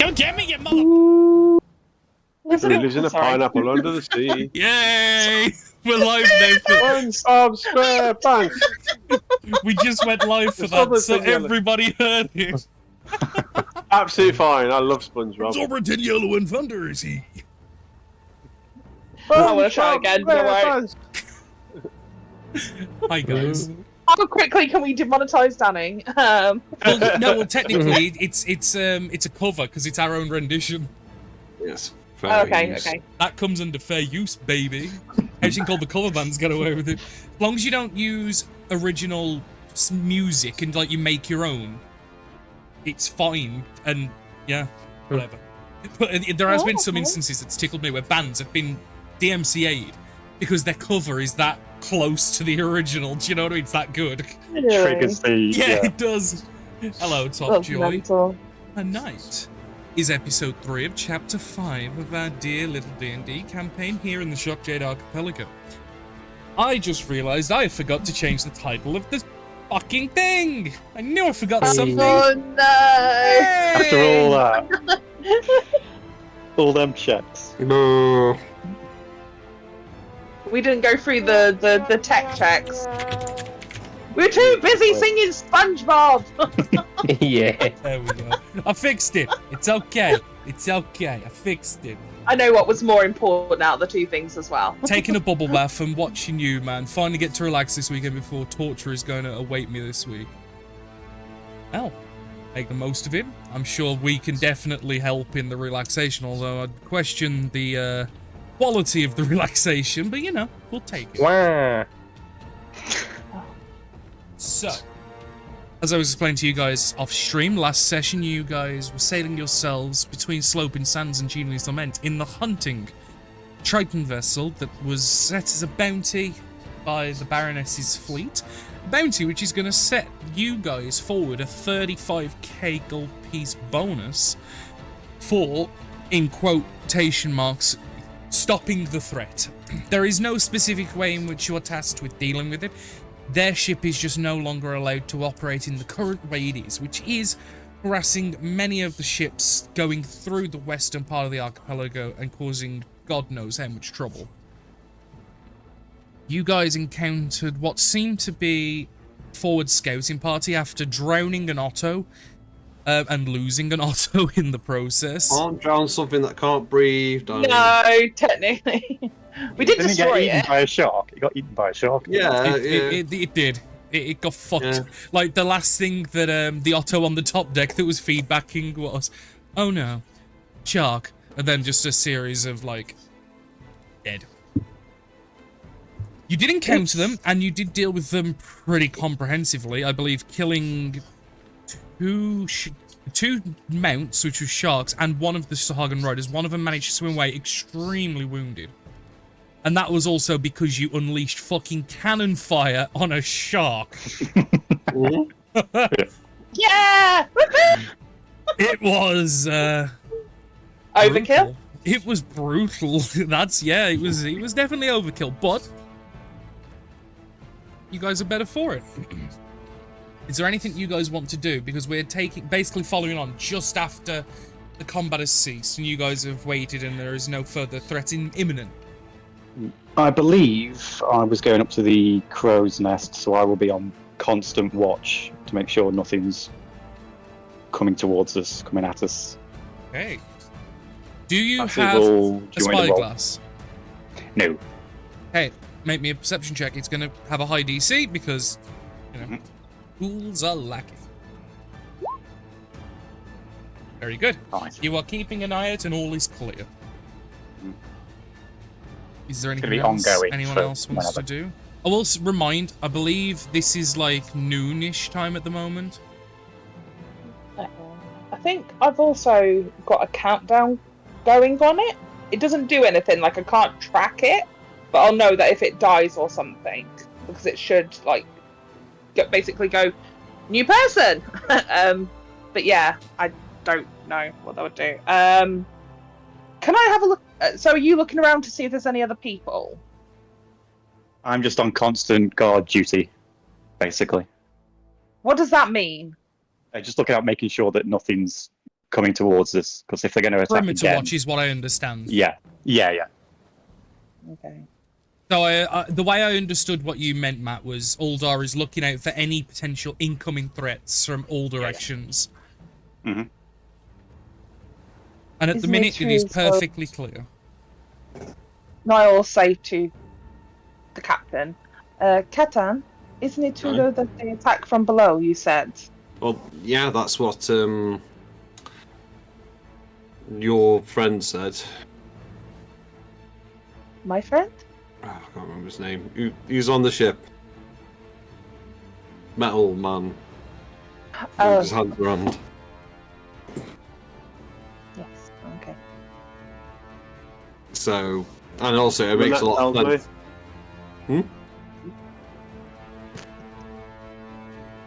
Don't get me, you mother... He lives in a pineapple under the sea. Yay! We're live now for... One Bob SquarePants. We just went live for that, so everybody heard it. Absolutely fine. I love SpongeBob. Absorbent in yellow and thunder, is he? I want to try again, don't worry. Hi, guys. How quickly can we demonetize Danny? Well, technically, it's a cover, because it's our own rendition. Yes. Okay. That comes under fair use, baby. Anything called the cover bands get away with it. As long as you don't use original music and like you make your own, it's fine. And yeah, whatever. But there has been some instances that's tickled me where bands have been DMCA'd because their cover is that close to the original. Do you know what I mean? It's that good. Triggers the... Yeah, it does. Hello, Top Joy. A night is episode 3 of chapter 5 of our dear little D&D campaign here in the Shockjade Archipelago. I just realised I forgot to change the title of this fucking thing! I knew I forgot something! Oh no! After all that. All them checks. No. We didn't go through the tech checks. We're too busy singing SpongeBob! Yeah. There we go. I fixed it. It's okay. It's okay. I fixed it. I know what was more important out of the two things as well. Taking a bubble bath and watching you, man. Finally get to relax this weekend before torture is going to await me this week. Well, make the most of it. I'm sure we can definitely help in the relaxation, although I'd question the quality of the relaxation, but you know, we'll take it. Wow. So, as I was explaining to you guys off stream, last session you guys were sailing yourselves between sloping sands and Genius Lament in the hunting Triton vessel that was set as a bounty by the Baroness's fleet. A bounty which is going to set you guys forward a 35k gold piece bonus for, in quotation marks, stopping the threat. There is no specific way in which you are tasked with dealing with it. Their ship is just no longer allowed to operate in the current way it is, which is harassing many of the ships going through the western part of the archipelago and causing God knows how much trouble. You guys encountered what seemed to be forward scouting party after drowning an Otto and losing an Otto in the process. Can't drown something that can't breathe. Don't No, technically. We did Didn't destroy he get eaten it. by a shark? He got eaten by a shark. Yeah, It did. It got fucked. Yeah. Like, the last thing that the Otto on the top deck that was feedbacking was, oh no, shark. And then just a series of, like, dead. You did encounter them, and you did deal with them pretty comprehensively. I believe killing two mounts, which were sharks, and one of the Sahagin riders. One of them managed to swim away extremely wounded. And that was also because you unleashed fucking cannon fire on a shark. Yeah! It was Overkill? brutal. It was brutal. It was definitely overkill, but you guys are better for it. Is there anything you guys want to do? Because we're basically following on just after the combat has ceased and you guys have waited and there is no further threat imminent. I believe I was going up to the crow's nest, so I will be on constant watch to make sure nothing's coming towards us, coming at us. Okay. Do you Actually, have we'll a join the roll. spyglass? No. Hey, make me a perception check. It's going to have a high DC because, you know, fools are lacking. Very good. Nice. You are keeping an eye out and all is clear. Is there anything be else ongoing anyone for else wants to whenever. do? I will remind, I believe this is like noonish time at the moment. I think I've also got a countdown going on it. It doesn't do anything, like I can't track it, but I'll know that if it dies or something, because it should like basically go new person. But yeah, I don't know what that would do. Can I have a look? So are you looking around to see if there's any other people? I'm just on constant guard duty, basically. What does that mean? Just looking out, making sure that nothing's coming towards us. Because if they're going to attack Perimeter again, watch is what I understand. yeah. Okay. So the way I understood what you meant, Matt, was Uldar is looking out for any potential incoming threats from all directions. Mhm. And at the Isn't it minute, it is true, so- perfectly clear. And I will say to the captain, Catan, isn't it true Aye. though that they attack from below? You said. Well, yeah, that's what your friend said. My friend? Oh, I can't remember his name. He was on the ship. Metal man. Oh, His hands around. yes. Okay. So, and also it makes a lot of Tells me. sense.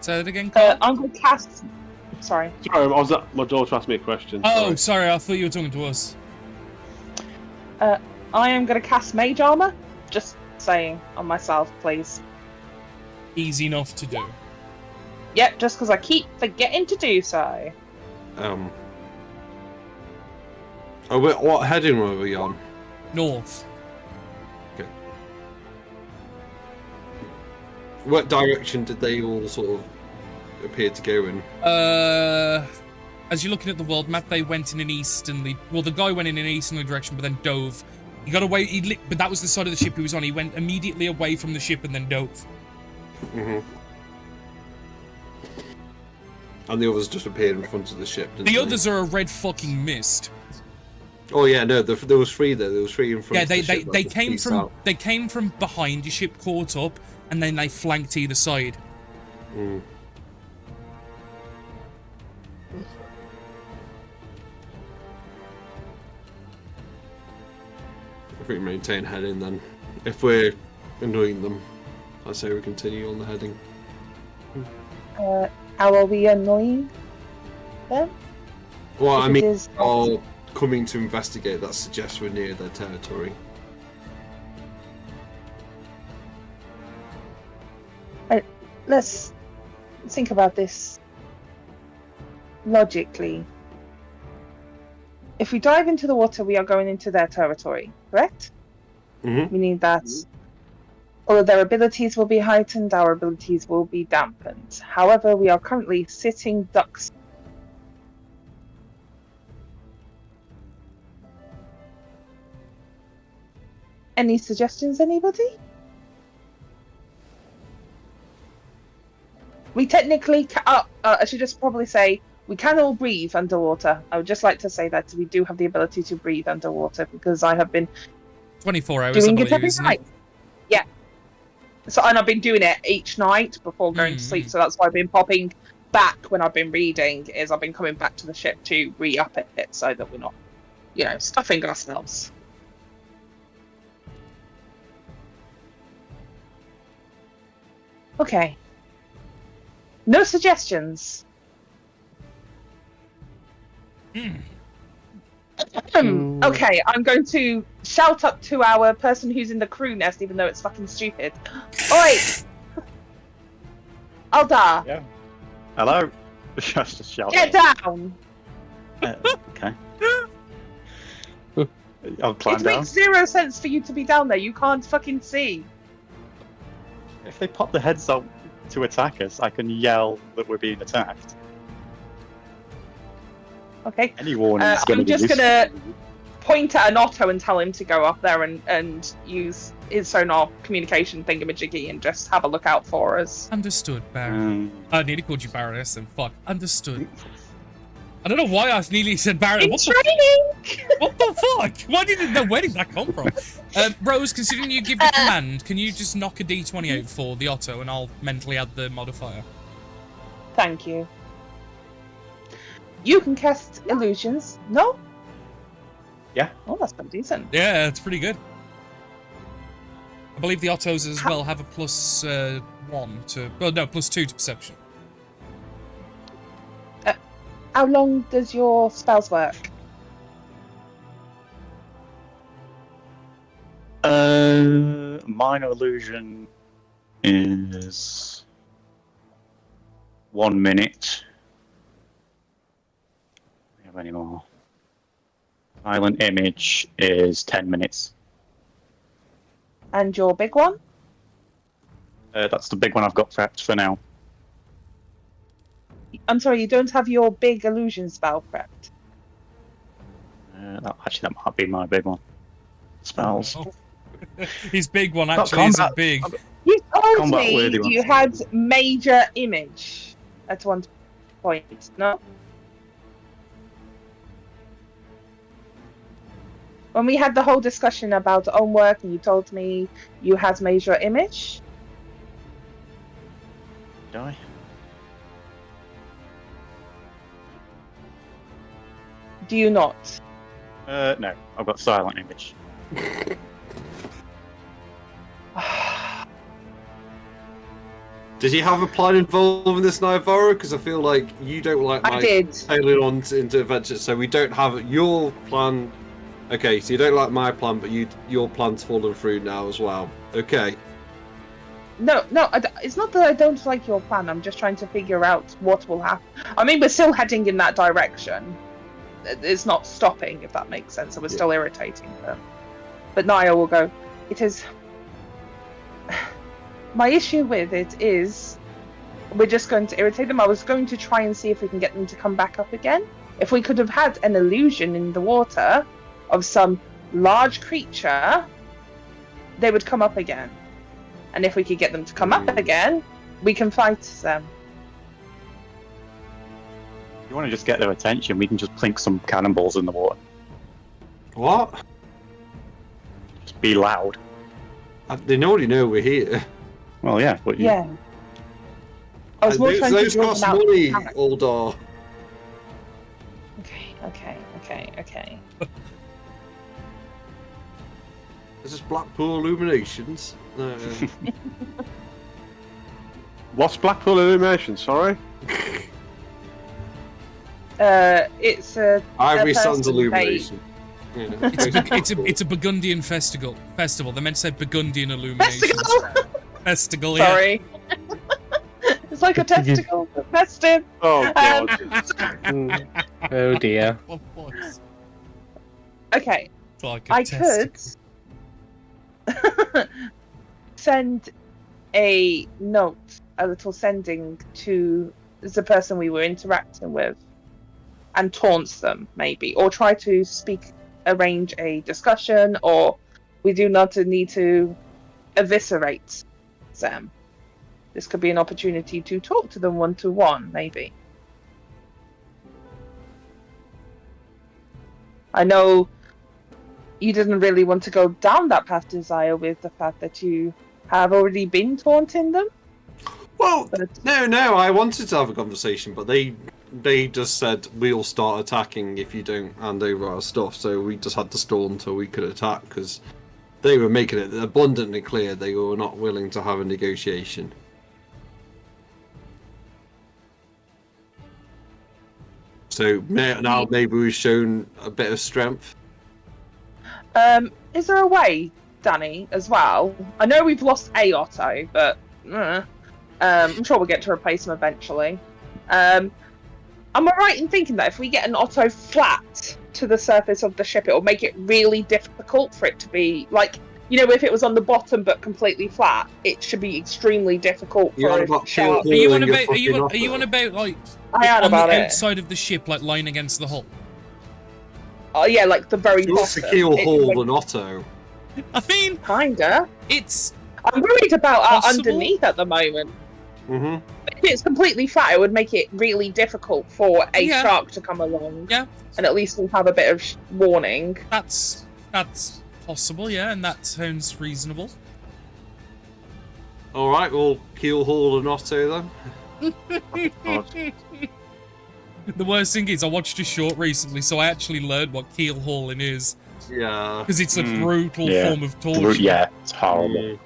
Say that again, Carl? I'm going to cast. Sorry. Sorry, my daughter asked me a question. Oh, sorry. sorry, I thought you were talking to us. I am going to cast Mage Armor. Just saying on myself, please. Easy enough to do. Yep, just because I keep forgetting to do so. Oh, what heading were we on? North. What direction did they all sort of appear to go in? As you're looking at the world map, they went in an easterly. Well, the guy went in an easterly direction, but then dove. He got away. But that was the side of the ship he was on. He went immediately away from the ship and then dove. Mm-hmm. And the others just appeared in front of the ship. Didn't The they? others are a red fucking mist. Oh yeah, no, there was three there. There was three in front. Yeah, of the they ship that just came pieced from out. they came from behind your ship, caught up, and then they flanked either side. Mm. If we maintain heading, then if we're annoying them, I say we continue on the heading. How are we annoying them? Well, If I it mean, is- are coming to investigate. That suggests we're near their territory. Let's think about this logically. If we dive into the water, we are going into their territory, correct? Mm-hmm. Meaning that all of their abilities will be heightened, our abilities will be dampened. However, we are currently sitting ducks. Any suggestions, anybody? We technically, I should just probably say, we can all breathe underwater. I would just like to say that we do have the ability to breathe underwater because I have been 24 hours, doing I it believe, every isn't night. it? Yeah. So, and I've been doing it each night before going to sleep. So that's why I've been popping back when I've been reading. Is I've been coming back to the ship to re-up it so that we're not, stuffing ourselves. Okay. No suggestions. Okay, I'm going to shout up to our person who's in the crew nest, even though it's fucking stupid. Oi! Aldar, Yeah. Hello. Just shout. get down! Okay. I'll climb It down. makes zero sense for you to be down there. You can't fucking see. If they pop their heads up to attack us, I can yell that we're being attacked. Okay. Any warning is going to I'm be just useful. gonna point at an Otto and tell him to go up there and use his sonar communication thingamajiggy and just have a look out for us. Understood, Baron. I nearly called you Baroness and fuck. Understood. I don't know why I nearly said Baron. In What training! the fuck? Where did that come from? Rose, considering you give the command, can you just knock a d20 out for the Otto and I'll mentally add the modifier? Thank you. You can cast illusions. No? Yeah. Oh, that's been decent. Yeah, it's pretty good. I believe the Ottos as well have a plus 1 to... Well, no, plus 2 to perception. How long does your spells work? Minor illusion is 1 minute. have any more. Silent image is 10 minutes. And your big one? That's the big one I've got prepped for now. I'm sorry, you don't have your big illusion spell prepped. Actually, that might be my big one. Spells. Oh. His big one Not actually isn't combat. big. You told Combat worthy me ones. you had major image at one point, no? When we had the whole discussion about homework and you told me you had major image? Did I? Do you not? No, I've got silent image. Did you have a plan involving this, Naivara? Because I feel like you don't like I my did. tailing on into adventures, so we don't have your plan. Okay, so you don't like my plan, but your plan's fallen through now as well. Okay. No, it's not that I don't like your plan. I'm just trying to figure out what will happen. I mean, we're still heading in that direction. It's not stopping, if that makes sense. So we're still irritating them. But Naya will go, it is... My issue with it is we're just going to irritate them. I was going to try and see if we can get them to come back up again. If we could have had an illusion in the water of some large creature, they would come up again. And if we could get them to come up again, we can fight them. If you want to just get their attention, we can just plink some cannonballs in the water. What? Just be loud. They already know we're here. Well, yeah, but you... Yeah. I was more trying to Those draw cost them out. money, Uldar. Okay. This is Blackpool Illuminations. What's Blackpool Illumination? Sorry. It's a Ivory person Sands Illumination. Yeah. It's a Burgundian festival. They meant to say Burgundian illuminations. Festival, yeah. Sorry. It's like a testicle. Festive. Oh god. Oh dear. What voice? Okay. It's like a I testicle. could send a note, a little sending to the person we were interacting with and taunts them, maybe. Or try to arrange a discussion, or we do not need to eviscerate them. This could be an opportunity to talk to them one-to-one, maybe. I know you didn't really want to go down that path, Desire, with the fact that you have already been taunting them. Well, But no, I wanted to have a conversation, but they just said we'll start attacking if you don't hand over our stuff, so we just had to stall until we could attack, because they were making it abundantly clear they were not willing to have a negotiation. So now maybe we've shown a bit of strength. is there a way, Danny, as well? I know we've lost a Otto, but I'm sure we'll get to replace him eventually. Am I right in thinking that if we get an Otto flat to the surface of the ship, it will make it really difficult for it to be, like, you know, if it was on the bottom but completely flat, it should be extremely difficult You're on for about a shark. Are you on Your about? Are you fucking on about like I had on about the it. outside of the ship, like lying against the hull? Oh yeah, like the very What's the bottom. keel It- haul like, and Otto? I mean, Kinda. it's I'm worried about our Possible? underneath at the moment. Mm-hmm. If it's completely flat, it would make it really difficult for a Yeah. shark to come along. Yeah. And at least we'll have a bit of warning. that's possible, yeah, and that sounds reasonable. All right, we'll keel haul and Otto then. The worst thing is, I watched a short recently, so I actually learned what keel hauling is, Yeah. because it's a brutal yeah. form of torture. Yeah, it's horrible.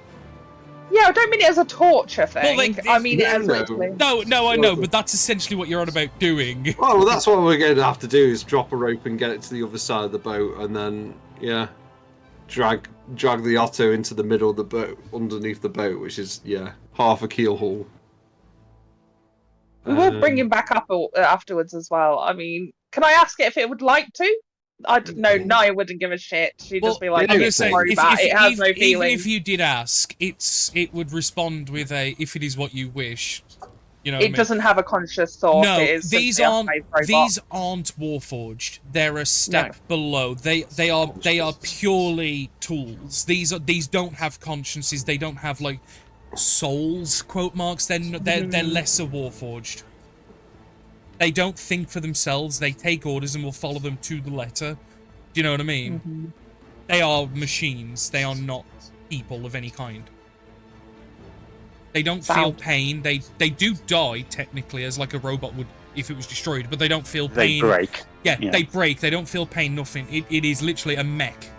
Yeah, I don't mean it as a torture thing. Well, I mean it no, as no. literally. No, I know, but that's essentially what you're on about doing. Well, that's what we're going to have to do: is drop a rope and get it to the other side of the boat, and then drag the Otto into the middle of the boat, underneath the boat, which is half a keel haul. We will bring him back up afterwards as well. I mean, Can I ask it if it would like to? No, Naya wouldn't give a shit. She'd just be like, I'm "Don't gonna say, worry about it. It has no even feelings." if you did ask, it would respond with a "if it is what you wish." You know, what I It mean? doesn't have a conscious thought. No, it is these simply a aren't slave robot. these aren't Warforged. They're a step below. They are purely tools. These don't have consciences. They don't have like souls. Quote marks. They're lesser Warforged. They don't think for themselves. They take orders and will follow them to the letter. Do you know what I mean? They are machines. They are not people of any kind. They don't feel pain. They do die, technically, as like a robot would if it was destroyed, but they don't feel pain. They break. Yeah, they break. They don't feel pain, nothing. It is literally a mech.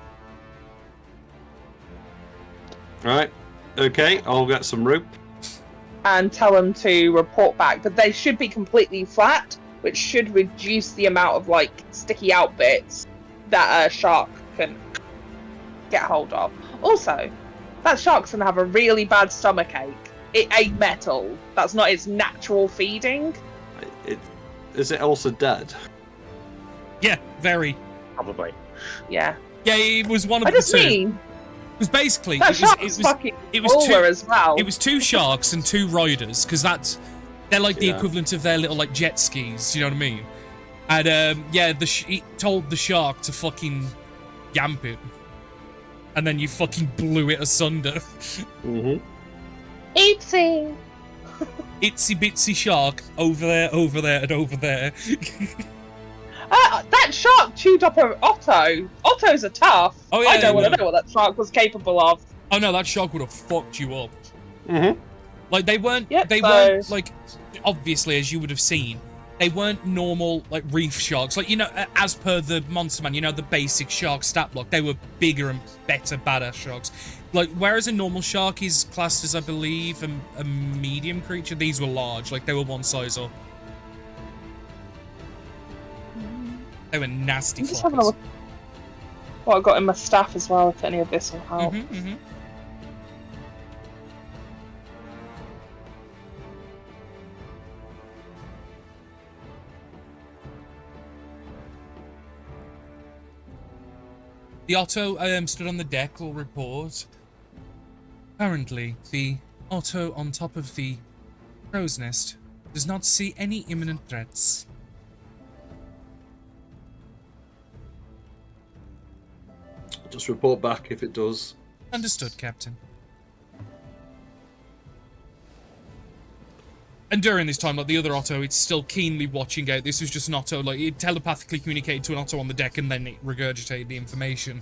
Right. Okay, I'll get some rope. And tell them to report back, but they should be completely flat, which should reduce the amount of like sticky out bits that a shark can get hold of. Also, that shark's gonna have a really bad stomachache. It ate metal. That's not its natural feeding. Is it also dead? Yeah, very. Probably. Yeah. Yeah, it was one of I the just two. mean It was basically that shark's fucking cooler as well. It was two sharks and two riders, because they're like the Yeah. equivalent of their little like jet skis. You know what I mean? And yeah, he told the shark to fucking yamp it, and then you fucking blew it asunder. Mm-hmm. Oopsie. Itsy bitsy shark over there, and over there. That shark chewed up an Otto. Ottos are tough. Oh, yeah, I don't want yeah. to know what that shark was capable of. Oh no, that shark would have fucked you up. Mm-hmm. Like they weren't Yep, weren't like, obviously, as you would have seen, they weren't normal like reef sharks. Like, you know, as per the Monster Man, you know, the basic shark stat block, they were bigger and better badass sharks. Like, whereas a normal shark is classed as, I believe, a medium creature, these were large. Like, they were one size up. They were nasty I'm just having a fuckers. look what I got in my staff as well, if any of this will help. Mm-hmm. The Otto stood on the deck, will report. Currently, the Otto on top of the crow's nest does not see any imminent threats. Just report back if it does. Understood, Captain. And during this time, like the other Otto, it's still keenly watching out. This was just an Otto, like, it telepathically communicated to an Otto on the deck and then it regurgitated the information.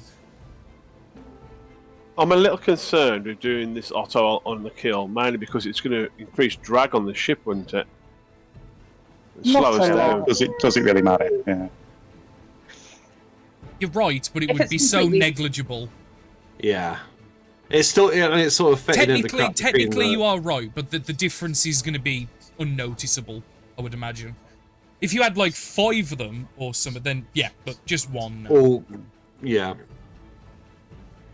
I'm a little concerned with doing this auto on the kill, mainly because it's going to increase drag on the ship, wouldn't it? And Not slow us so down. long. Does it really matter? Yeah. You're right, but it If would it's be so completely- negligible. Yeah. It's still, yeah, and it's sort of fitting in the Technically, crap between the- you are right, but the difference is going to be unnoticeable, I would imagine. If you had like 5 of them or something, then yeah, but just one. No. Or, yeah.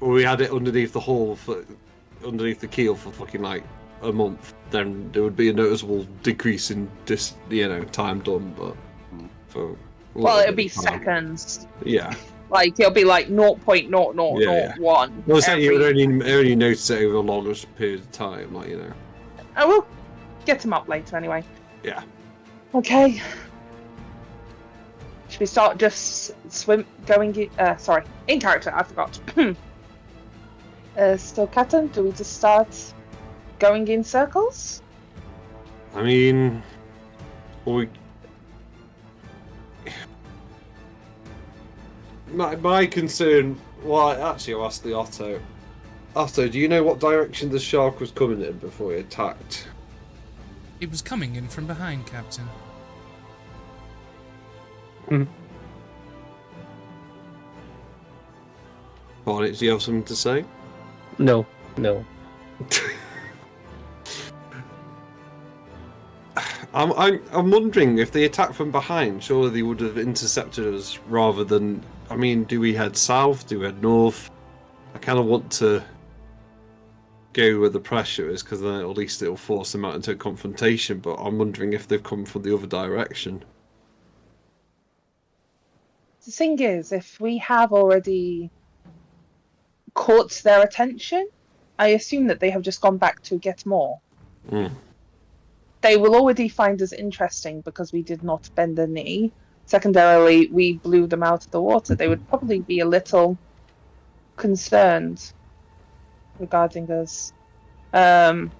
Or we had it underneath the hull, underneath the keel for fucking like a month, then there would be a noticeable decrease in time done, but for Well, it'll be time. seconds. Yeah. Like, it'll be like 0.0001. Yeah. Well, saying you would every- only notice it over a longer period of time, like, you know. I will get him up later anyway. Yeah. Okay. Should we start just in character, I forgot. Still Captain, do we just start going in circles? I mean, my concern. Well, actually, I'll ask the Otto. Otto, do you know what direction the shark was coming in before he attacked? It was coming in from behind, Captain. Barnett, do you have something to say? No. I'm wondering if they attacked from behind. Surely they would have intercepted us rather than. I mean, do we head south? Do we head north? I kind of want to go where the pressure is, because then at least it'll force them out into a confrontation. But I'm wondering if they've come from the other direction. The thing is, if we have already caught their attention, I assume that they have just gone back to get more. Mm. They will already find us interesting because we did not bend the knee. Secondarily, we blew them out of the water. They would probably be a little concerned regarding us. Can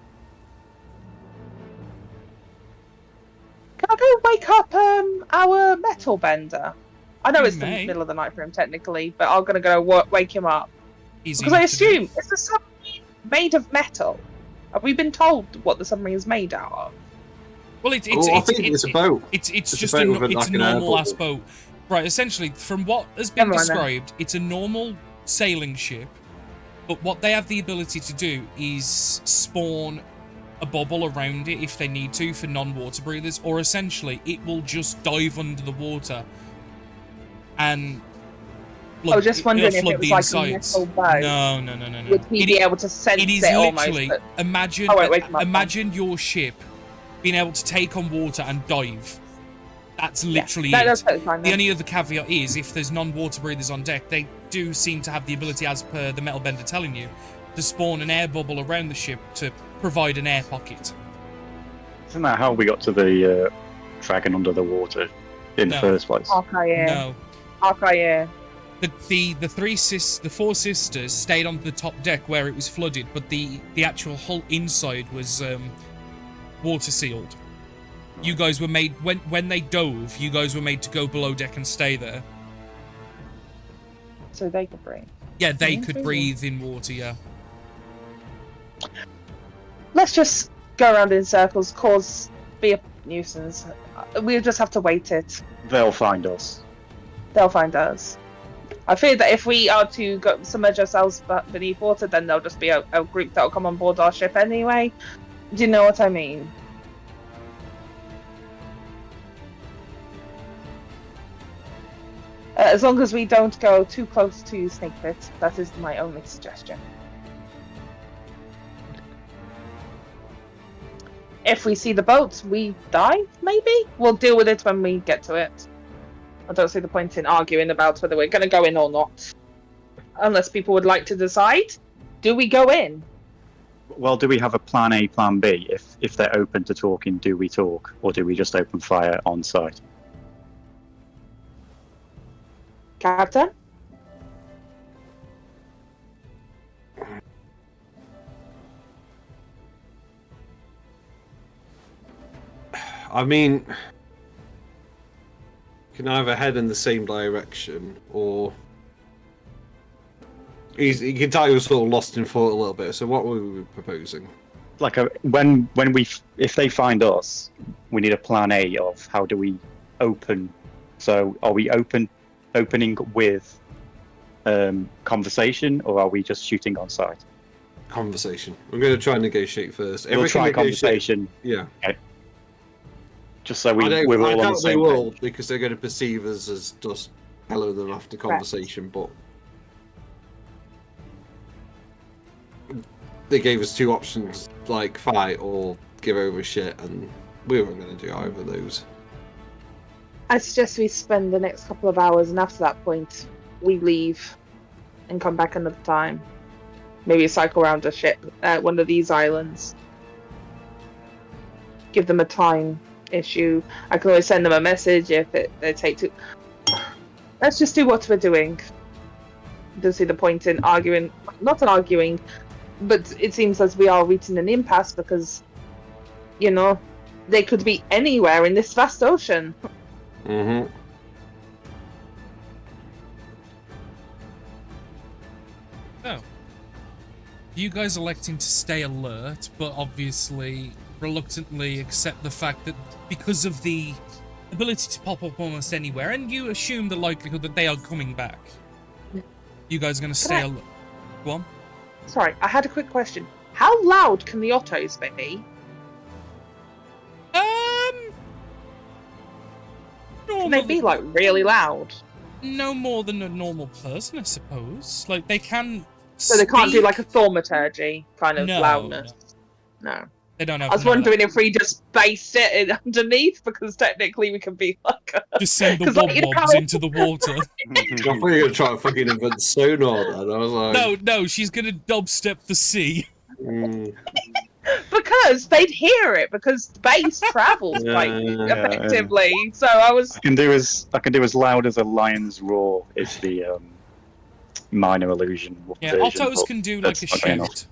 I go wake up our metal bender? I know You it's the may. middle of the night for him technically, but I'm gonna go wake him up Easy because I enough to do. assume is the submarine made of metal? Have we been told what the submarine is made out of? Well, it's I think it's a boat. It's It's a just boat a, with, it's like, a an air normal ass bubble. boat. Right, essentially, from what has been Never mind then. described, it's a normal sailing ship, but what they have the ability to do is spawn a bubble around it if they need to for non-water breathers, or essentially it will just dive under the water and I was just wondering it'll if it flood was the like a insides. metal boat. No. Would he be able to sense It is it almost? literally But imagine Oh, wait, wake him up, imagine your ship being able to take on water and dive. That's literally yeah, it. that's totally fine. The Then. only other caveat is if there's non-water breathers on deck, they do seem to have the ability, as per the metal bender telling you, to spawn an air bubble around the ship to provide an air pocket. Isn't that how we got to the dragon under the water in the No. first place? Arcaia. No. Arcaia. The four sisters stayed on the top deck where it was flooded, but the actual whole inside was water sealed. You guys were made when they dove. You guys were made to go below deck and stay there. So they could breathe. Yeah, they Yeah, could really. breathe in water. Yeah. Let's just go around in circles, be a nuisance. We'll just have to wait it. They'll find us. They'll find us. I fear that if we are to go submerge ourselves beneath water, then there'll just be a group that'll come on board our ship anyway. Do you know what I mean? As long as we don't go too close to Snake Pit, that is my only suggestion. If we see the boats, we dive, maybe? We'll deal with it when we get to it. I don't see the point in arguing about whether we're going to go in or not. Unless people would like to decide. Do we go in? Well, do we have a plan A, plan B? If they're open to talking, do we talk? Or do we just open fire on site? Captain? I mean, you can either head in the same direction, or you can tell he was sort of lost in thought a little bit. So, what were we proposing? Like if they find us, we need a plan A of how do we open. So, are we opening with conversation, or are we just shooting on sight? Conversation. We're going to try and negotiate first. If We'll we can try negotiate- conversation, Yeah. just so I we're doubt all on the they same will, page. because they're going to perceive us as just hello them after conversation, but they gave us two options, like fight or give over shit, and we weren't going to do either of those. I suggest we spend the next couple of hours, and after that point, we leave and come back another time. Maybe cycle around a ship at one of these islands. Give them a time issue. I can always send them a message if they take too. Let's just do what we're doing. Don't see the point in arguing. Not in arguing, but it seems as we are reaching an impasse because, you know, they could be anywhere in this vast ocean. Mm-hmm. Oh. You guys electing to stay alert, but obviously reluctantly accept the fact that because of the ability to pop up almost anywhere, and you assume the likelihood that they are coming back, you guys are going to stay alert. Go on. Sorry, I had a quick question. How loud can the Ottos be? Can they be like really loud? No more than a normal person, I suppose. Like they can. So they can't do speak. like a thaumaturgy kind of No, loudness. No. They don't have. I was wondering if we just based it in underneath, because technically we can be like just send the 'cause, like, you wob-wobs know- into the water. I thought you were going to try to fucking invent sonar then. I was like... No, she's gonna dubstep the sea. Mm, because they'd hear it, because bass travels quite Yeah. effectively. So I was I can do as loud as a lion's roar is the minor illusion Yeah, version, Ottos but can do like a that's not enough. shout.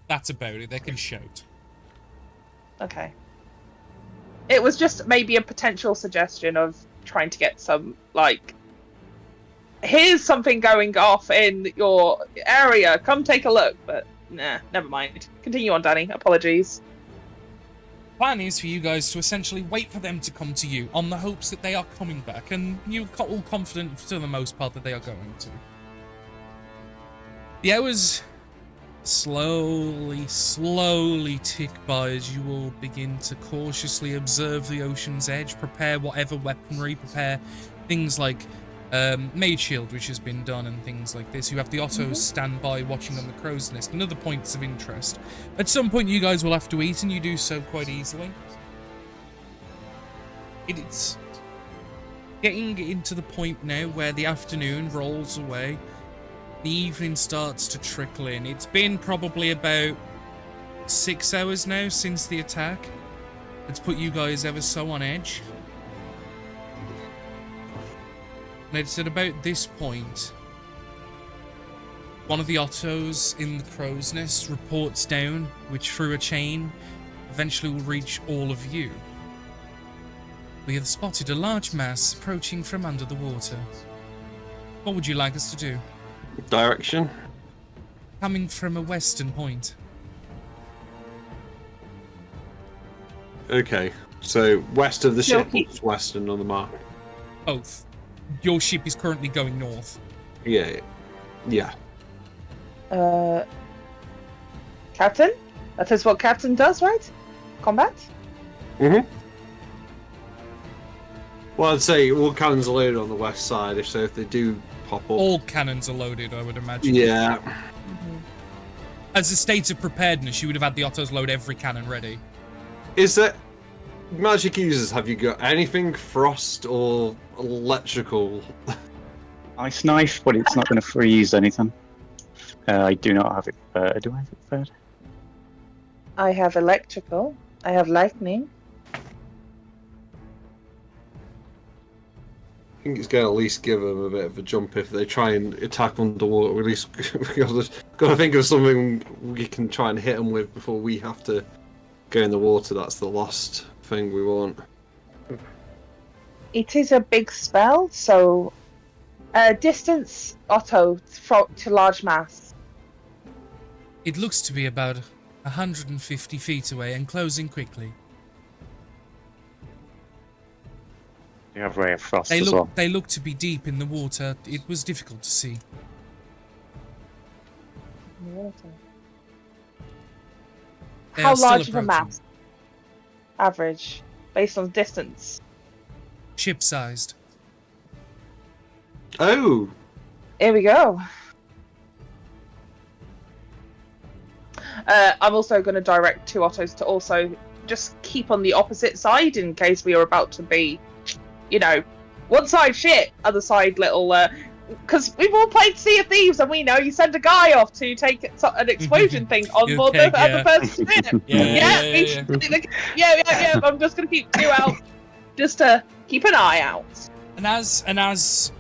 That's about it. They can shout. okay. It was just maybe a potential suggestion of trying to get some, like, here's something going off in your area. Come take a look. But nah, never mind. Continue on, Danny. Apologies. Plan is for you guys to essentially wait for them to come to you on the hopes that they are coming back, and you're all confident for the most part that they are going to. The hours slowly tick by as you all begin to cautiously observe the ocean's edge, prepare whatever weaponry, prepare things like Mage Shield, which has been done, and things like this. You have the Ottos stand by watching on the Crow's Nest, and other points of interest. At some point you guys will have to eat, and you do so quite easily. It's getting into the point now where the afternoon rolls away. The evening starts to trickle in. It's been probably about 6 hours now since the attack. It's put you guys ever so on edge. And it's at about this point, one of the Ottos in the Crow's Nest reports down, which through a chain eventually will reach all of you. We have spotted a large mass approaching from under the water. What would you like us to do? Direction? Coming from a western point. Okay, so west of the ship, Yeah. or just western on the map? Both. Your ship is currently going north. Yeah. Captain? That is what Captain does, right? Combat? Mm-hmm. Well, I'd say all cannons are loaded on the west side, if they do pop up. All cannons are loaded, I would imagine. Yeah. As a state of preparedness, you would have had the Ottos load every cannon ready. Is there... Magic users, have you got anything frost or electrical? Ice knife, but it's not going to freeze anything. I do not have it. Do I have it third? I have electrical. I have lightning. I think it's going to at least give them a bit of a jump if they try and attack underwater. At least got to think of something we can try and hit them with before we have to go in the water. That's the last thing we want. It is a big spell, so distance Otto to large mass. It looks to be about 150 feet away and closing quickly. You have Ray of Frost as well. They look to be deep in the water. It was difficult to see. They How are still large of a approaching. mass? Average, based on distance. Ship-sized. Oh! Here we go. I'm also going to direct two Ottos to also just keep on the opposite side in case we are about to be, you know, one side shit, other side little. Because we've all played Sea of Thieves, and we know you send a guy off to take an explosion thing on board Okay, the other person's ship. Yeah. I'm just going to keep you out, just to keep an eye out. And as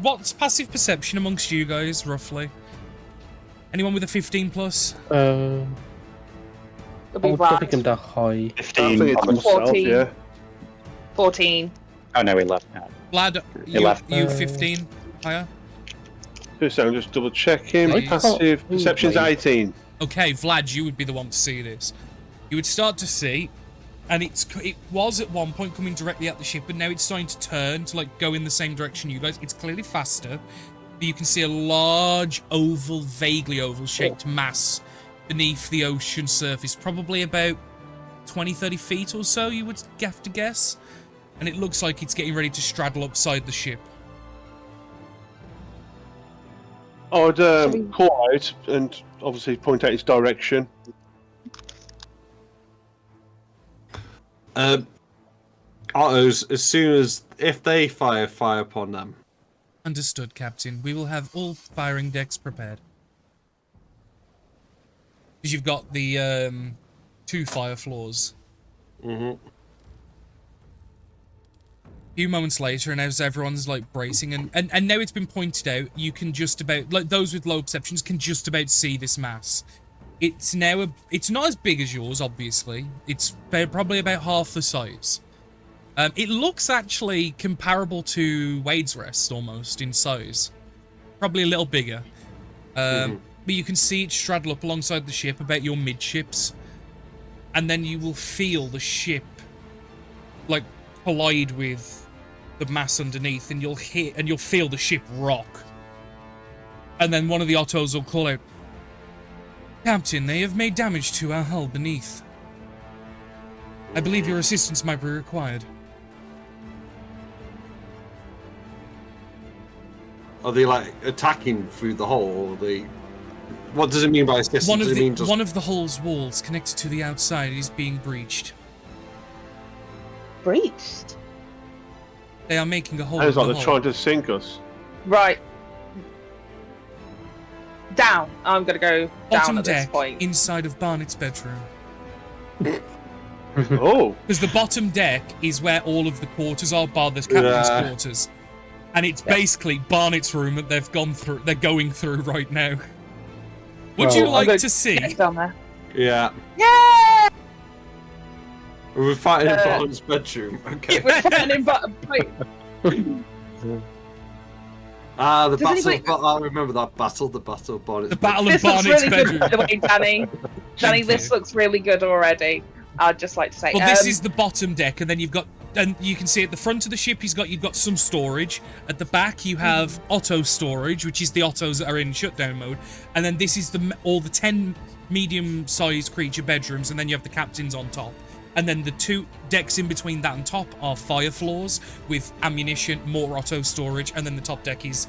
what's passive perception amongst you guys roughly? Anyone with a 15 plus? It'll be I think I'm Vlad. the high. 15. it's on- myself, 14. yeah. 14. Oh no, 11. No. Vlad, you 11. 15 higher? Just, I'm just double checking. Right. Passive Oh, perception's right. 18. Okay, Vlad, you would be the one to see this. You would start to see, and it was at one point coming directly at the ship, but now it's starting to turn to like go in the same direction you guys. It's clearly faster, but you can see a large oval, vaguely oval-shaped mass beneath the ocean surface, probably about 20-30 feet or so, you would have to guess. And it looks like it's getting ready to straddle upside the ship. I would call out and obviously point out its direction. Autos, as soon as if they fire upon them. Understood, Captain. We will have all firing decks prepared. Because you've got the 2 fire floors. Mm-hmm. A few moments later, and as everyone's like bracing, and now it's been pointed out, you can just about, like those with low perceptions can just about see this mass. It's now it's not as big as yours, obviously. It's probably about half the size. It looks actually comparable to Wade's Rest almost in size, probably a little bigger. But you can see it straddle up alongside the ship about your midships, and then you will feel the ship like collide with the mass underneath, and you'll feel the ship rock. And then one of the Ottos will call out, "Captain, they have made damage to our hull beneath. I believe your assistance might be required." Are they like attacking through the hole, or are they? What does it mean by assistance? One of, does it mean just... one of the hull's walls connected to the outside is being breached. Breached? They are making a hole Sounds in like the they're hull. trying to sink us. Right. Down. I'm gonna go down Bottom at this deck, point. inside of Barnett's bedroom. Oh, Because the bottom deck is where all of the quarters are, bar the captain's Yeah. quarters. And it's basically Barnett's room that they're going through right now. Would you Well, like I'm to see? Get down there. Yeah. Yeah. We're fighting in Barnes' bedroom. Okay. We're fighting in bottom. Ah, the Does battle. anybody- I remember that battle. The battle of Barnes. The Battle of This looks Barnett's really bedroom. good, by the way, Danny. Danny, Thank this you. looks really good already. I'd just like to say. Well, this is the bottom deck, and then you've got, and you can see at the front of the ship, you've got some storage. At the back, you have Otto storage, which is the Ottos that are in shutdown mode, and then this is all the 10 medium-sized creature bedrooms, and then you have the captains on top. And then the 2 decks in between that and top are fire floors with ammunition, more Otto storage, and then the top deck is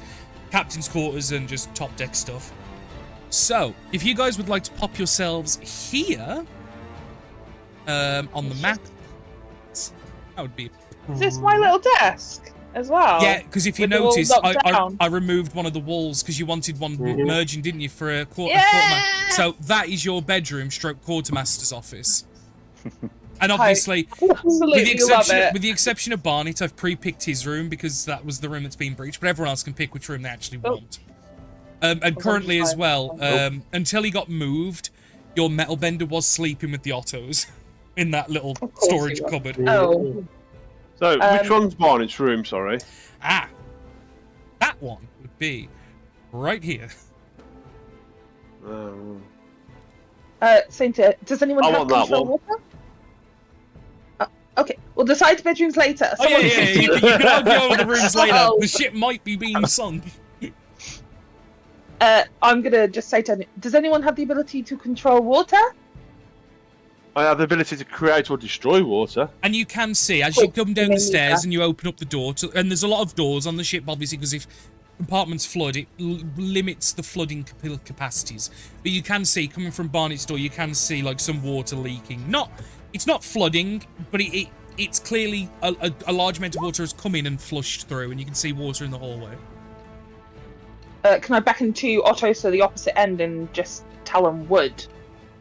captain's quarters and just top deck stuff. So, if you guys would like to pop yourselves here on the map, that would be. Is this my little desk as well? Yeah, because if you With the wall notice, knocked I down. removed one of the walls because you wanted one merging, didn't you, for a quarter? Yeah! So that is your bedroom, stroke quartermaster's office. And obviously, Absolutely love it. with the exception of Barnett, I've pre-picked his room because that was the room that's been breached. But everyone else can pick which room they actually want. And currently as well, until he got moved, your metal bender was sleeping with the Ottos in that little course storage he was. cupboard. Oh, so which one's Barnett's room? Sorry. Ah, that one would be right here. Sainta, does anyone I have want that control one. water? Okay, we'll decide bedrooms later. Oh, yeah, Someone- you can argue over the rooms later. Oh. The ship might be being sunk. I'm gonna just say to does anyone have the ability to control water? I have the ability to create or destroy water. And you can see, as you come down the Yeah. stairs and you open up the door, and there's a lot of doors on the ship, obviously, because if compartments flood, it limits the flooding capacities. But you can see, coming from Barnett's door, you can see, like, some water leaking. It's not flooding, but it's clearly a large amount of water has come in and flushed through, and you can see water in the hallway. Can I back into Otto to the opposite end and just tell them wood?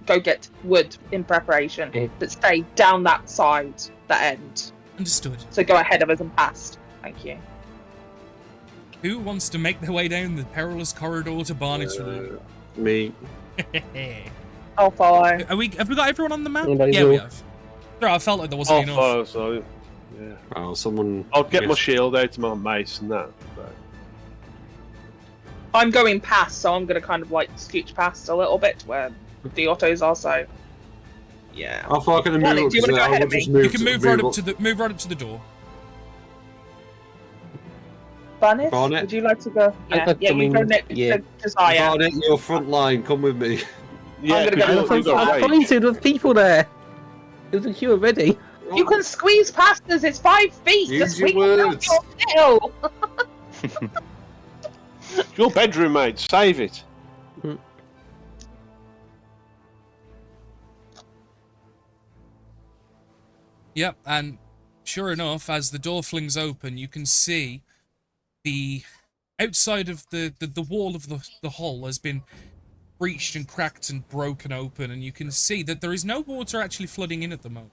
Go get wood in preparation, Okay. but stay down that side, that end. Understood. So go ahead of us and past. Thank you. Who wants to make their way down the perilous corridor to Barnett's room? Me. I'll follow. Have we got everyone on the map? Anybody Yeah, we do? have. No, I felt like there wasn't Oh, enough. follow, so yeah. Oh, someone. I'll get my Yes. shield out to my mace and that. So. I'm going past, so I'm gonna kind of like scooch past a little bit where the Ottos are. So, yeah. How far can I move? Danny, up? do you wanna go I ahead will of me? just move You can to- move right up to the door. Barnett, Barnett? would you like to go? I'd Yeah, like yeah, to you go mean- next yeah. to Josiah. Barnett, your front line. Come with me. Yeah, gonna 'cause go- you've got I'm rage. pointed with people there. There's a queue already. You can squeeze past us. It's 5 feet. Use Just your wiggle down words. your hill. It's your bedroom, mate. Save it. Yep, and sure enough, as the door flings open, you can see the outside of the wall of the hull has been breached and cracked and broken open, and you can see that there is no water actually flooding in at the moment.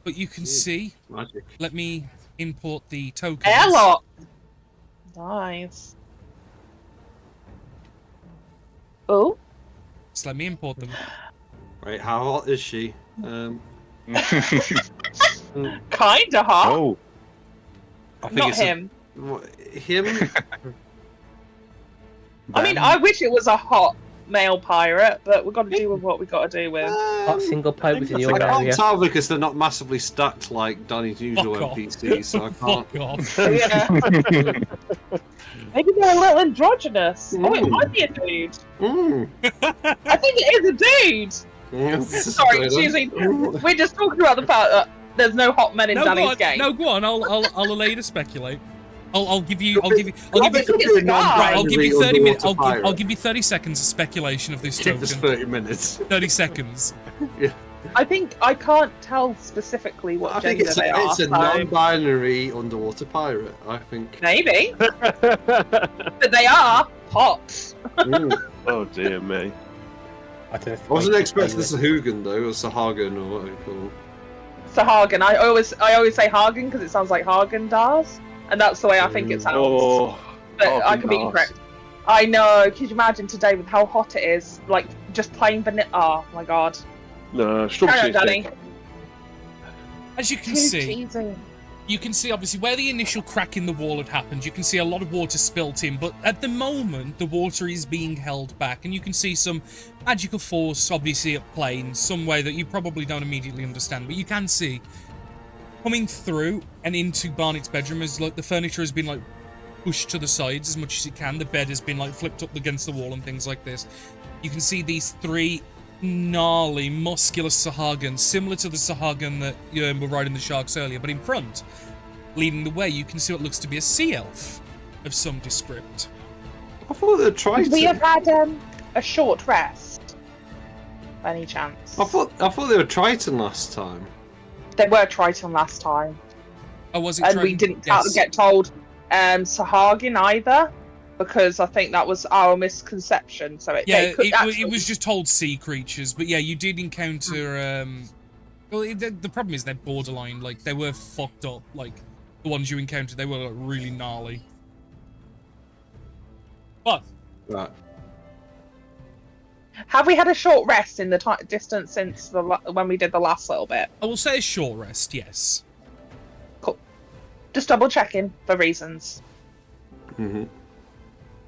But you can see, Magic. let me import the tokens. Airlock. Nice. Oh. Just let me import them. Right, how hot is she? Kinda hot. Oh, I think Not it's him. Him? I mean, I wish it was a hot male pirate, but we've got to do with what we've got to do with. Hot single pirates in I your can't area. tell because they're not massively stacked like Danny's usual Fuck off. NPCs, so I can't. Fuck off. Yeah. Maybe they're a little androgynous. Oh, it Mm. might be a dude. Mm. I think it is a dude. Sorry, excuse me. We're just talking about the fact that there's no hot men in No, go Danny's on. game. No, go on. I'll allow you to speculate. I'll give you. I think it's a guy. Right, I'll give you 30 minutes. Underwater I'll give you 30 seconds of speculation of this Give us token. 30 minutes. 30 seconds. I think I can't tell specifically what I gender think it's they a, are. it's a so non-binary underwater pirate, I think. maybe, but they are hot. Mm. Oh dear me. I don't know if I wasn't expecting this Sahagin though, or Sahagan or whatever you call it. Sahagan. I always say Hagen because it sounds like Hagen Dazs, and that's the way I think it sounds. Oh, but I could be Haagen-Dazs. incorrect. I know. Could you imagine today with how hot it is? Like just plain vanilla. Oh my god. no, Carry on, structure. Danny. As you can Too see, cheesy. you can see obviously where the initial crack in the wall had happened. You can see a lot of water spilt in, but at the moment the water is being held back, and you can see some magical force obviously at play in some way that you probably don't immediately understand. But you can see coming through and into Barnett's bedroom as like the furniture has been like pushed to the sides as much as it can. The bed has been like flipped up against the wall and things like this. You can see these three gnarly, muscular Sahagans, similar to the Sahagan that were riding the sharks earlier, but in front, leading the way, you can see what looks to be a sea elf of some descript. I thought they tried Could we to. have had a short rest? By any chance? I thought they were Triton last time. They were Triton last time, Oh, was it? and we didn't get told Sahagin either, because I think that was our misconception. So Yeah, could it was just told sea creatures, but yeah, you did encounter. Well, the problem is they're borderline. Like they were fucked up. Like the ones you encountered, they were like, really gnarly. But Right. Have we had a short rest in the distance since when we did the last little bit? I will say a short rest. Yes. Just double checking for reasons. Mm-hmm.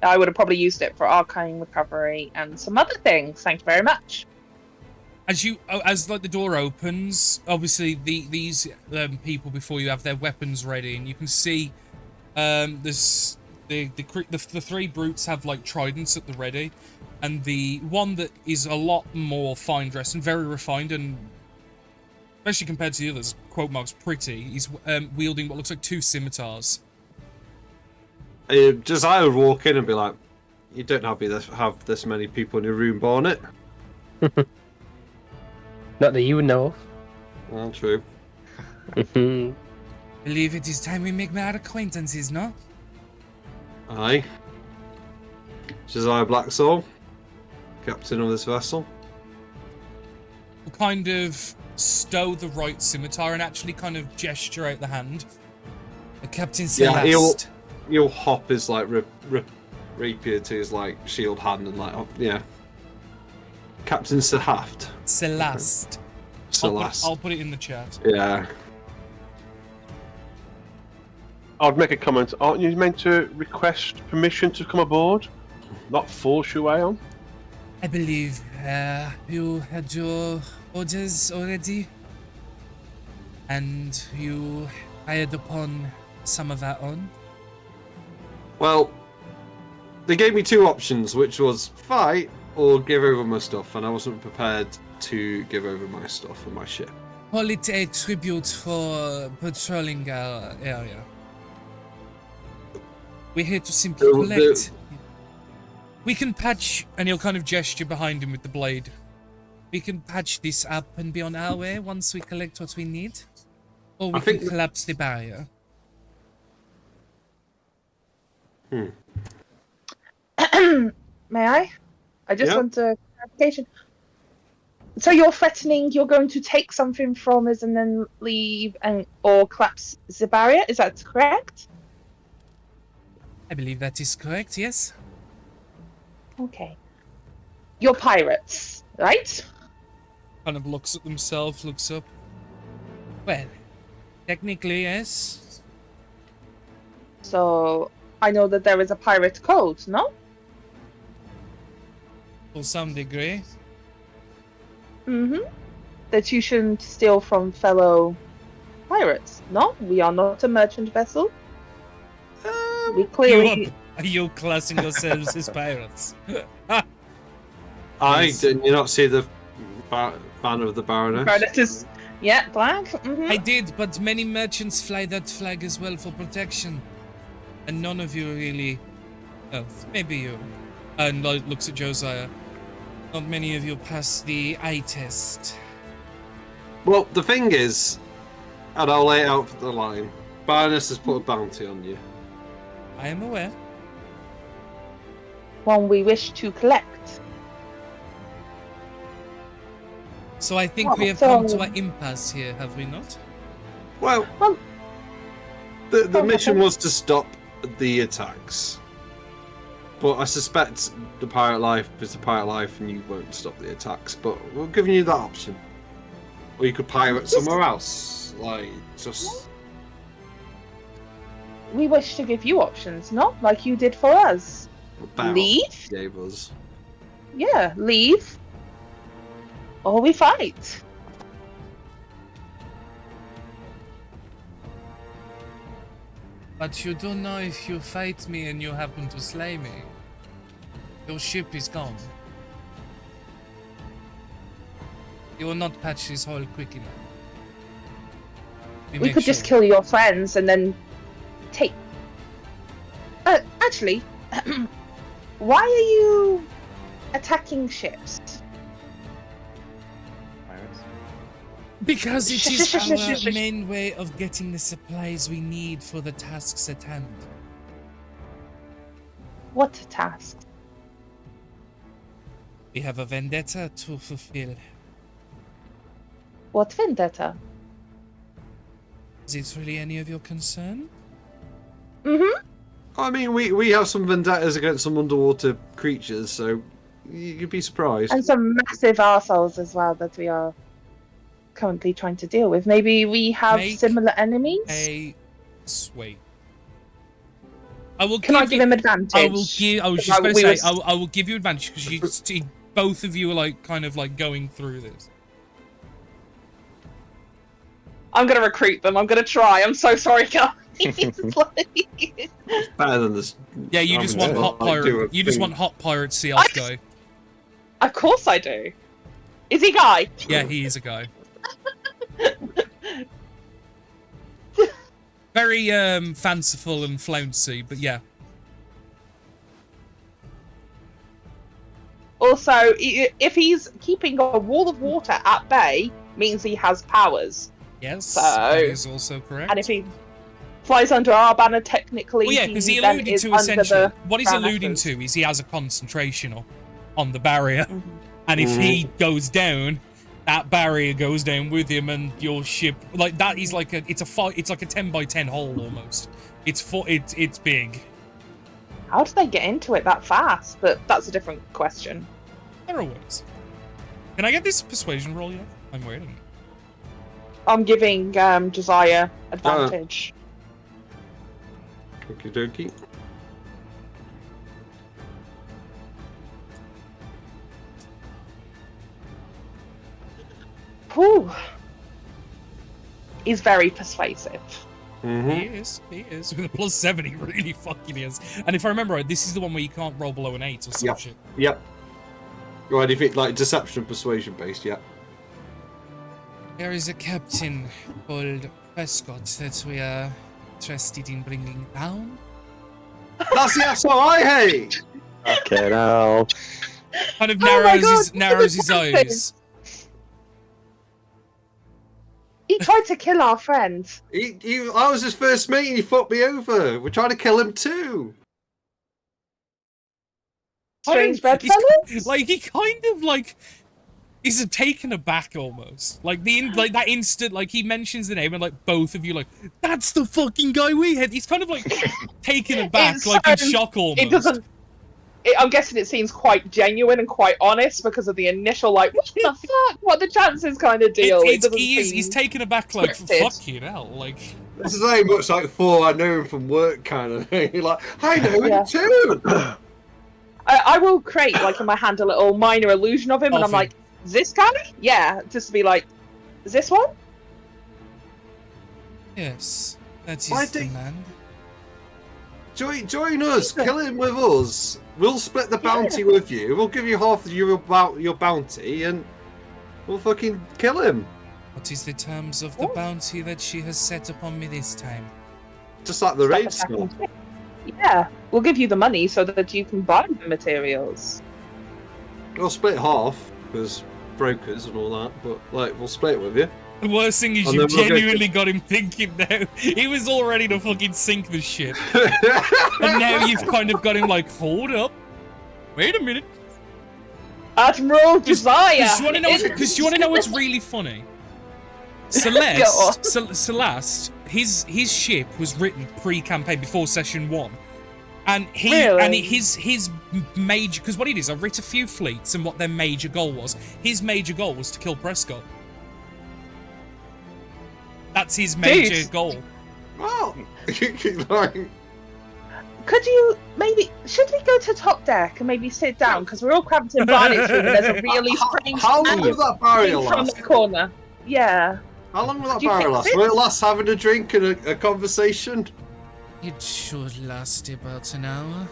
I would have probably used it for arcane recovery and some other things. Thank you very much. As like the door opens, obviously these people before you have their weapons ready, and you can see there's the three brutes have like tridents at the ready, and the one that is a lot more fine dressed and very refined, and especially compared to the others, quote marks pretty, he's wielding what looks like two scimitars. Just I would walk in and be like, "You don't have this many people in your room, Barnet." Not that you would know Well, true. of. Believe it is time we make our acquaintances, no? Aye. Josiah Blacksoul, captain of this vessel. We'll kind of stow the right scimitar and actually kind of gesture out the hand. The Captain Yeah, Celeste. He'll hop his like rapier to his like shield hand and like yeah. Captain Sahaft. Celeste. Celeste. I'll put it in the chat. Yeah. I'd make a comment. Aren't you meant to request permission to come aboard, not force your way on? I believe you had your orders already, and you hired upon some of our own. Well, they gave me two options, which was fight or give over my stuff, and I wasn't prepared to give over my stuff and my ship. Call it a tribute for patrolling our area. We're here to simply The- collect. We can patch, and he'll kind of gesture behind him with the blade. We can patch this up and be on our way once we collect what we need. Or we I think can collapse the barrier. May I? I just Yeah. want a clarification. So you're threatening you're going to take something from us and then leave and or collapse the barrier? Is that correct? I believe that is correct, yes? Okay. You're pirates, right? Kind of looks at themselves, looks up. Well, technically, yes. So I know that there is a pirate code, no? To some degree. Mm-hmm. That you shouldn't steal from fellow pirates. No, we are not a merchant vessel. We clearly. Are you classing yourselves as pirates? Did you not see the banner of the Baroness? Baroness is, yeah, flag. I did, but many merchants fly that flag as well for protection. And none of you really... Oh, maybe you. And looks at Josiah. Not many of you pass the eye test. Well, the thing is, and I'll lay it out for the line, Baroness has put a bounty on you. I am aware. One we wish to collect. So I think we have so- come to an impasse here, have we not? Well, Well- the mission was to stop the attacks. But I suspect the pirate life is the pirate life and you won't stop the attacks. But we're giving you that option. Or you could pirate somewhere else. Like, just... We wish to give you options, no? Like you did for us. about Leave? Gave us. Yeah, leave. Or we fight. But you don't know if you fight me and you happen to slay me. Your ship is gone. You will not patch this hole quick enough. We make could just sure. kill your friends and then take. Actually, why are you attacking ships? Because it is Shush. our main way of getting the supplies we need for the tasks at hand. What task? We have a vendetta to fulfill. What vendetta? Is it really any of your concern? Mm-hmm. I mean, we have some vendettas against some underwater creatures, so you'd be surprised. And some massive arseholes as well that we are currently trying to deal with. Maybe we have Make similar enemies? Wait. I will Can I give him advantage? I will give. I was just Like, going to we say. were- I will give you advantage because you see both of you are like kind of like going through this. I'm gonna recruit them. I'm gonna try. I'm so sorry, guys. Like- Better than this. Yeah, you just want hot pirate. You just want hot pirate sea elf guy. Of course I do. Is he Guy? Yeah, he is a guy. Very fanciful and flouncy, but yeah. Also, if he's keeping a wall of water at bay, means he has powers. Yes, So- that is also correct. And if he flies under our banner, technically, Well, yeah, because he then alluded is to under essentially the what he's Crown alluding Necklace. to is he has a concentration on the barrier, Mhm. and if he goes down, that barrier goes down with him, and your ship like that is like a it's like a 10 by 10 hole almost. It's big. How did they get into it that fast? But that's a different question. There are ways. Can I get this persuasion roll yet? I'm waiting. I'm giving Josiah advantage. Okie dokie. Whew. He's very persuasive. Mm-hmm. He is. With a +7, he really fucking is. And if I remember right, this is the one where you can't roll below an 8 or some Yeah. shit. Yep. Right, if it like deception persuasion based, yeah. There is a captain called Prescott that we are interested in bringing down. That's the asshole I hate! Okay, now. Kind of Oh my narrows God, his look at the eyes. He tried to kill our friend. I was his first mate and he fucked me over. We're trying to kill him too. Strange He's- bedfellows? Like he kind of like is taken aback almost. Like like that instant, like he mentions the name and like both of you like that's the fucking guy we had. He's kind of like taken aback, It's like in so- shock almost. It doesn't. I'm guessing it seems quite genuine and quite honest because of the initial, like, what the fuck? What are the chances kind of deal? It doesn't He's seem taken aback, like scripted. fuck you hell, like. This is very much like Thor, I know him from work kind of thing. Like, I know Yeah. him too. I will create, like, in my hand a little minor illusion of him, and Of I'm like, this guy? Yeah, just to be like, is this one? Yes, that Why is the did- man. Join us. Kill him with us. We'll split the bounty with you. We'll give you half of your bounty, and we'll fucking kill him. What is the terms of the Oh. bounty that she has set upon me this time? Just like the Stop raid attacking stuff. me. Yeah, we'll give you the money so that you can buy the materials. We'll split half because brokers and all that. But like, we'll split it with you. The worst thing is And you then we'll go- genuinely got him thinking now. He was all ready to fucking sink the ship. And now you've kind of got him like, hold up. Wait a minute. Admiral Josiah! Because you want to know what's really funny? Celeste, his ship was written pre-campaign before session 1. And Really? his major, because what it is, I writ a few fleets and what their major goal was. His major goal was to kill Prescott. That's his major goal. Well, like, Could you maybe, should we go to top deck and maybe sit down? Because we're all cramped in Barney's room and there's a really strange how long man will that barrier from last? the corner. Yeah. How long will that Do you barrier fix last? it? Will it last having a drink and a conversation? It should last about an hour.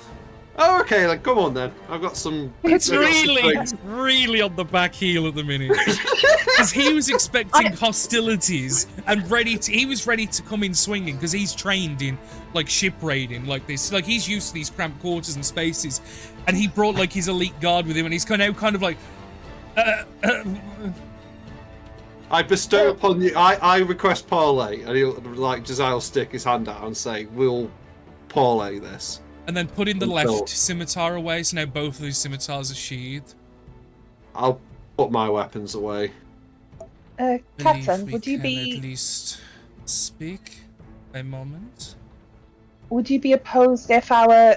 Oh, okay, then come on then. I've got some. It's I've got some really, drinks. really on the back heel at the minute. Because he was expecting hostilities and he was ready to come in swinging because he's trained in like ship raiding like this. Like he's used to these cramped quarters and spaces, and he brought like his elite guard with him, and he's kind of like. I bestow upon you. I request parlay, and he'll like Josiah will stick his hand out and say, "We'll parlay this." And then put in the Until- left scimitar away, so now both of those scimitars are sheathed. I'll put my weapons away. Believe Captain, we would you can be at least speak a moment? opposed if our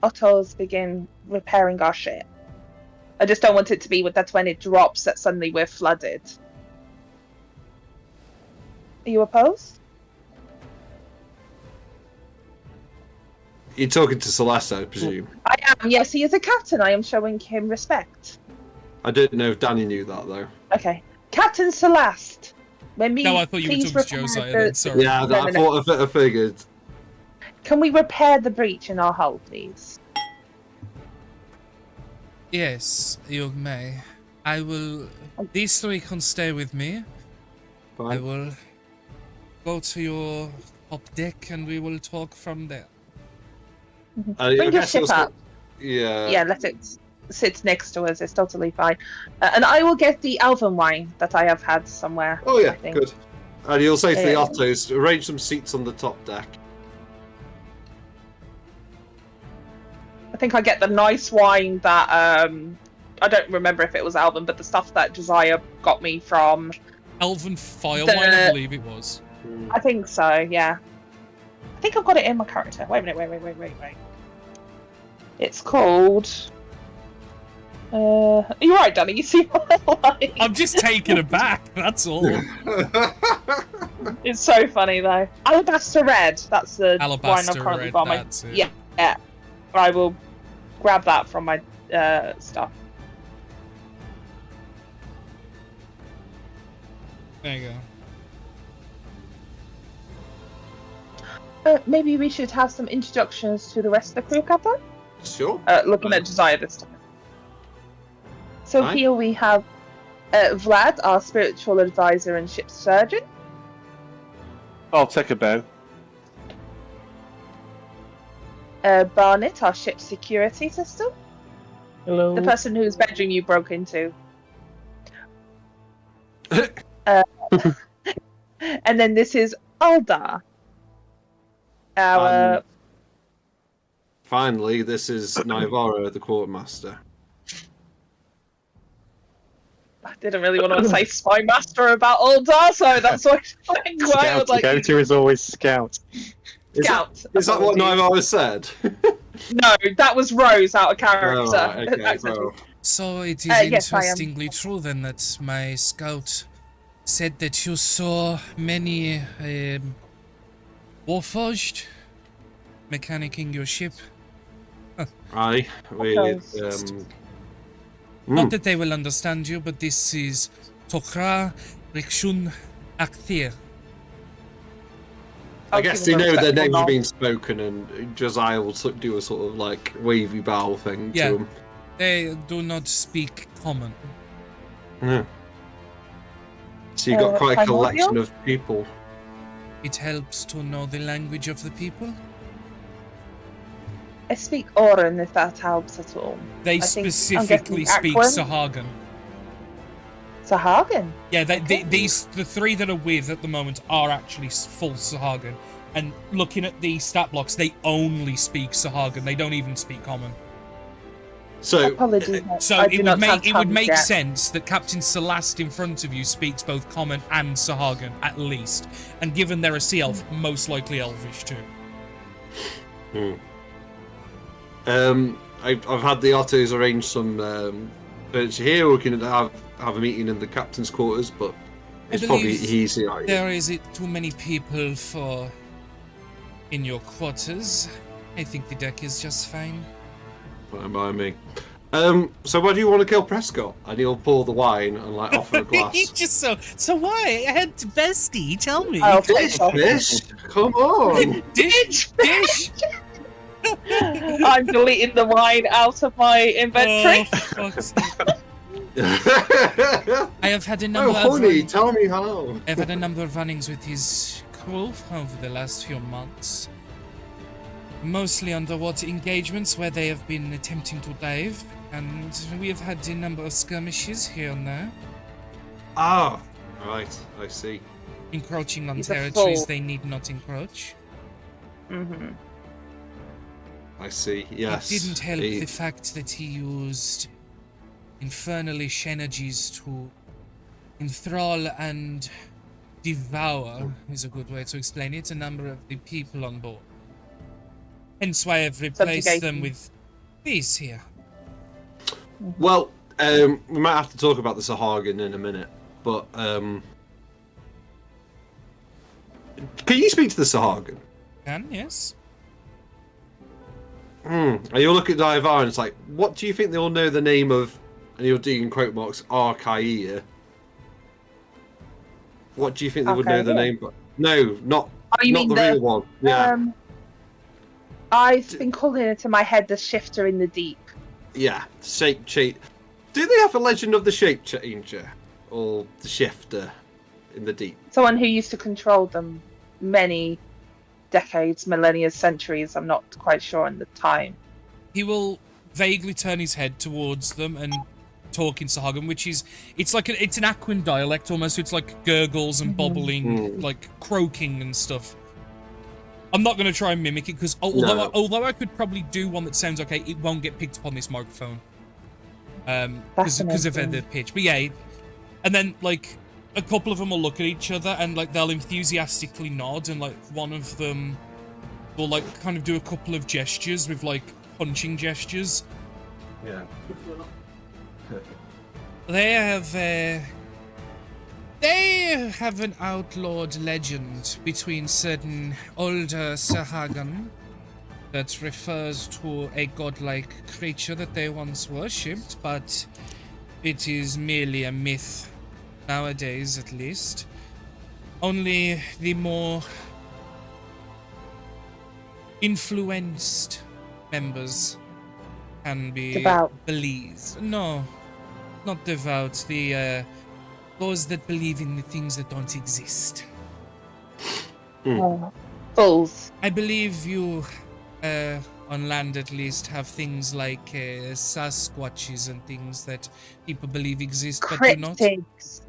Ottos begin repairing our ship? I just don't want it to be that's when it drops that suddenly we're flooded. Are you opposed? You're talking to Celeste, I presume. I am. Yes, he is a captain. I am showing him respect. I didn't know if Danny knew that though. Okay, Captain Celeste. No, I thought you were please talking to repair Josiah the- then, sorry. Yeah, No, I no, thought I figured. Can we repair the breach in our hull, please? Yes, you may. I will. These three can stay with me. I Fine. will go to your top deck and we will talk from there. I Bring your guess ship it's- up. Yeah. Yeah, let it sit next to us. It's totally fine. And I will get the elven wine that I have had somewhere. Oh yeah, I think. good. And you'll say to the Yeah. Ottos, arrange some seats on the top deck. I think I get the nice wine that I don't remember if it was elven, but the stuff that Josiah got me from. Elven fire The- wine, I believe it was. I think so. Yeah. I think I've got it in my character. Wait a minute. Wait. It's called. You're right, Danny. You see what I like? I'm just taken aback, that's all. It's so funny though. Alabaster Red. That's the wine Alabaster I've currently red, got. My that's it. yeah. I will grab that from my stuff. There you Maybe we should have some introductions to the rest of the crew, Captain. Sure. Looking at Josiah this time. So Aye. here we have Vlad, our spiritual advisor and ship surgeon. I'll take a bow. Barnett, our ship security system. Hello. The person whose bedroom you broke into. And then this is Aldar. Our Finally, this is Naivara, the quartermaster. I didn't really want to say spy master about Aldar, so that's why I was Scout. like, Go-to is always Scout. Scout. Is that what Naivara said? No, that was Rose out of character. Oh, right, okay, Accidentally. well, So it is Yes, I am. interestingly true then that my scout said that you saw many Warforged mechanicking your ship. aye, we, Not that they will understand you, but this is Tokra Rikshun Akthir. I I'll guess give they him a know their respectful names are nod. being spoken, and Josiah will do a sort of like wavy bow thing Yeah. to him. They do not speak common. Yeah. So you've got quite a Primordial? collection of people. It helps to know the language of the people. I speak Oran if that helps at all. They I think- I'm specifically guessing speak Aquan? Sahagan. Sahagan. Yeah, the Okay. three that are with at the moment are actually full Sahagan. And looking at the stat blocks, they only speak Sahagan. They don't even speak common. So Apologies. So I do it not would have make tongues yet. sense that Captain Celeste in front of you speaks both common and Sahagan at least. And given they're a sea elf, most likely Elvish too. I've had the Ottos arrange some furniture here. We can have a meeting in the captain's quarters, but it's probably believe easier. There is it too many people for in your quarters. I think the deck is just fine. Fine by me. So why do you want to kill Prescott? And he'll pour the wine and like offer a glass. He's just so why? I had bestie, tell me. I'll Dish, take off. fish, come on. Dish. I'm deleting the wine out of my inventory. Oh, for fuck's sake. I have had a number Oh, honey, of tell me how. I've had a number of runnings with his crew over the last few months. Mostly underwater engagements where they have been attempting to dive, and we have had a number of skirmishes here and there, Ah, right, I see. encroaching on He's a territories fool. they need not encroach. Mm-hmm. I see, yes. It didn't help He- the fact that he used infernalish energies to enthrall and devour, is a good way to explain it, a number of the people on board. Hence why I've replaced them Subjugation. with these here. Well, we might have to talk about the Sahagan in a minute, but can you speak to the Sahagan? Can, yes? And you'll look at Daivar and it's like, what do you think they'll know the name of, and you're doing quote marks, Archaea? What do you think they would know the Archaea? name? But no, not, Oh, you not mean the the real one. Yeah, I've been calling it in my head the shifter in the deep. yeah, shape change. Do they have a legend of the shape changer or the shifter in the deep? Someone who used to control them many decades, millennia, centuries. I'm not quite sure on the time. He will vaguely turn his head towards them and talk in Sahagan, which is, it's an Aquan dialect almost, so it's like gurgles and bobbling, like croaking and stuff. I'm not going to try and mimic it, because No. although I could probably do one that sounds okay, it won't get picked up on this microphone. Because of the Fascinating. pitch. But yeah, and then, like, a couple of them will look at each other and, like, they'll enthusiastically nod, and, like, one of them will, like, kind of do a couple of gestures with, like, punching gestures. Yeah. They have an outlawed legend between certain older Sahagan that refers to a godlike creature that they once worshipped, but it is merely a myth, nowadays at least. Only the more influenced members can be Devout. believed. No, not devout. Those that believe in the things that don't exist. Oh, fools. I believe you, on land at least, have things like Sasquatches and things that people believe exist but do not. Cryptids.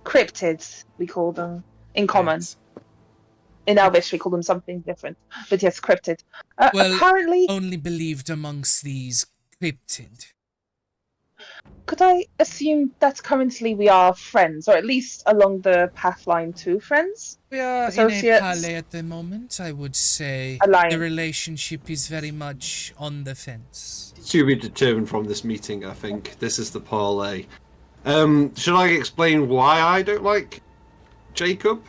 Cryptids, we call them. In common. Right. In Elvish, we call them something different. But yes, cryptid. Well, Apparently, only believed amongst these cryptid. could I assume that currently we are friends, or at least along the path line to friends? We are in a Associates? parley at the moment, I would say. Alliance. The relationship is very much on the fence. To be determined from this meeting, I think. This is the parlay. Should I explain why I don't like Jacob?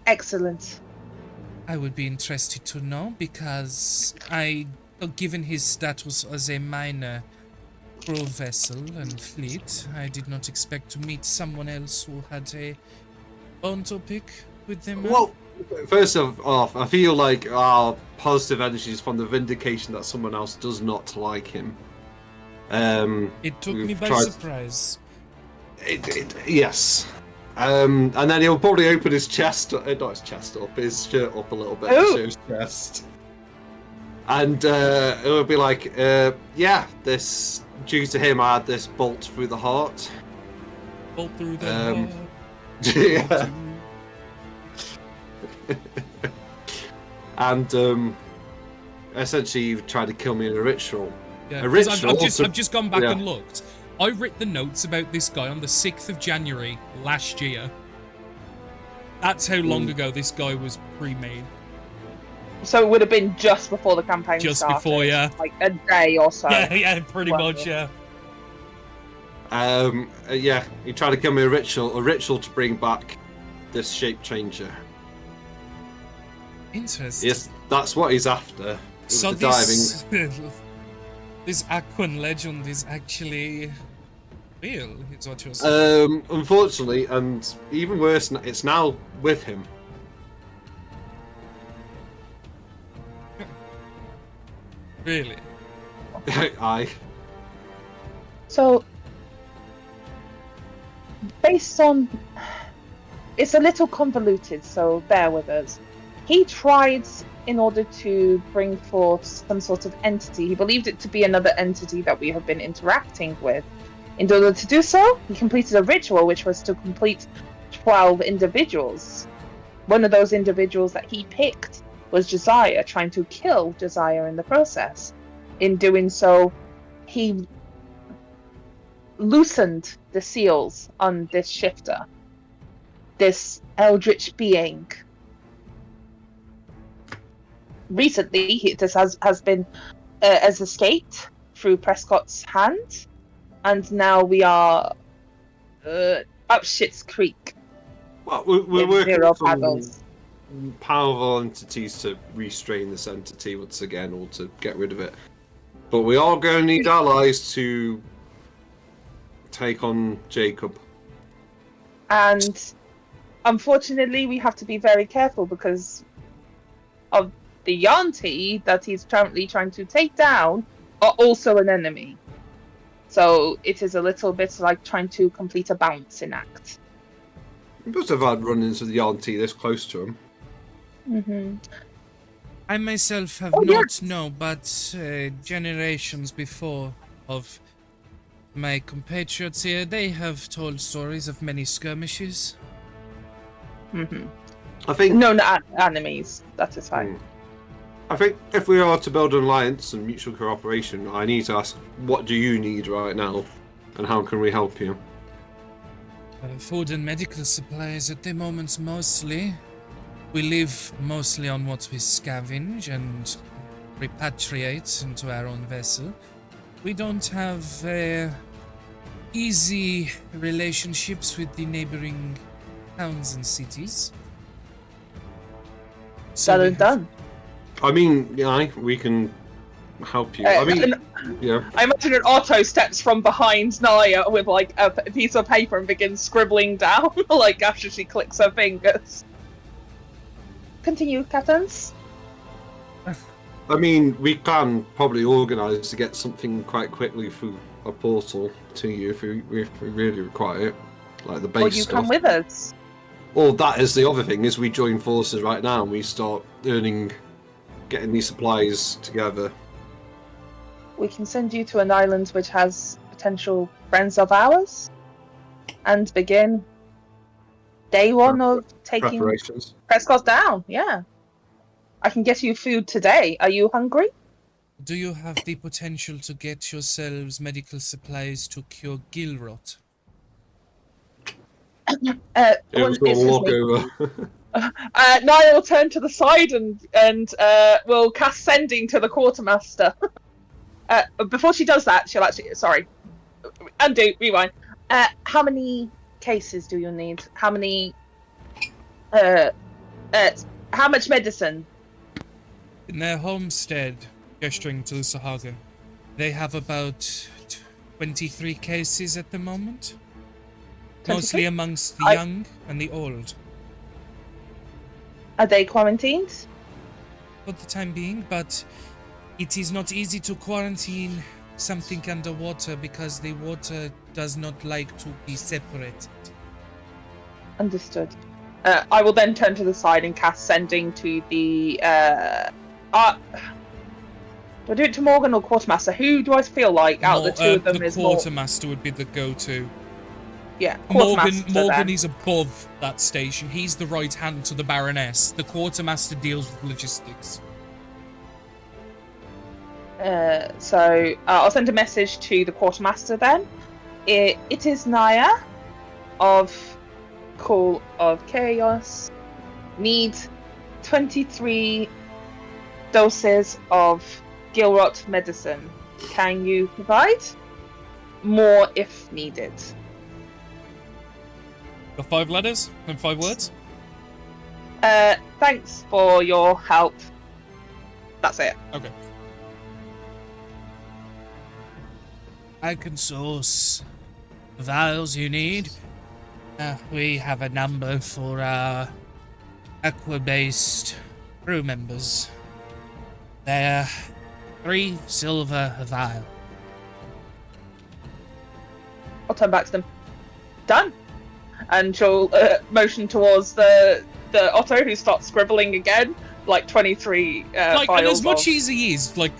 Excellent. I would be interested to know because given his status as a minor crew vessel and fleet, I did not expect to meet someone else who had a bone to pick with them. Well, first off, I feel like our positive energy is from the vindication that someone else does not like him. It took me we've by tried- surprise. Yes. And then he'll probably open his chest, not his chest up, his shirt up a little bit Ooh. to show his chest. And it'll be like, yeah, this, due to him, I had this bolt through the heart. Bolt through the Um, heart. Yeah. And essentially, you've tried to kill me in a ritual. Yeah, A 'cause ritual I've just gone back yeah. and looked. I wrote the notes about this guy on the 6th of January last year. That's how long ago this guy was pre-made. So it would have been just before the campaign Just started. before, yeah. Like a day or so. Yeah, pretty Well, much, yeah. Yeah, he tried to kill me a ritual to bring back this shape changer. Interesting. Yes, that's what he's after. With So the this this Aquan legend is actually real, is what you're saying. diving. Unfortunately, and even worse, it's now with him. Really? Aye. So, based on. It's a little convoluted, so bear with us. He tried, in order to bring forth some sort of entity, he believed it to be another entity that we have been interacting with. In order to do so, he completed a ritual which was to complete 12 individuals. One of those individuals that he picked was Josiah, trying to kill Josiah in the process. In doing so, he loosened the seals on this shifter, this eldritch being. Recently, this has been has escaped through Prescott's hand, and now we are up Shit's Creek. Well, we're in working Zero with some Paddles. powerful entities to restrain this entity once again, or to get rid of it. But we are going to need allies to take on Jacob. And unfortunately, we have to be very careful because of the Yanti that he's currently trying to take down are also an enemy. So it is a little bit like trying to complete a balancing act. We must have had run-ins with the auntie this close to him. Mm-hmm. I myself have Oh, not known, but generations before of my compatriots here, they have told stories of many skirmishes. Mm-hmm. I think. No, not enemies. That is fine. I think if we are to build an alliance and mutual cooperation, I need to ask, what do you need right now, and how can we help you? Food and medical supplies at the moment mostly. We live mostly on what we scavenge and repatriate into our own vessel. We don't have easy relationships with the neighboring towns and cities. Said we and have- done. I mean, yeah, we can help you. I mean, yeah. I imagine an Otto steps from behind Naya with like a piece of paper and begins scribbling down, like after she clicks her fingers. Continue, Catons. I mean, we can probably organise to get something quite quickly through a portal to you if we really require it, like the base Or you stuff. come with us. Well, that is the other thing, is we join forces right now and we start getting these supplies together. We can send you to an island which has potential friends of ours and begin day one of taking Preparations. Prescott down. Yeah, I can get you food today. Are you hungry? Do you have the potential to get yourselves medical supplies to cure gill rot? It was a excuse walk me. over. Naya will turn to the side and will cast sending to the quartermaster. Before she does that, she'll actually undo, rewind. How many cases do you need? How many? How much medicine? In their homestead, gesturing to the Sahaga, they have about 23 cases at the moment. 23? Mostly amongst the young and the old. Are they quarantined? For the time being, but it is not easy to quarantine something underwater because the water does not like to be separated. Understood. I will then turn to the side and cast sending to the. Do I do it to Morgan or Quartermaster? Who do I feel like out of the two of them the is more? Quartermaster would be the go-to. Yeah, Morgan Quartermaster. is above that station. He's the right hand to the Baroness. The Quartermaster deals with logistics. So I'll send a message to the Quartermaster then. It is Naya of Call of Chaos. Need 23 doses of Gilrot medicine. Can you provide more if needed? Got 5 letters and 5 words? Thanks for your help. That's it. Okay. I can source vials you need. We have a number for our aqua-based crew members. They're 3 silver a vial. I'll turn back to them. Done. And she'll motion towards the Otto, who starts scribbling again, like 23 And vials as much of... as he is, like,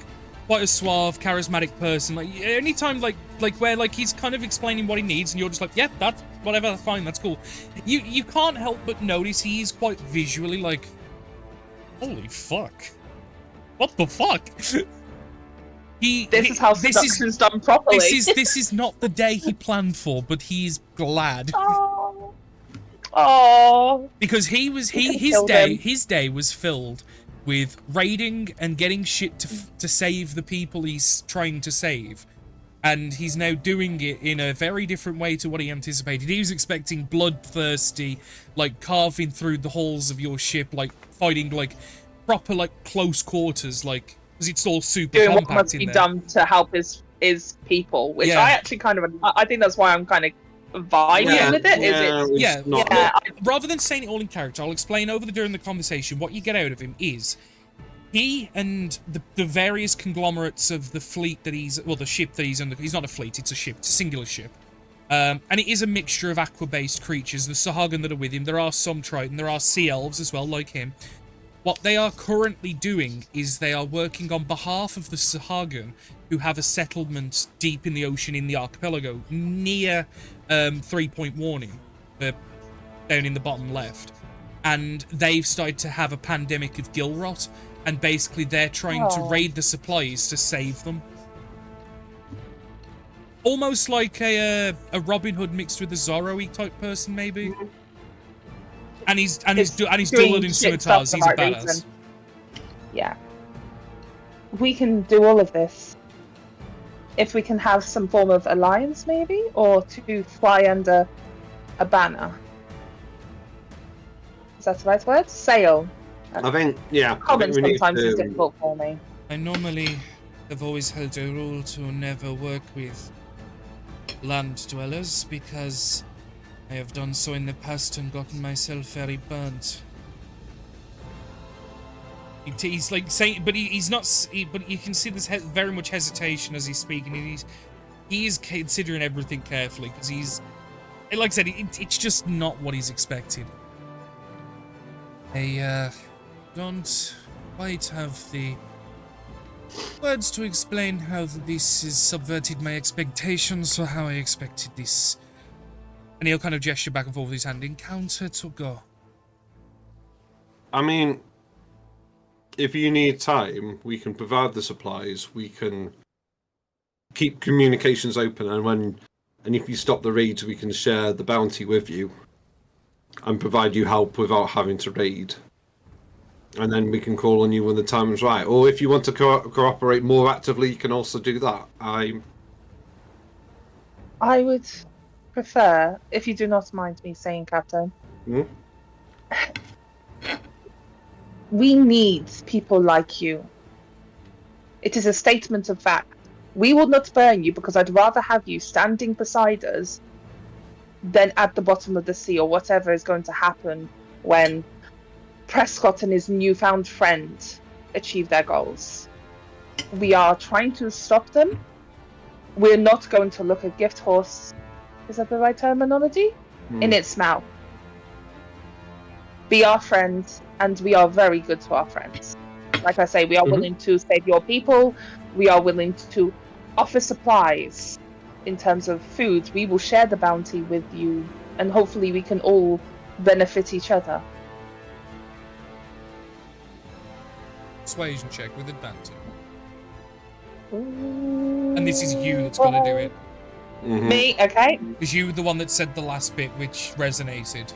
quite a suave, charismatic person, like, anytime, like where, like, he's kind of explaining what he needs, and you're just like, yeah, that's, whatever, fine, that's cool. You can't help but notice he is quite visually, like, holy fuck. What the fuck? This is how seduction's done properly. This is not the day he planned for, but he's glad. Oh. Because his day was filled with raiding and getting shit to save the people he's trying to save. And he's now doing it in a very different way to what he anticipated. He was expecting bloodthirsty, like, carving through the hulls of your ship, like, fighting, like, proper, like, close quarters, like, because it's all super doing what compact must in be there. done to help his people, which Yeah. I actually kind of... I think that's why I'm kind of vibing with it. Rather than saying it all in character, I'll explain during the conversation. What you get out of him is he and the various conglomerates of the fleet that the ship that he's under. He's not a fleet; it's a ship. It's a singular ship, and it is a mixture of aqua-based creatures. The Sahagan that are with him. There are some Triton. There are sea elves as well, like him. What they are currently doing is they are working on behalf of the Sahagan, who have a settlement deep in the ocean in the archipelago, near 3-point warning, down in the bottom left. And they've started to have a pandemic of gill rot, and basically they're trying to raid the supplies to save them. Almost like a Robin Hood mixed with a Zorro-y type person, maybe. And he's dulled in scimitars. He's a badass. Reason. Yeah. We can do all of this. If we can have some form of alliance, maybe? Or to fly under a banner. Is that the right word? Sail. I think, yeah. Common I think we need sometimes is to- difficult for me. I normally have always held a rule to never work with land dwellers because I have done so in the past and gotten myself very burnt. He's like saying, but he's not. But you can see this very much hesitation as he's speaking. And he is considering everything carefully because he's, like I said, it's just not what he's expected. I don't quite have the words to explain how this has subverted my expectations or how I expected this And he'll kind of gesture back and forth with his hand. Encounter to go. I mean, if you need time, we can provide the supplies. We can keep communications open, and if you stop the raids, we can share the bounty with you and provide you help without having to raid. And then we can call on you when the time is right. Or if you want to cooperate more actively, you can also do that. I would prefer, if you do not mind me saying, Captain, we need people like you. It is a statement of fact. We will not burn you because I'd rather have you standing beside us than at the bottom of the sea or whatever is going to happen when Prescott and his newfound friend achieve their goals. We are trying to stop them. We're not going to look a gift horse, is that the right terminology? In its mouth. Be our friends, and we are very good to our friends. Like I say, we are willing to save your people. We are willing to offer supplies in terms of food. We will share the bounty with you, and hopefully we can all benefit each other. Persuasion check with advantage. And this is you that's got to do it. Me, okay. Because you were the one that said the last bit, which resonated.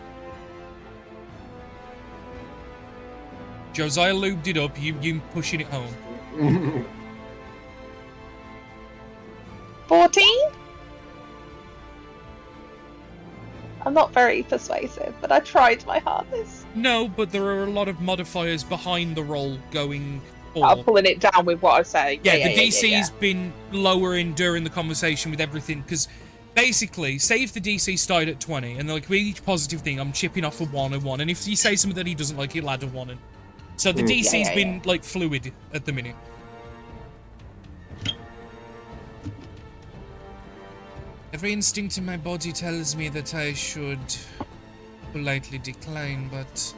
Josiah lubed it up, you pushing it home. 14? I'm not very persuasive, but I tried my hardest. No, but there are a lot of modifiers behind the roll going for... I'm pulling it down with what I say. Yeah, the DC's been lowering during the conversation with everything, because basically, say if the DC started at 20, and like with each positive thing, I'm chipping off a 1 and 1, and if you say something that he doesn't like, he'll add a 1 in. So the DC's been, like, fluid at the minute. Every instinct in my body tells me that I should politely decline, but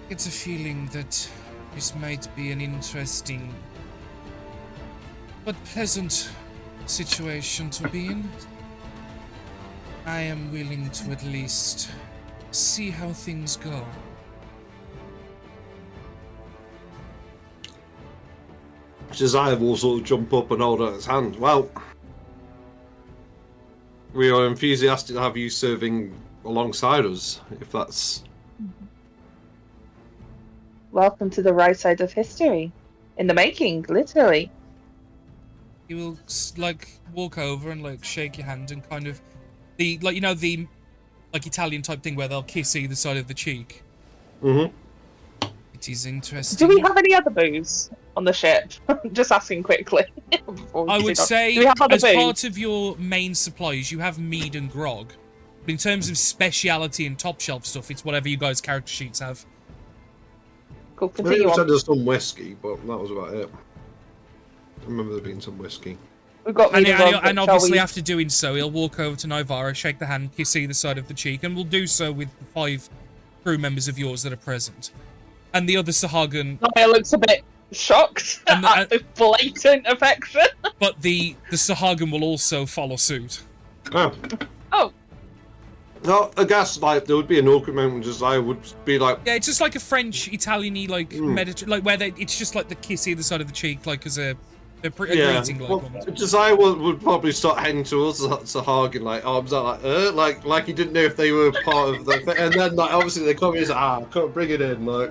it's a feeling that this might be an interesting but pleasant situation to be in. I am willing to at least see how things go. Josiah will sort of jump up and hold out his hand. Well, we are enthusiastic to have you serving alongside us, if that's... Welcome to the right side of history. In the making, literally. He will, like, walk over and, like, shake your hand and kind of... the like, you know, the, like, Italian type thing where they'll kiss either side of the cheek. It is interesting. Do we have any other booze on the ship? Just asking quickly. I would say, Do we have other as booze? part of your main supplies, you have mead and grog. But in terms of speciality and top shelf stuff, it's whatever you guys' character sheets have. Cool, I think continue we said on. there's some whiskey, but that was about it. I remember there being some whiskey. We've got And, mead and grog, and shall obviously we- after doing so, he'll walk over to Nivara, shake the hand, kiss either side of the cheek, and we'll do so with the 5 crew members of yours that are present. And the other Sahagan... Naya looks a bit shocked And at the blatant affection. But the Sahagan will also follow suit. Oh. Oh. No, I guess, like, there would be an awkward moment when Josiah would be like... Yeah, it's just like a French, Italian-y, like, like, where it's just like the kiss either side of the cheek, like, as a greeting, like, well, almost. Josiah would probably start heading towards Sahagan, like, arms out, like he didn't know if they were part of the thing. And then, like, obviously they come in and say, can't bring it in, like...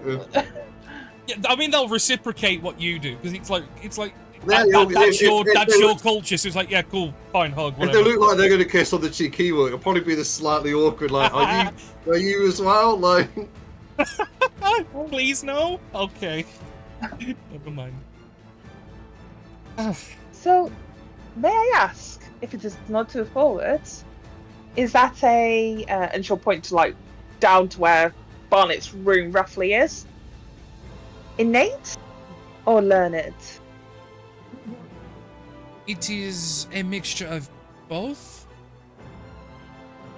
Yeah, I mean, they'll reciprocate what you do, because it's like Yeah, that's if your culture, so it's like, yeah, cool, fine, hug, If whatever. they look like they're going to kiss on the cheek, it'll probably be the slightly awkward, like, are you as well? Like, Please, no? Okay. Never mind. So, may I ask, if it is not too forward, is that a, and she'll point to, like, down to where Barnett's room roughly is, innate or learned? It is a mixture of both.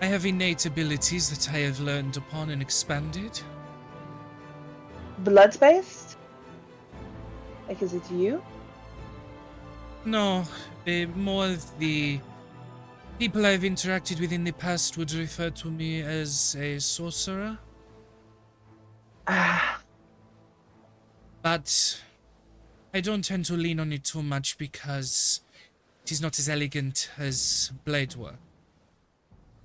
I have innate abilities that I have learned upon and expanded. Blood-based? Like, is it you? No, more of the People I've interacted with in the past would refer to me as a sorcerer, Ah, but I don't tend to lean on it too much because it is not as elegant as blade work.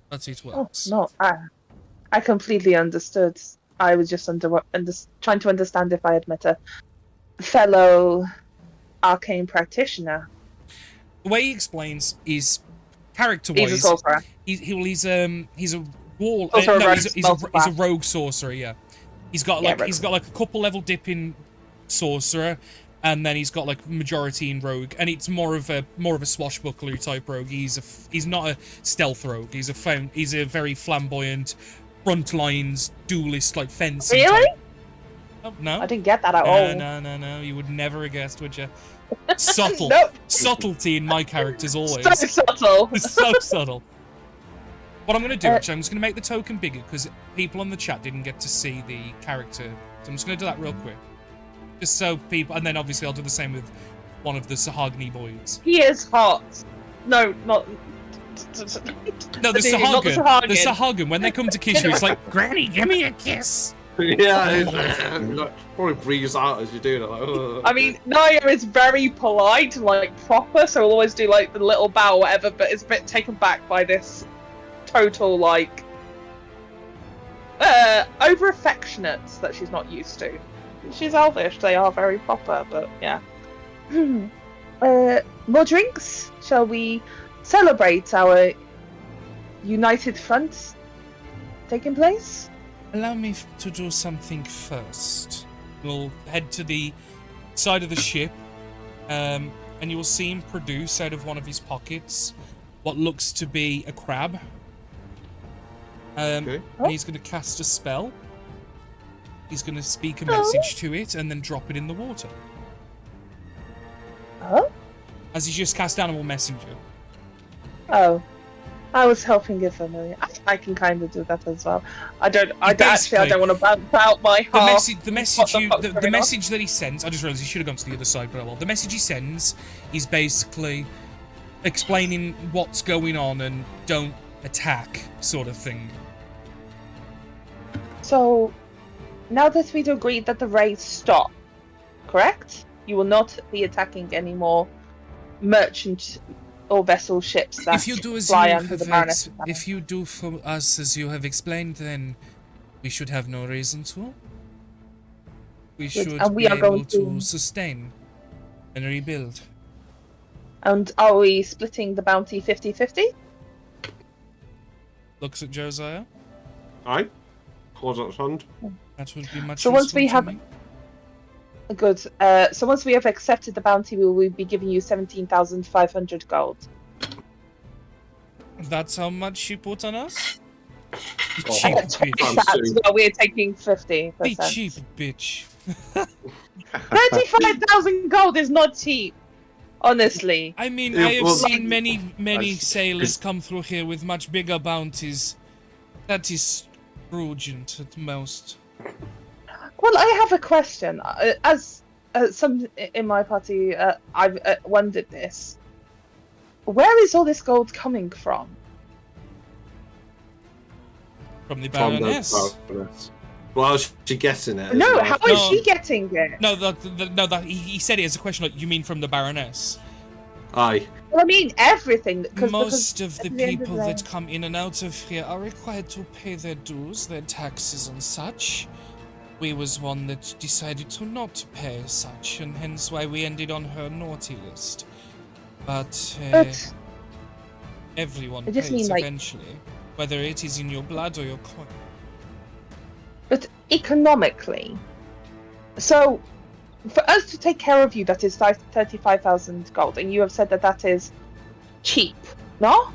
But it oh, works. no, I completely understood. I was just trying to understand if I had met a fellow arcane practitioner. The way he explains is He's a character-wise. sorcerer. He's a wall. Also a No, rogue he's a spellcaster. rogue sorcerer. Yeah, he's got Yeah, like rogue. a couple level dip in sorcerer, and then he's got like majority in rogue, and it's more of a swashbuckler type rogue. He's not a stealth rogue. He's a very flamboyant, front lines duelist like fencing. Really? Type. Oh, no. I didn't get that at all. No. You would never have guessed, would you? Subtle. Nope. Subtlety in my characters always. So subtle. It's so subtle. What I'm going to do, actually, I'm just going to make the token bigger because people on the chat didn't get to see the character. So I'm just going to do that real quick. Just so people... And then, obviously, I'll do the same with one of the Sahagni boys. He is hot. No, not. No, the Continue, not the Sahagin. Sahagin. The Sahagin, when they come to kiss you, it's like, Granny, give me a kiss. Yeah, probably breathes out as you do that. Like, "Ugh." I mean, Naya is very polite and like proper, so we'll always do like the little bow or whatever, but it's a bit taken back by this total like over affectionate that she's not used to. She's elvish, they are very proper, but yeah. More drinks? Shall we celebrate our united front taking place? Allow me to do something first. We'll head to the side of the ship, and you will see him produce out of one of his pockets what looks to be a crab. Okay. And he's going to cast a spell. He's going to speak a message to it and then drop it in the water. Oh? As he's just cast Animal Messenger. Oh. I was hoping if I can kind of do that as well. I don't want to bounce out my half. The message that he sends. I just realized he should have gone to the other side, but well, the message he sends is basically explaining what's going on and don't attack, sort of thing. So, now that we've agreed that the raids stop, correct? You will not be attacking any more merchant or vessel ships that If you do as fly you under the have Baroness. if you do for us as you have explained, then we should have no reason to. We should and we be are able going to to- sustain and rebuild. And are we splitting the bounty 50-50? Looks at Josiah. Aye. Holds up his hand. That would be much. So once we useful to have- me. Good. So once we have accepted the bounty, we will be giving you 17,500 gold. That's how much you put on us? Oh, Cheap bitch. Fancy. So we're taking 50%. Be cheap, bitch. 35,000 gold is not cheap. Honestly. I mean, Yeah, I have well, seen many I- sailors come through here with much bigger bounties. That is prudent at most. Well, I have a question. As some in my party, I've wondered this. Where is all this gold coming from? From the From the Baroness. Baroness. Well, how's she getting it? No, Isn't how it? is No. she getting it? No, that he said it as a question. Like, you mean from the Baroness? Aye. Well, I mean everything. Most of the at the end of people the that day- come in and out of here are required to pay their dues, their taxes and such. We was one that decided to not pay such, and hence why we ended on her naughty list. But But everyone I just pays mean, like- eventually, whether it is in your blood or your coin. But economically, so for us to take care of you, that is 35,000 gold, and you have said that that is cheap, no?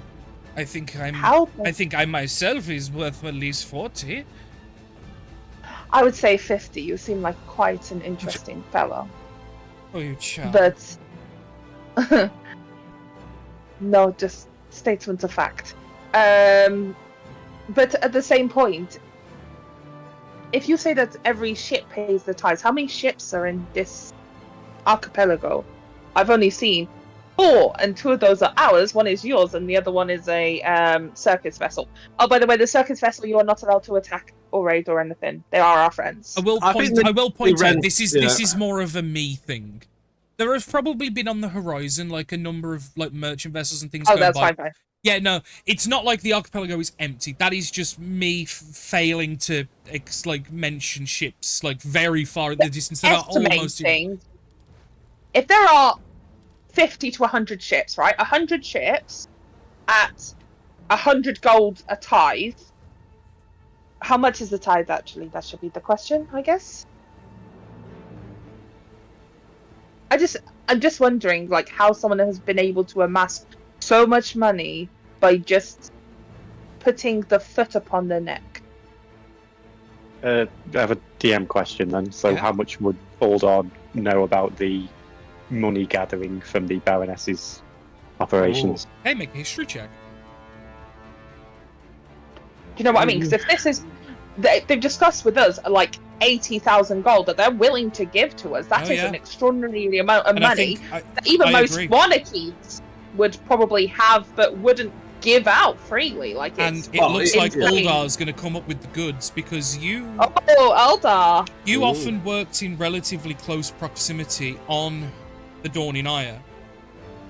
I think How? I think I myself is worth at least 40. I would say 50. You seem like quite an interesting fellow, Oh, you child. but no, just statement of fact. But at the same point, if you say that every ship pays the tithes, how many ships are in this archipelago? I've only seen 4, and 2 of those are ours. One is yours, and the other one is a circus vessel. Oh, by the way, the circus vessel you are not allowed to attack or raid or anything. They are our friends. I will I think point the out rent- this yeah. is more of a me thing. There have probably been on the horizon like a number of like merchant vessels and things Oh, going that's by. fine. Yeah, no, it's not like the archipelago is empty. That is just me failing to like mention ships like very far in the distance that are almost. Estimating, if there are 50 to 100 ships, right? 100 ships at 100 gold a tithe. How much is the tithe actually? That should be the question, I guess. I'm just wondering, like, how someone has been able to amass so much money by just putting the foot upon the neck. I have a DM question then. So, Yeah. how much would Aldar know about the money gathering from the Baroness's operations? Hey, make a history check. Do you know what I mean? Because if this is, they've discussed with us like 80,000 gold that they're willing to give to us. That Oh, is yeah. an extraordinary amount of And I money think that even I most agree. monarchies would probably have, but wouldn't give out freely. Like, and it's it looks like insane. Aldar's going to come up with the goods because you Oh, Eldar. you Ooh. often worked in relatively close proximity on the Dawning Ire,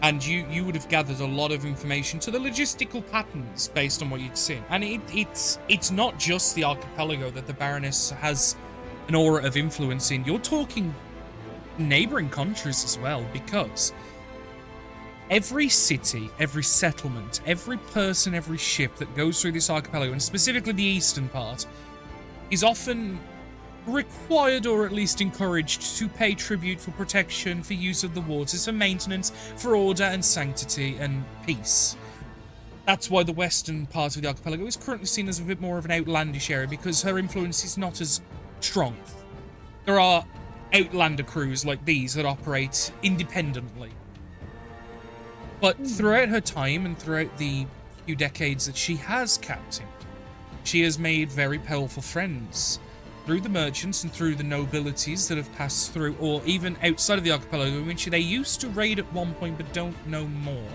and you would have gathered a lot of information to the logistical patterns based on what you'd seen. And it's not just the archipelago that the Baroness has an aura of influence in. You're talking neighboring countries as well, because every city, every settlement, every person, every ship that goes through this archipelago, and specifically the eastern part, is often required or at least encouraged to pay tribute for protection, for use of the waters, for maintenance, for order and sanctity and peace. That's why the western part of the archipelago is currently seen as a bit more of an outlandish area, because her influence is not as strong. There are outlander crews like these that operate independently. But throughout her time and throughout the few decades that she has captained, she has made very powerful friends through the merchants and through the nobilities that have passed through, or even outside of the archipelago, which they used to raid at one point but don't know more.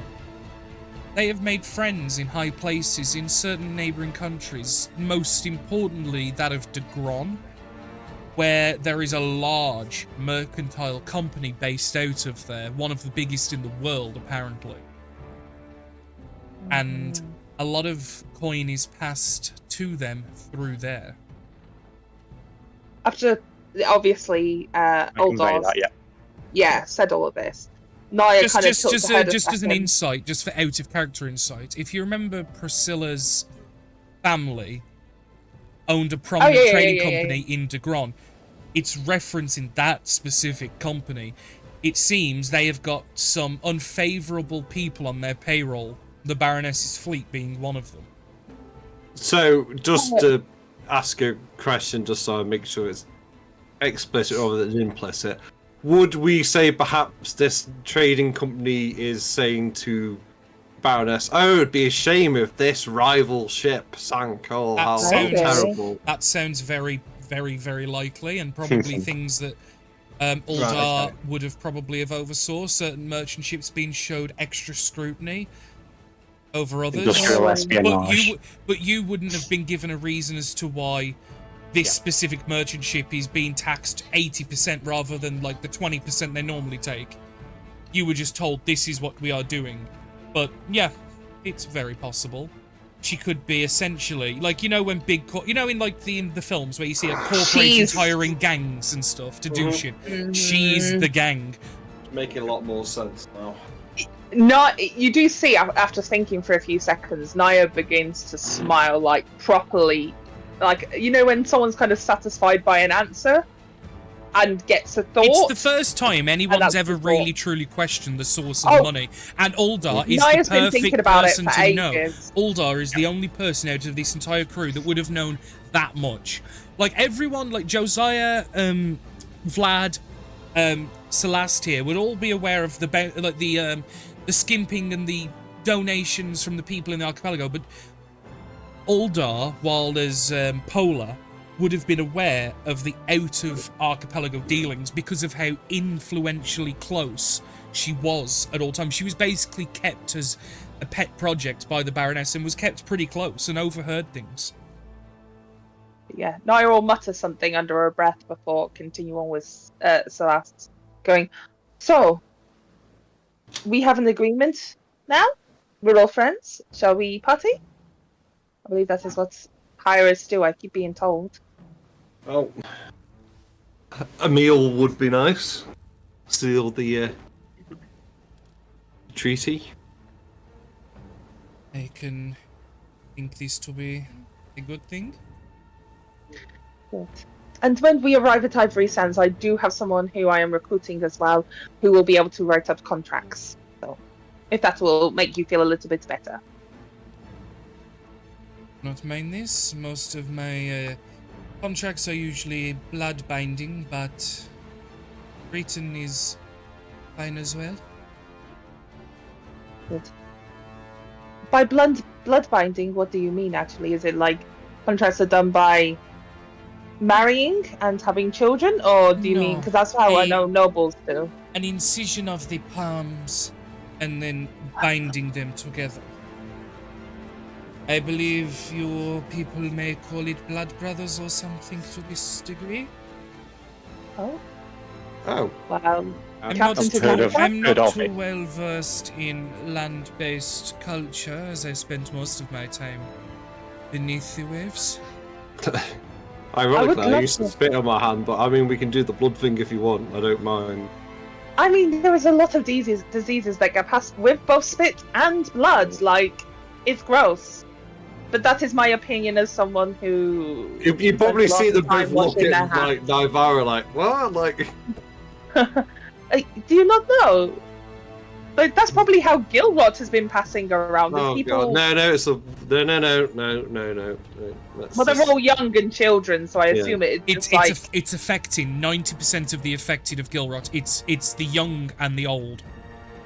They have made friends in high places in certain neighbouring countries, most importantly that of de Gron, where there is a large mercantile company based out of there, one of the biggest in the world apparently. And a lot of coin is passed to them through there. After, obviously, I convey Aldar's that, yeah. said all of this, Naya kind of took the head a just as an second. insight, just for out of character insight, if you remember Priscilla's family owned a prominent trading company in de Gron, it's referencing that specific company. It seems they have got some unfavourable people on their payroll, the Baroness's fleet being one of them. So, just to ask a question, just so I make sure it's explicit rather than implicit, would we say perhaps this trading company is saying to Baroness, oh, it'd be a shame if this rival ship sank, oh, That how sounds- terrible. That sounds very, very, very likely, and probably things that Uldar Right, okay. would have probably have oversaw. Certain merchant ships being showed extra scrutiny over others. Industrial espionage. But you wouldn't have been given a reason as to why this specific merchant ship is being taxed 80% rather than like the 20% they normally take. You were just told this is what we are doing. But yeah, it's very possible. She could be essentially like, you know, when big in like in the films where you see a corporation She's- hiring gangs and stuff to do shit. Mhm. She's the gang. Making a lot more sense now. You do see after thinking for a few seconds, Naya begins to smile like properly, like, you know, when someone's kind of satisfied by an answer and gets a thought. It's the first time anyone's that's ever the thought. really truly questioned the source of Oh. the money, and Uldar is Naya's the been thinking perfect about it person for to know. ages. Uldar is the only person out of this entire crew that would have known that much. Like everyone, like Josiah, Vlad, Celeste here would all be aware of the skimping and the donations from the people in the archipelago, but Uldar, while there's Polar, would have been aware of the out of archipelago dealings because of how influentially close she was at all times. She was basically kept as a pet project by the Baroness and was kept pretty close and overheard things. Yeah, Naira will mutter something under her breath before continue on with Celeste, going, so, we have an agreement now? We're all friends? Shall we party? I believe that is what pirates do, I keep being told. Oh, a meal would be nice. Seal the treaty. I can think this to be a good thing. Good. And when we arrive at Ivory Sands, I do have someone who I am recruiting as well, who will be able to write up contracts. So, if that will make you feel a little bit better. Not mind this. Most of my contracts are usually blood binding, but written is fine as well. Good. By blood binding, what do you mean actually? Is it like contracts are done by marrying and having children, or do you mean, because that's how I know nobles do? An incision of the palms and then binding them together. I believe your people may call it blood brothers or something to this degree. Oh, Oh, well, I'm Captain not, heard of- I'm heard not of too it. well versed in land-based culture, as I spent most of my time beneath the waves. ironically, I love used to to- spit on my hand, but I mean, we can do the blood thing if you want. I don't mind. I mean, there is a lot of diseases that get passed with both spit and blood. Like, it's gross. But that is my opinion as someone who. You probably spends a see lot the of time both look washing their at like Nivara, like what? Like, Do you not know? Like, that's probably how Gilrot has been passing around. oh People, god, no, it's a no. That's well, they're just- all young and children, so I Yeah. assume it's It's just like. it's affecting 90% of the affected of Gilrot. It's the young and the old.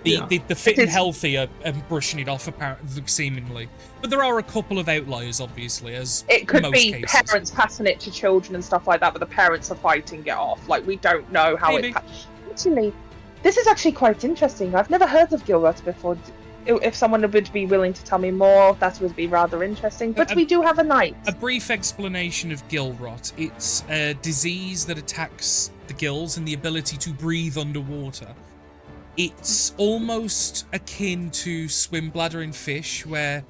Yeah. The fit It and is- healthy are brushing it off, apparently, seemingly. But there are a couple of outliers, obviously, as It could most be cases. parents passing it to children and stuff like that, but the parents are fighting it off. Like, we don't know how Maybe. it. Actually, this is actually quite interesting. I've never heard of Gilrot before. If someone would be willing to tell me more, that would be rather interesting. But we do have a knight. A brief explanation of Gilrot. It's a disease that attacks the gills and the ability to breathe underwater. It's almost akin to swim bladder in fish, where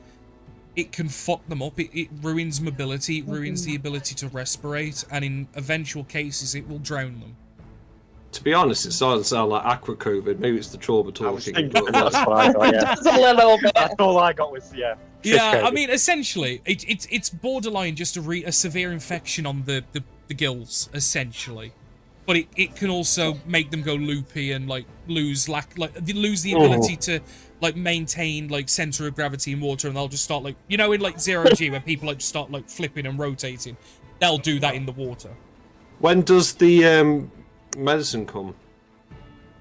it can fuck them up. It ruins mobility, it ruins the ability to respirate, and in eventual cases, it will drown them. To be honest, it started to sound like Aqua COVID. Maybe it's the trauma I was talking. thinking but, that's like, what I got, yeah. Just a little bit. That's all I got was, yeah. Yeah, I COVID. mean, essentially, it's borderline just a severe infection on the gills, essentially. But it can also make them go loopy and like lose the ability to like maintain like center of gravity in water, and they'll just start like, you know, in like Zero G where people like just start like flipping and rotating. They'll do that in the water. when does the medicine come?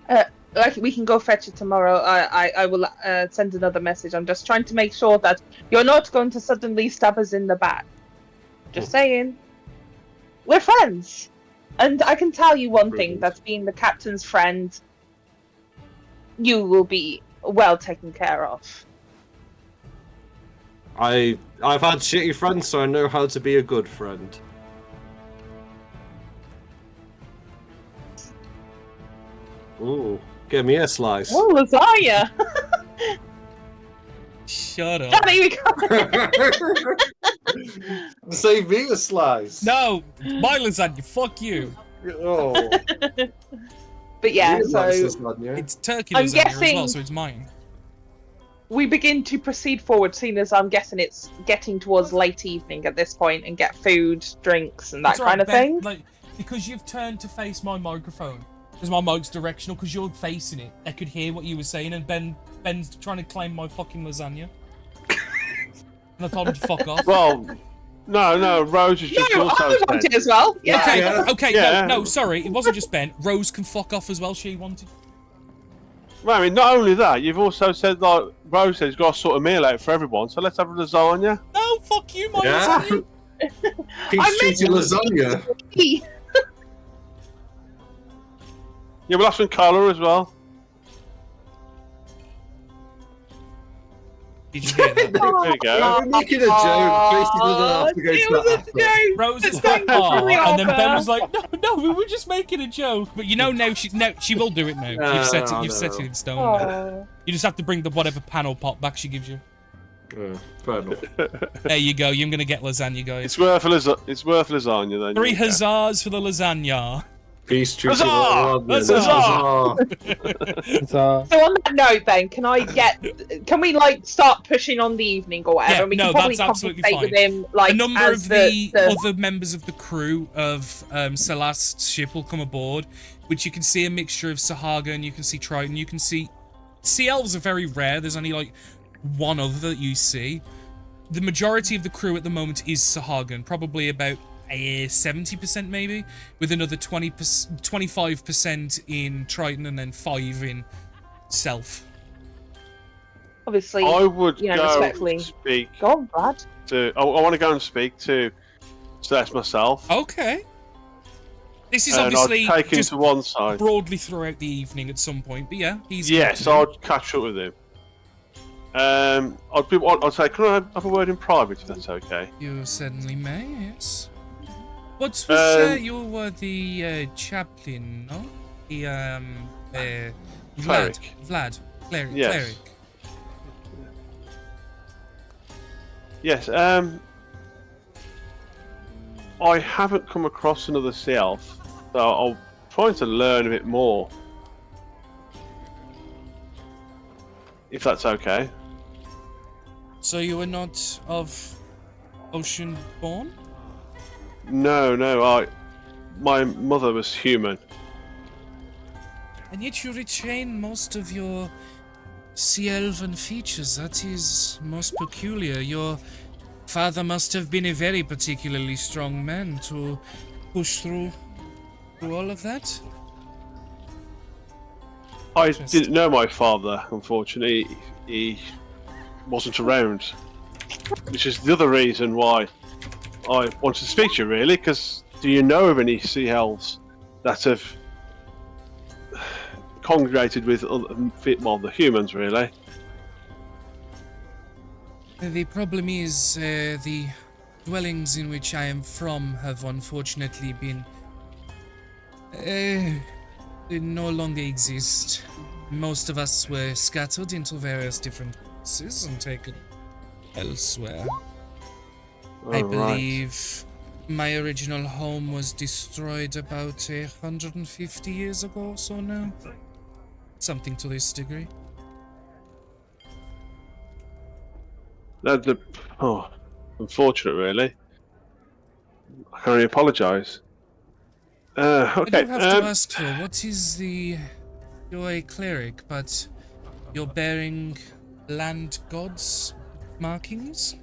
Like, we can go fetch it tomorrow. I will send another message. I'm just trying to make sure that you're not going to suddenly stab us in the back. Just saying. We're friends. And I can tell you one thing, Brilliant. that being the captain's friend, you will be well taken care of. I've had shitty friends, so I know how to be a good friend. Ooh, give me a slice. Oh, lasagna! Shut up. Johnny, we got Save me a slice. No, my lasagna. Fuck you. Oh, But yeah, you like so lasagna. It's turkey I'm lasagna as well, guessing- so it's mine. we begin to proceed forward, seeing as I'm guessing it's getting towards late evening at this point, and get food, drinks, and that It's alright, kind of Ben, thing. Like, because you've turned to face my microphone, because my mic's directional, because you're facing it, I could hear what you were saying, and Ben's trying to claim my fucking lasagna. And I told him to fuck off. Well, no, Rose is just No, also I want said. it as well. Yeah. Okay, Yeah. okay, Yeah. no, sorry, it wasn't just Ben. Rose can fuck off as well, she wanted. Well, I mean, not only that, you've also said, like, Rose says, got to sort a meal out for everyone, so let's have a lasagna. No, fuck you, my Yeah. lasagna. Peach I treaty meant- lasagna. Yeah, we'll have some colour as well. Did you hear that? There you go. We're making a joke. Tracy doesn't have to go It to was that a joke. Rose is Thank like, you for "Aw," the and then Ben offer. was like, no, we were just making a joke. But you know now she will do it now. You've set it. You've set it in stone. Aw. You just have to bring the whatever panel pot back she gives you. Yeah, fair enough. There you go. You're gonna get lasagna, guys. It's worth lasagna then. 3 you go. huzzahs for the lasagna. Peace, truth, Huzzah! and love. Huzzah! So, So on that note, then, can we like start pushing on the evening or whatever? Yeah, and we no, can probably that's absolutely conversate with fine. him, like A number as of the other members of the crew of Celeste's ship will come aboard, which you can see a mixture of Sahagin, you can see Triton, you can see... Sea Elves are very rare, there's only like one other that you see. The majority of the crew at the moment is Sahagin, probably about 70% maybe, with another 25% in Triton and then 5 in Self. obviously. I would you know, go respectfully. speak Go on, Brad. to. I want to go and speak to Celeste myself. Okay. This is and obviously I'd take him just to one side. broadly throughout the evening at some point, but yeah, he's Yes, I'd catch up with him. I'd say, can I have a word in private if that's okay? You certainly may, yes. What was you were the chaplain, no? The Cleric. Vlad, cleric. Yes. Cleric. Yes. I haven't come across another sea elf, so I'm trying to learn a bit more. If that's okay. So you were not of ocean born? No, my mother was human. And yet you retain most of your sea elven features. That is most peculiar. Your father must have been a very particularly strong man to push through all of that. I Interesting. didn't know my father, unfortunately. He wasn't around. Which is the other reason why I wanted to speak to you, really, because do you know of any sea elves that have congregated with the humans, really? The problem is the dwellings in which I am from have unfortunately been... they no longer exist. Most of us were scattered into various different places and taken elsewhere. I Oh, right. believe my original home was destroyed about 150 years ago or so now. Something to this degree. That's unfortunate, really. I can only apologise. I Okay. do have to ask though, what is the... You're a cleric, but you're bearing land gods markings?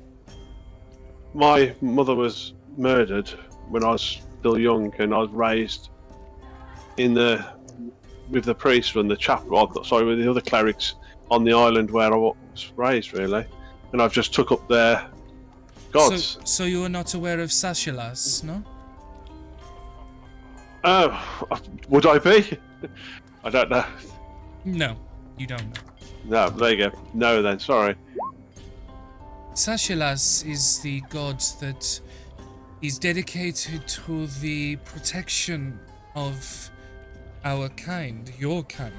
My mother was murdered when I was still young, and I was raised with the priest and the chapel. With the other clerics on the island where I was raised, really. And I've just took up their gods. So you are not aware of Sashalas, no? Would I be? I don't know. No, you don't know. No, there you go. No, then sorry. Sashalas is the god that is dedicated to the protection of our kind, your kind.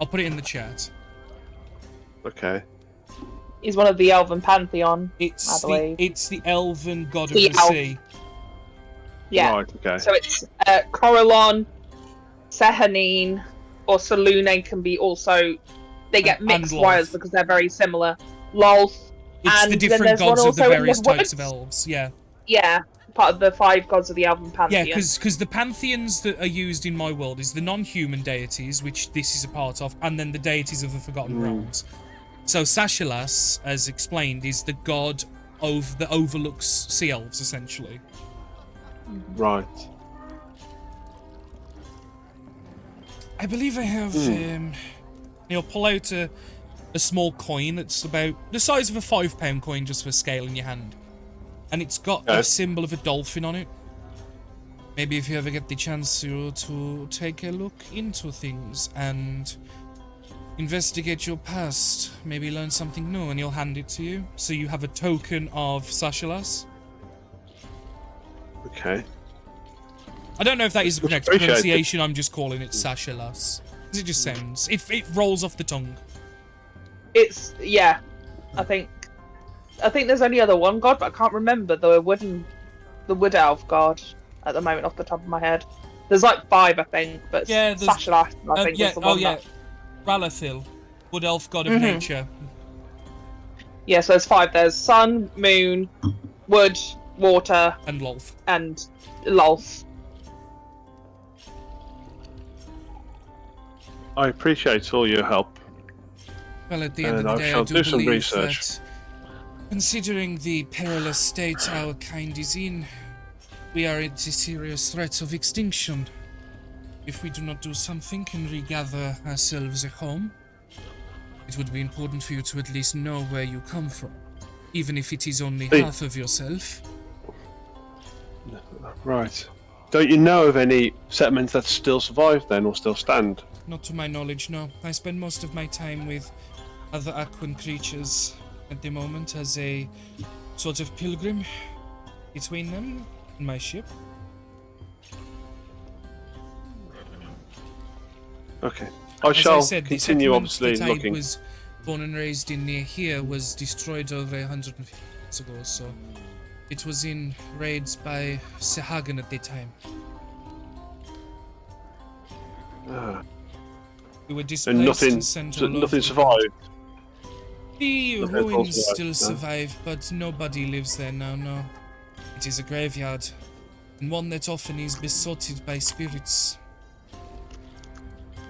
I'll put it in the chat. Okay. He's one of the Elven Pantheon. It's I believe. it's the elven god The of the elf. sea. Yeah. Right. Okay. So it's Corellon, Sehanine, or Selune can be also. They get And mixed Lolth. wires because they're very similar. Lolth. It's And the then different there's one gods of the also in the various types of woods. elves. Yeah. Yeah, part of the 5 gods of the Elven Yeah, Pantheon. because the pantheons that are used in my world is the non-human deities, which this is a part of, and then the deities of the Forgotten Realms. So Sashalas, as explained, is the god that overlooks sea elves, essentially. Right. I believe I have. You'll pull out a small coin that's about the size of a £5 coin, just for scale in your hand, and it's got a Okay. symbol of a dolphin on it. Maybe if you ever get the chance to take a look into things and investigate your past, maybe learn something new, and he'll hand it to you. So you have a token of Sashalas. Okay. I don't know if that is the correct Appreciate it. pronunciation, I'm just calling it Sashalas. It just sounds, it rolls off the tongue. It's I think there's only other one god, but I can't remember the wood elf god at the moment off the top of my head. There's like 5, I think, but Yeah, there's- Sashalas, I think, was the one. yeah. That... Ralathil, wood elf god of Mhm. nature. Yeah, so there's 5. There's sun, moon, wood, water, And Lolth. and Lolth. I appreciate all your help. Well, at the end of And the I day, I shall do do some believe research. that, considering the perilous state our kind is in, we are at a serious threat of extinction. If we do not do something and regather ourselves a home, it would be important for you to at least know where you come from, even if it is only Hey. half of yourself. Right. Don't you know of any settlements that still survive then, or still stand? Not to my knowledge, no. I spend most of my time with other Aquan creatures at the moment as a sort of pilgrim between them and my ship. Okay. I As shall I said, the continue, settlement obviously, that looking. I was born and raised in near here was destroyed over 150 years ago, so it was in raids by Sehagan at the time. Ah, We were and displaced nothing, and sent all over nothing the world. survived. The Nothing at all ruins survived, still no? survive, but nobody lives there now, no. It is a graveyard, and one that often is besotted by spirits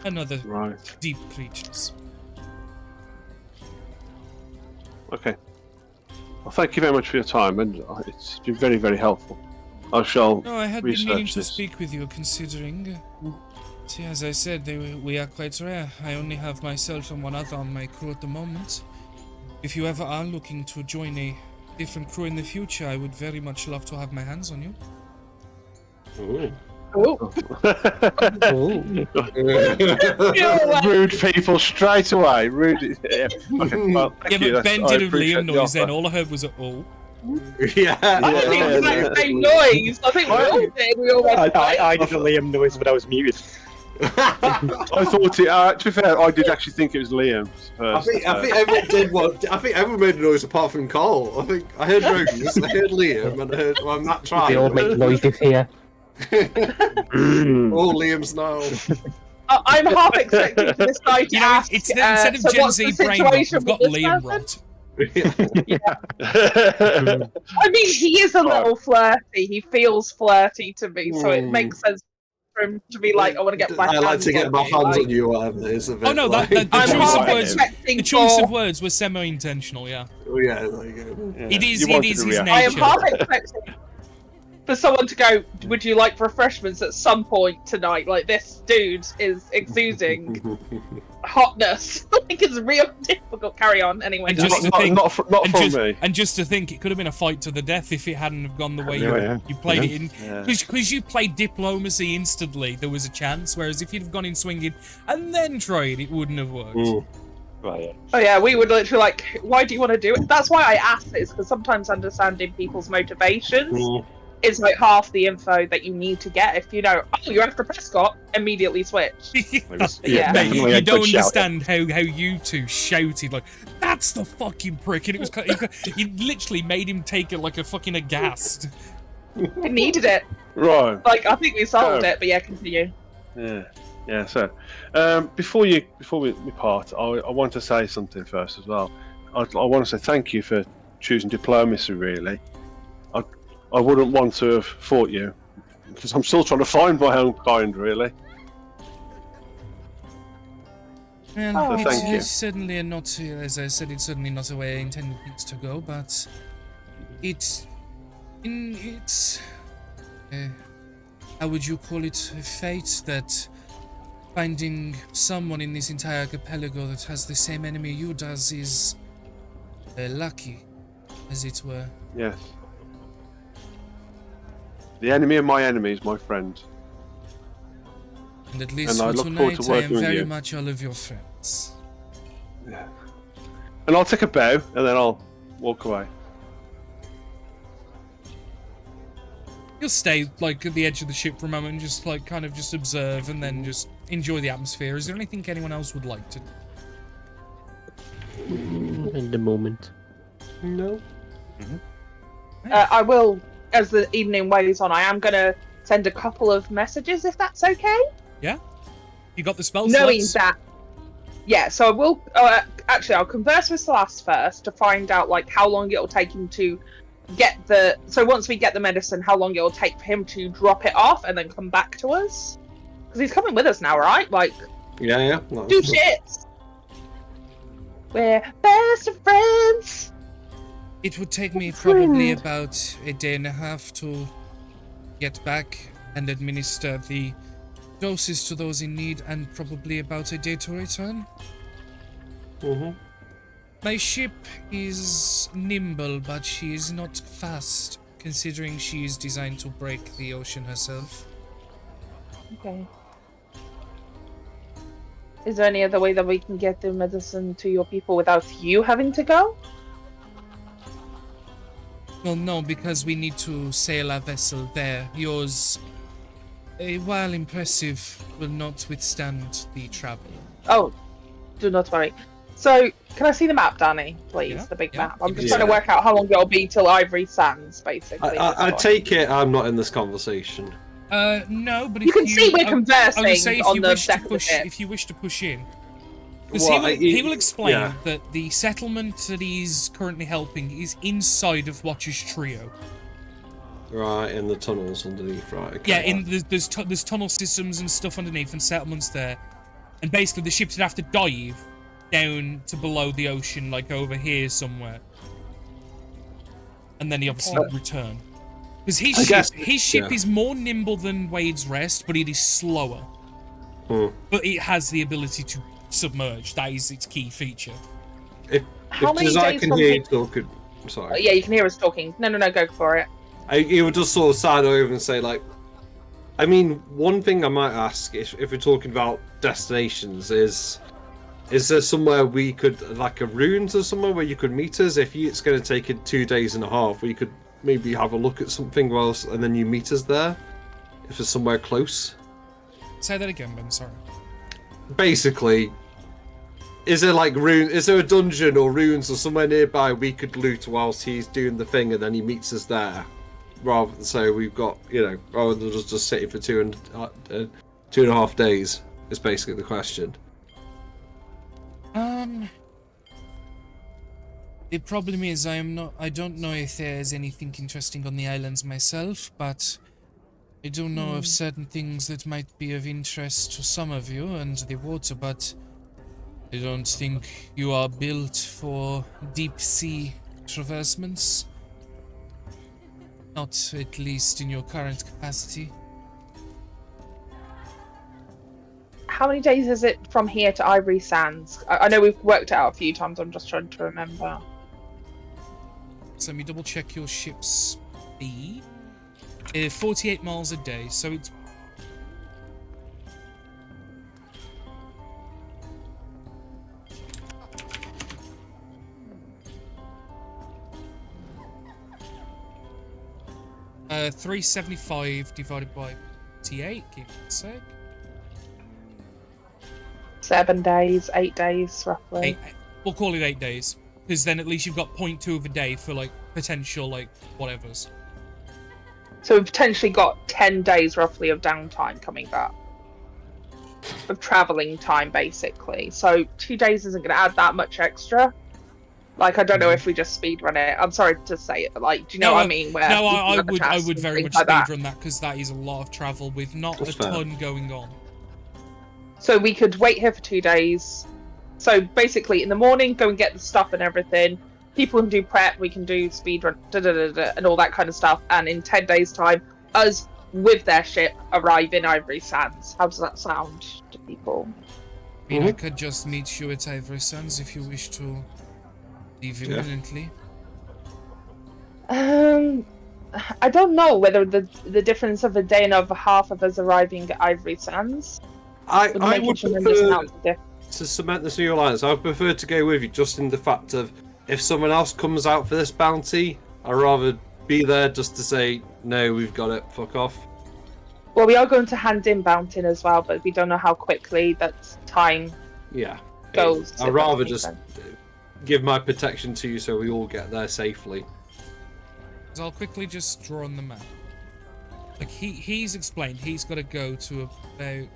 and other Right. deep creatures. Okay. Well, thank you very much for your time, and it's been very, very helpful. I shall No, I had been meaning research to this. speak with you, considering... See, as I said, we are quite rare. I only have myself and one other on my crew at the moment. If you ever are looking to join a different crew in the future, I would very much love to have my hands on you. Ooh. Oh, Ooh. Rude people straight away. Rude. Yeah. Okay, well, thank Yeah, you. but that's- Ben I did a appreciate Liam the noise then. offer. All I heard was a oh. Yeah. I didn't even yeah, know the same noise. I think we all did. We all went, I did a Liam noise, but I was muted. I thought it. To be fair, I did actually think it was Liam's I first. think everyone did what. I think everyone made a noise apart from Cole. I think I heard Rose, I heard Liam, and I heard. Well, I'm not They all trying. make noises here. All Liam's now. I'm half expecting this guy to You know, ask. it's instead of so Gen what's Z the brain rot, situation we've got with this Liam person? rot. I mean, he is a little flirty. He feels flirty to me, so it makes sense for him to be like, "I want to get my I hands like to get on my you," hands like- on you, whatever it is. A bit Oh no, like, the I'm choice half of words. expecting The choice for- of words was semi-intentional. Yeah, Oh, yeah, there you go. Yeah, it is. you It wanted is to his react. I am nature. half expecting for someone to go, "Would you like refreshments at some point tonight?" Like, this dude is exuding hotness. Like, it's real difficult. Carry on anyway. And guys. just to Not, think- not, fr- not And from just, me. and just to think, it could have been a fight to the death if it hadn't have gone the way Yeah. you played it in. Yeah. Because you played diplomacy instantly, there was a chance. Whereas if you'd have gone in swinging and then tried, it wouldn't have worked. Right, yeah. Oh yeah, we would literally like, why do you want to do it? That's why I asked this, because sometimes understanding people's motivations is like half the info that you need to get. If you know, oh, you're after Prescott, immediately switch. Yeah. Mate, definitely a you good don't shout. understand how you two shouted like, "That's the fucking prick!" And it was you literally made him take it like a fucking aghast. I needed it. Right. Like, I think we solved Oh. it, but yeah, continue. Yeah. Yeah. So, before we part, I want to say something first as well. I want to say thank you for choosing diplomacy. Really, I wouldn't want to have fought you because I'm still trying to find my own kind. Really. Well, Oh, it's, thank you. it's certainly not, as I said, it's certainly not the way I intended things to go, but it's how would you call it, a fate that finding someone in this entire archipelago that has the same enemy you does is lucky, as it were. Yes. The enemy of my enemy is my friend. And at least And I for look forward tonight, to I am working with very you. much all of your friends. And I'll take a bow, and then I'll walk away. You'll stay like at the edge of the ship for a moment and just like kind of just observe and then just enjoy the atmosphere. Is there anything anyone else would like to do? In the moment. No. I will, as the evening wears on, I am going to send a couple of messages, if that's okay. You got the spell Knowing slots? that, yeah. So I will. Actually, I'll converse with Celeste first to find out like how long it'll take him to get the. So once we get the medicine, how long it'll take for him to drop it off and then come back to us? Because he's coming with us now, right? Like, Yeah. do shit. We're best of friends. It would take me probably about a day and a half to get back and administer the doses to those in need, and probably about a day to return. My ship is nimble, but she is not fast, considering she is designed to break the ocean herself. Okay. Is there any other way that we can get the medicine to your people without you having to go? Well, no, because we need to sail our vessel there. Yours, while impressive, will not withstand the travel. Oh, do not worry. So, can I see the map, Danny, please? Yeah, The big yeah, map. I'm you just can trying to see work out how long it'll be till Ivory Sands, basically. I take it I'm not in this conversation. No, but You if can see we're I was conversing gonna say, on the deck of the ship. if you wish to push in, because Well, he will explain yeah. that the settlement that he's currently helping is inside of Watcher's trio. Right, in the tunnels underneath, right. Okay. Yeah, there's tunnel systems and stuff underneath and settlements there, and basically the ships would have to dive down to below the ocean, like over here somewhere, and then he obviously would return. Because his ship is more nimble than Wade's Rest, but it is slower. But it has the ability to submerge. That is its key feature. How many I days can from hear here- you talking. Sorry. Yeah, you can hear us talking. No, go for it. He would just sort of side over and say, like, I mean, one thing I might ask, if we're talking about destinations, is there somewhere we could, like a ruins or somewhere where you could meet us? If it's going to take it 2 days and a half, we could maybe have a look at something else and then you meet us there? If it's somewhere close? Say that again, Ben, sorry. Basically, is there like is there a dungeon or ruins or somewhere nearby we could loot whilst he's doing the thing and then he meets us there? Rather than so we've got, rather than just sitting for 2.5 days is basically the question. The problem is I don't know if there's anything interesting on the islands myself, but I do know of certain things that might be of interest to some of you and the water, but I don't think you are built for deep sea traversements. Not at least in your current capacity. How many days is it from here to Ivory Sands? I know we've worked it out a few times. I'm just trying to remember. So let me double check your ship's speed. 48 miles a day, so it's... Uh, 375 divided by 48, give it a sec. 7 days, 8 days, roughly. We'll call it 8 days, because then at least you've got 0.2 of a day for like potential like whatevers. So we've potentially got 10 days roughly of downtime coming back. Of travelling time, basically. So 2 days isn't going to add that much extra. Like, I don't know if we just speedrun it. I'm sorry to say it, but like, do you know what I mean? Where No, we I can have a would task and very things much like that. speedrun that, because that is a lot of travel with not That's a fair. ton going on. So we could wait here for 2 days. So basically, in the morning, go and get the stuff and everything. People can do prep, we can do speedrun, and all that kind of stuff. And in 10 days' time, us with their ship arrive in Ivory Sands. How does that sound to people? I mean, I could just meet you at Ivory Sands if you wish to leave Yeah. imminently. I don't know whether the difference of a day and a half of us arriving at Ivory Sands would I make would a tremendous prefer, amount of difference. to cement this new alliance, I would prefer to go with you just in the fact of if someone else comes out for this bounty, I'd rather be there just to say, no, we've got it, fuck off. Well, we are going to hand in Bountin as well, but we don't know how quickly that time Yeah. goes. I'd rather just give my protection to you so we all get there safely. So I'll quickly just draw on the map. Like he's explained, he's got to go to about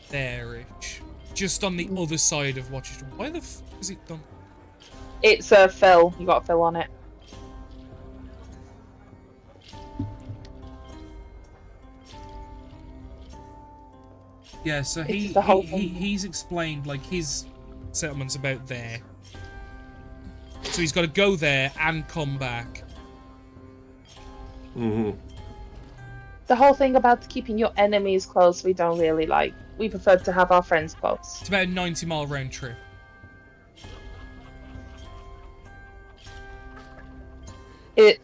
there-ish, just on the other side of what you. Why the f is it done? It's a fill. You got a fill on it. Yeah, so It's the whole thing. he's explained like his settlement's about there. So he's got to go there and come back. Mm-hmm. The whole thing about keeping your enemies close, we don't really like. We prefer to have our friends close. It's about a 90-mile round trip.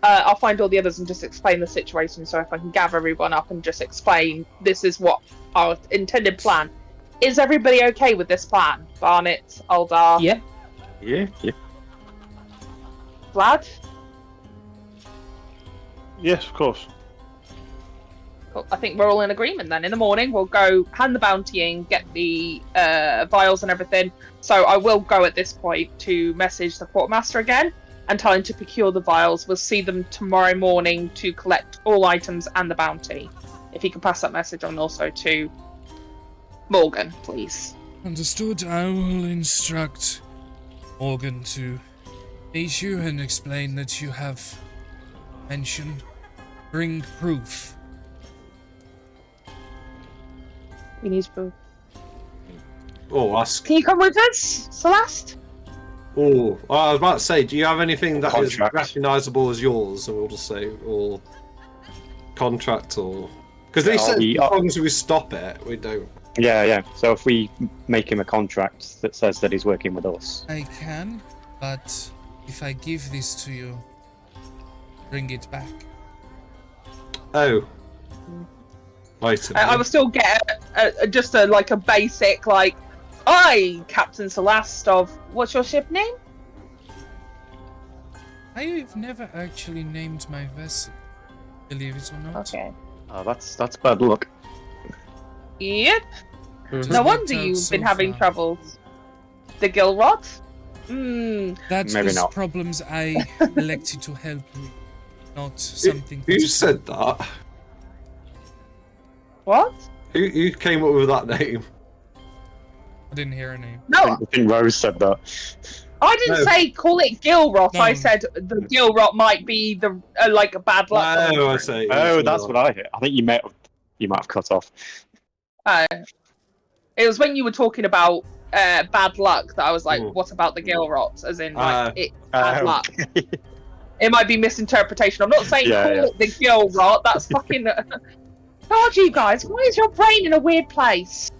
I'll find all the others and just explain the situation. So if I can gather everyone up and just explain, this is what our intended plan. Is everybody okay with this plan? Barnet, Aldar, Yeah. Yeah. Vlad? Yes, of course. Cool. I think we're all in agreement then. In the morning, we'll go hand the bounty in, get the vials and everything. So I will go at this point to message the quartermaster again and tell him to procure the vials. We'll see them tomorrow morning to collect all items and the bounty. If he can pass that message on also to Morgan, please. Understood. I will instruct Morgan to meet you and explain that you have mentioned bring proof. We need proof. Oh, ask. Can you come with us, Celeste? Oh, I was about to say, do you have anything that is Contract. recognisable as yours? And we'll just say, or contract, or because they Yeah, said the- as long as we stop it, we don't. Yeah. So if we make him a contract that says that he's working with us, I can, but if I give this to you, bring it back. Oh, wait. a I minute. will still get just a basic I, Captain Celeste of what's your ship name? I've never actually named my vessel, believe it or not. Okay. that's bad luck. Yep. Just No worked wonder out you've so been having far. troubles. The Gilrot? Hmm. That Maybe was not. problems I elected to help with, not something. Who said that? What? Who came up with that name? I didn't hear a name. I No, think Rose said that. I didn't No. say call it Gilrot. No. I said the Gilrot might be the a bad luck. Oh, I say. Oh, that's what I heard. I think you might have cut off. It was when you were talking about bad luck that I was like, Ooh. what about the Gilrot? As in, Ah. it's bad Oh. luck. It might be misinterpretation. I'm not saying Yeah, call yeah. it the Gilrot. That's fucking. God, you guys, why is your brain in a weird place?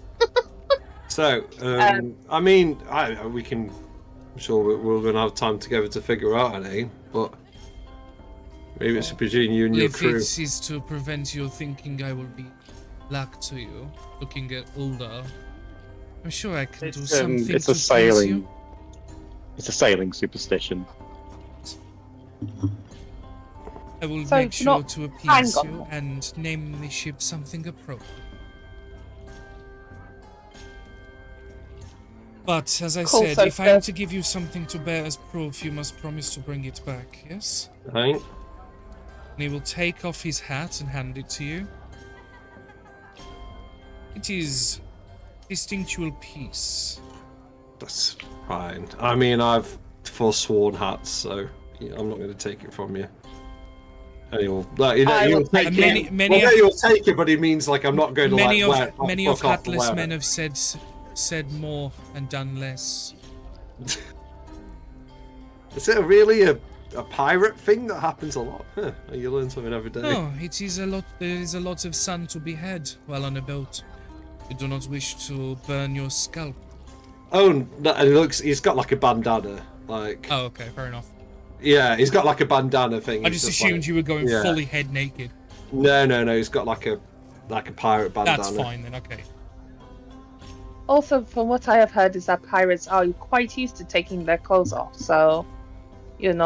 So, I mean, we can. I'm sure we're going to have time together to figure out a name, but maybe it's between you and your If crew. it is to prevent you thinking I will be black to you, looking at Ulda, I'm sure I can do something It's to a please sailing. you. It's a sailing superstition. I will So, make sure not to appease hang on. you and name the ship something appropriate. But, as I Cool, said, so if I am to give you something to bear as proof, you must promise to bring it back, yes? Right? And he will take off his hat and hand it to you. It is a distinctual piece. That's fine. I mean, I've forsworn hats, so I'm not going to take it from you. And he'll take it. Many- many- He'll take it, but he means like I'm not going to Many wear of many of fuck off and hatless wear men it. have said more and done less. Is it really a pirate thing that happens a lot? Huh, you learn something every day. No, it is a lot. There is a lot of sun to be had while on a boat. You do not wish to burn your scalp. Oh, no, and he's got like a bandana. Like, Oh, okay, fair enough. yeah, he's got like a bandana thing. I He's just like- assumed you were going yeah. fully head naked. No, he's got like a pirate bandana. That's fine then. Okay. Also, from what I have heard, is that pirates are quite used to taking their clothes off. So, it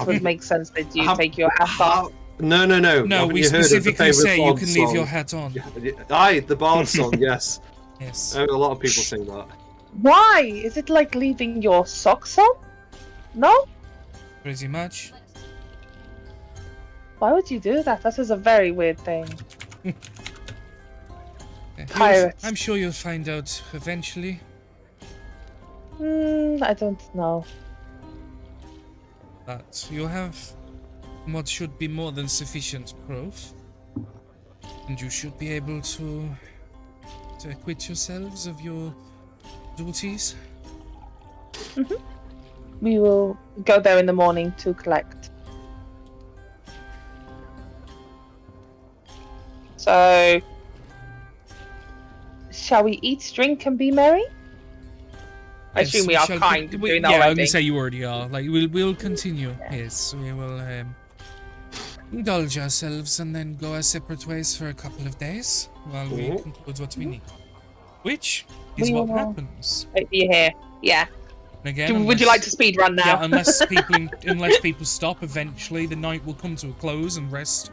would make sense that you take your hat off. No. No, Haven't we you heard of the specifically favourite say you Bond can leave song? your hat on. Aye, the Bard song, yes. Yes. A lot of people sing that. Why? Is it like leaving your socks on? No? Pretty much. Why would you do that? That is a very weird thing. Pirates. I'm sure you'll find out eventually. I don't know. But you have what should be more than sufficient proof. And you should be able to acquit yourselves of your duties. We will go there in the morning to collect. So, shall we eat, drink, and be merry? I Yes, assume we are shall kind of doing that yeah, I'm already. gonna say you already are. Like we'll continue. Yes, we will indulge ourselves and then go our separate ways for a couple of days while we conclude what we need. Which is We what will. happens. Wait for you here. Yeah. And again, Would you unless- like to speed run now? Yeah, unless people stop, eventually the night will come to a close and rest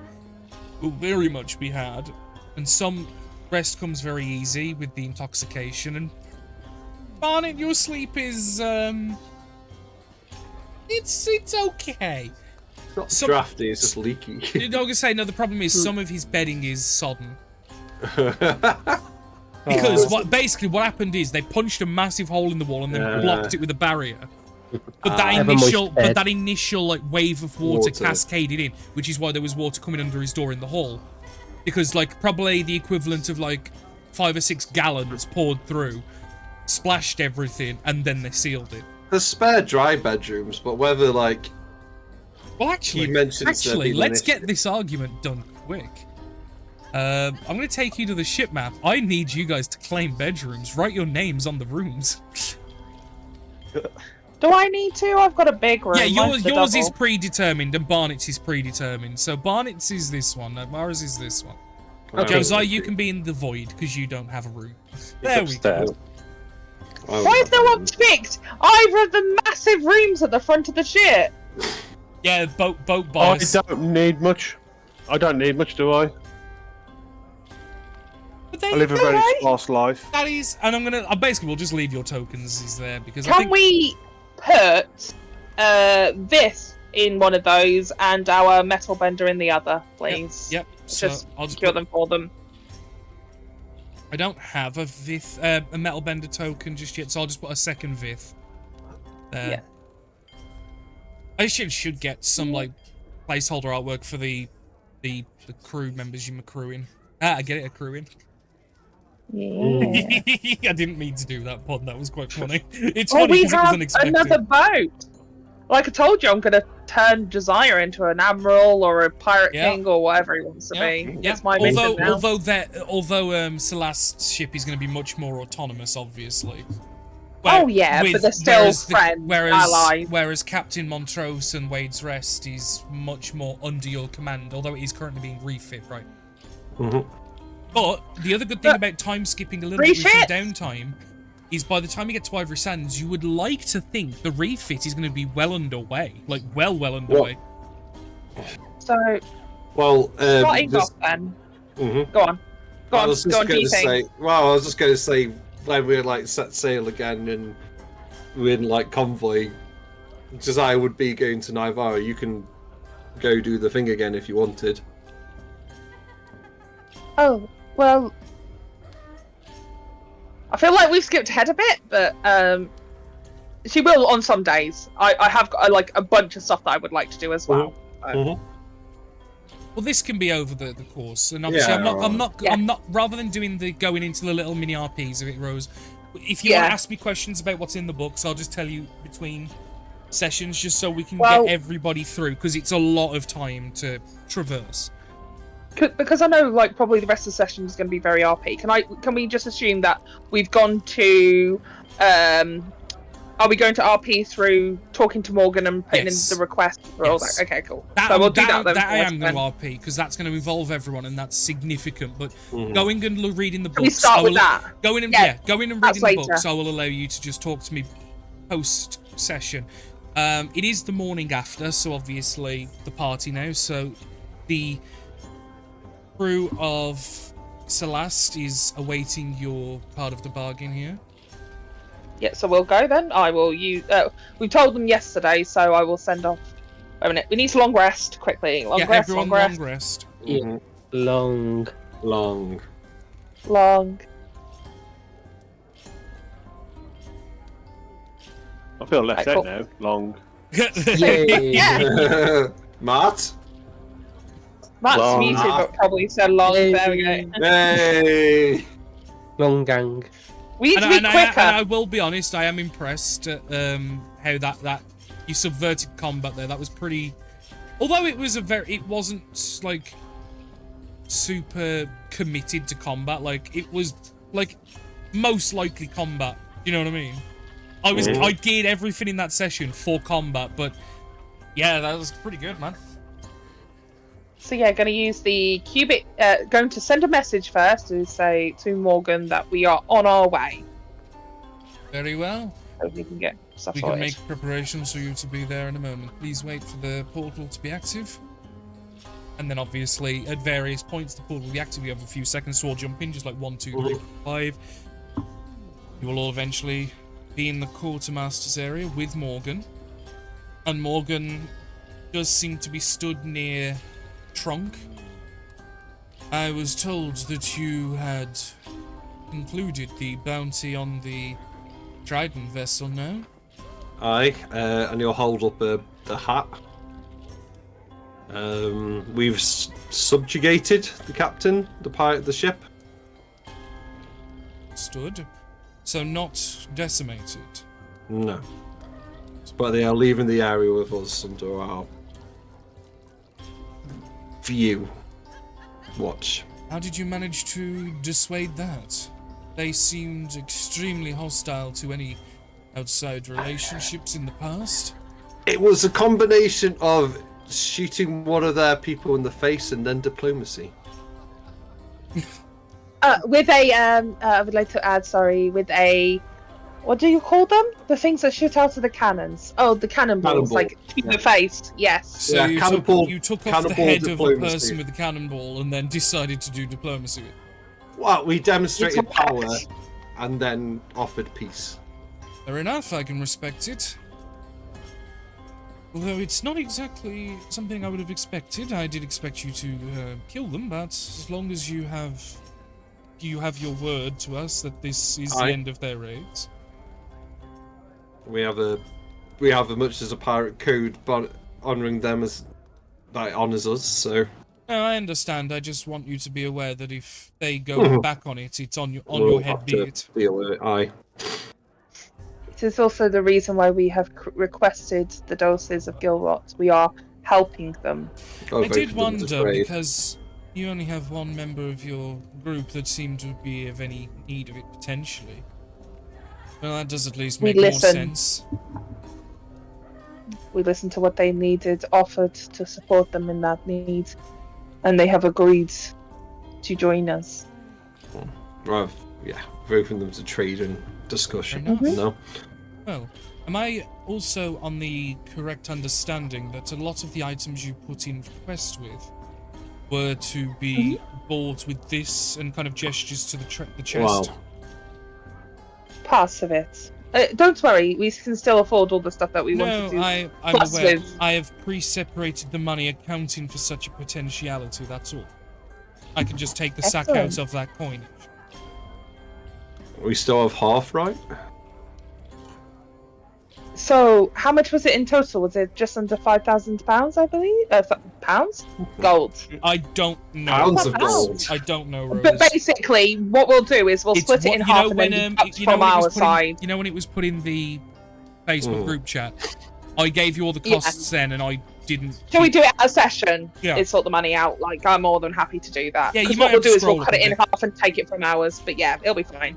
will very much be had. And some rest comes very easy with the intoxication. And Barnet, your sleep is it's okay. It's not Some- drafty, it's just leaky. I'm gonna say no. The problem is some of his bedding is sodden. Oh. Because what happened is they punched a massive hole in the wall and then Yeah. blocked it with a barrier. But I have a moist bed. that initial like wave of water Water. cascaded in, which is why there was water coming under his door in the hall. Because like probably the equivalent of like 5 or 6 gallons poured through, splashed everything, and then they sealed it. There's spare dry bedrooms, but whether like Well, He mentions actually, that let's in get this argument done quick. I'm going to take you to the ship map. I need you guys to claim bedrooms. Write your names on the rooms. Do I need to? I've got a big room. Yeah, Mine's the yours is double. predetermined and Barnett's is predetermined. So Barnett's is this one, ours is this one. Okay. Josiah, you can be in the void because you don't have a room. There we upstairs. go. Why is no one picked either of the massive rooms at the front of the ship? Yeah, boat I bias. don't need much. I don't need much, do I? But there I you live a go, very right? sparse life. That is, and I'm gonna. Basically, we'll just leave your tokens is there because I Can think we put this in one of those and our metal bender in the other, please? Yep. So Just I'll just secure put, them for them. I don't have a Vith, a metal bender token just yet, so I'll just put a second Vith there. Yeah. I should get some like placeholder artwork for the crew members you're accruing. I get it, accruing. Yeah. I didn't mean to do that, Pod. That was quite funny. It's Well, funny we because it was have unexpected. another boat. Like I told you, I'm going to turn Josiah into an admiral or a pirate Yeah. king or whatever he wants to Yeah, be. yeah. That's my mission now. Although Celeste's ship is going to be much more autonomous, obviously. Oh, yeah, but they're still friends, allies. Whereas Captain Montrose and Wade's Rest is much more under your command, although it is currently being refit, right? Mhm. But the other good thing But- about time skipping a little bit with Refit? some downtime is by the time you get to Ivory Sands, you would like to think the refit is going to be well underway. Like, well underway. So, Well, starting just- off then. Mhm. Go on. Go I on, was go just on, do going you to think? say. Well, I was just going to say when we're like set sail again and we're in like convoy, Josiah would be going to Naivara. You can go do the thing again if you wanted. Oh, well. I feel like we've skipped ahead a bit, but she will on some days. I have got like a bunch of stuff that I would like to do as well. Well, this can be over the course, and obviously Yeah, I'm not. Rather than doing the going into the little mini RPs of it, Rose. If you Yeah. want to ask me questions about what's in the books, I'll just tell you between sessions, just so we can Well- get everybody through, because it's a lot of time to traverse. Because I know like probably the rest of the session is going to be very RP. Can we just assume that we've gone to Are we going to RP through talking to Morgan and putting Yes. in the request for all Yes. that? Okay, cool. That, So we'll do that then. I am first going then. to RP because that's going to involve everyone and that's significant. But Mhm. going and reading the books. Can we start I with will- that? Going and Yeah, going and that's reading the later. books. I will allow you to just talk to me post session. It is the morning after, so obviously the party now. So the crew of Celeste is awaiting your part of the bargain here. Yeah, so we'll go then. I will use. We told them yesterday, so I will send off. Wait a minute. We need a long rest quickly. Long yeah, rest. everyone Long long rest. rest. Yeah. Mhm. Long. Long. Long. I feel left Right, out cool. now. Long. Yay. Matt? Matt's Long. muted, but probably said long. There we go. Hey! Long gang. We need to And be I quicker. will be honest, I am impressed at how that you subverted combat there. That was pretty. Although it wasn't like super committed to combat. Like it was like most likely combat. You know what I mean? I geared everything in that session for combat, but yeah, that was pretty good, man. So yeah, going to use the cubic. Going to send a message first to say to Morgan that we are on our way, Very well. so we can get stuff We can sorted. make preparations for you to be there in a moment. Please wait for the portal to be active. And then obviously at various points the portal will be active. You have a few seconds to all jump in, just like 1, 2, 3, 5. You will all eventually be in the quartermaster's area with Morgan. And Morgan does seem to be stood near Trunk. I was told that you had concluded the bounty on the Trident vessel now. Aye, and you'll hold up the hat. We've subjugated the captain, the pilot of the ship. Stood. So not decimated. No. But they are leaving the area with us under our view. Watch. How did you manage to dissuade that? They seemed extremely hostile to any outside relationships in the past. It was a combination of shooting one of their people in the face and then diplomacy. With a I would like to add, sorry, with a, what do you call them? The things that shoot out of the cannons. Oh, the cannonballs, Cannonball, like to yeah. the face. Yes. So Yeah, you, cannonball- took off the cannonball head of a diplomacy. person with the cannonball and then decided to do diplomacy. Well, we demonstrated It's power worked. and then offered peace. Fair enough, I can respect it. Although it's not exactly something I would have expected. I did expect you to kill them, but as long as you have your word to us that this is the Aye. end of their raids. We have as much as a pirate code, but honouring them as that honours us. So No, I understand. I just want you to be aware that if they go back on it, it's on your head, be it. deal with it. Aye. It is also the reason why we have requested the doses of Gilrot. We are helping them. Oh, I voted did them wonder as brave. because you only have one member of your group that seemed to be of any need of it potentially. Well, that does at least We make more listen. sense. We listened to what they needed, offered to support them in that need, and they have agreed to join us. Well, yeah, we've opened them to trade and discussion. Fair enough. No. Well, am I also on the correct understanding that a lot of the items you put in request with were to be bought with this and kind of gestures to the chest? Wow. Parts of it. Don't worry, we can still afford all the stuff that we No, want to do. I'm Plus aware. with- I have pre-separated the money accounting for such a potentiality, that's all. I can just take the sack out Excellent. of that coin. We still have half, right? So, how much was it in total? Was it just under £5,000, I believe? Pounds? Gold. I don't know. Pounds of Pounds. gold. I don't know, Rose. But basically, what we'll do is we'll It's split it what- in you half know and when, then deduct you know from when it our was put in- side. you know when it was put in the Facebook Mm. group chat? I gave you all the Yeah. costs then, and I didn't. Shall we do it at a session? Yeah. And sort the money out? Like, I'm more than happy to do that. Yeah, you Because might what we'll have to do is we'll scroll cut up it a in half and take it from ours. But yeah, it'll be fine.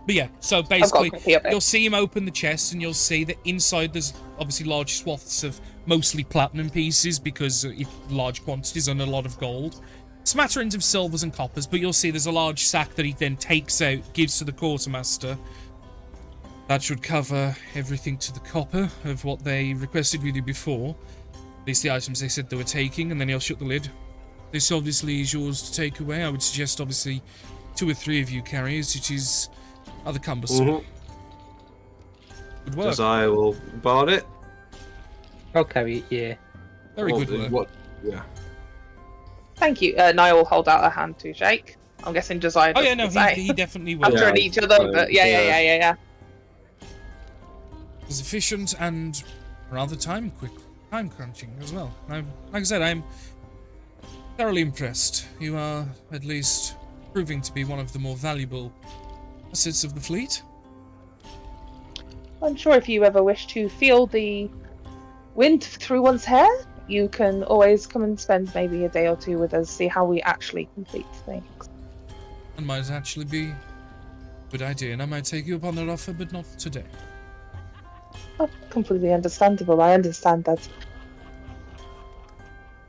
But yeah, so I've got a basically, copy of it. you'll see him open the chest, and you'll see that inside there's obviously large swaths of mostly platinum pieces because large quantities and a lot of gold. Smatterings of silvers and coppers, but you'll see there's a large sack that he then takes out, gives to the quartermaster. That should cover everything to the copper of what they requested with you before. At least the items they said they were taking, and then he'll shut the lid. This obviously is yours to take away. I would suggest obviously 2 or 3 of you carry it. It is rather cumbersome. Good work. Josiah will bar it. I'll carry it, yeah. Very good work. What? Yeah. Thank you. Niall will hold out a hand to shake. I'm guessing Josiah Oh does yeah, no, the same. he definitely will. After Yeah, each of them, but yeah. It was efficient and rather time crunching as well. Like I said, I'm thoroughly impressed. You are at least proving to be one of the more valuable assets of the fleet. I'm sure if you ever wish to feel the wind through one's hair, you can always come and spend maybe a day or 2 with us, see how we actually complete things. That might actually be a good idea, and I might take you up on that offer, but not today. Oh, completely understandable. I understand that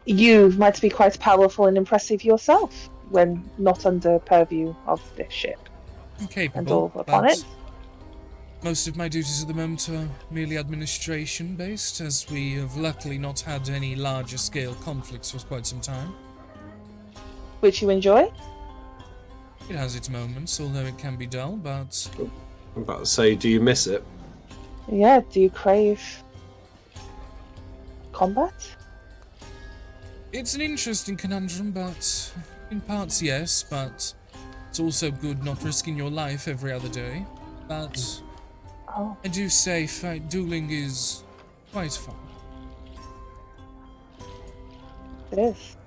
you might be quite powerful and impressive yourself when not under purview of this ship I'm capable, and all upon but it. most of my duties at the moment are merely administration-based, as we have luckily not had any larger-scale conflicts for quite some time. Which you enjoy? It has its moments, although it can be dull, but I'm about to say, do you miss it? Yeah, do you crave combat? it's an interesting conundrum, but in parts yes, but it's also good not risking your life every other day. But Oh, I do say dueling is quite fun. it is.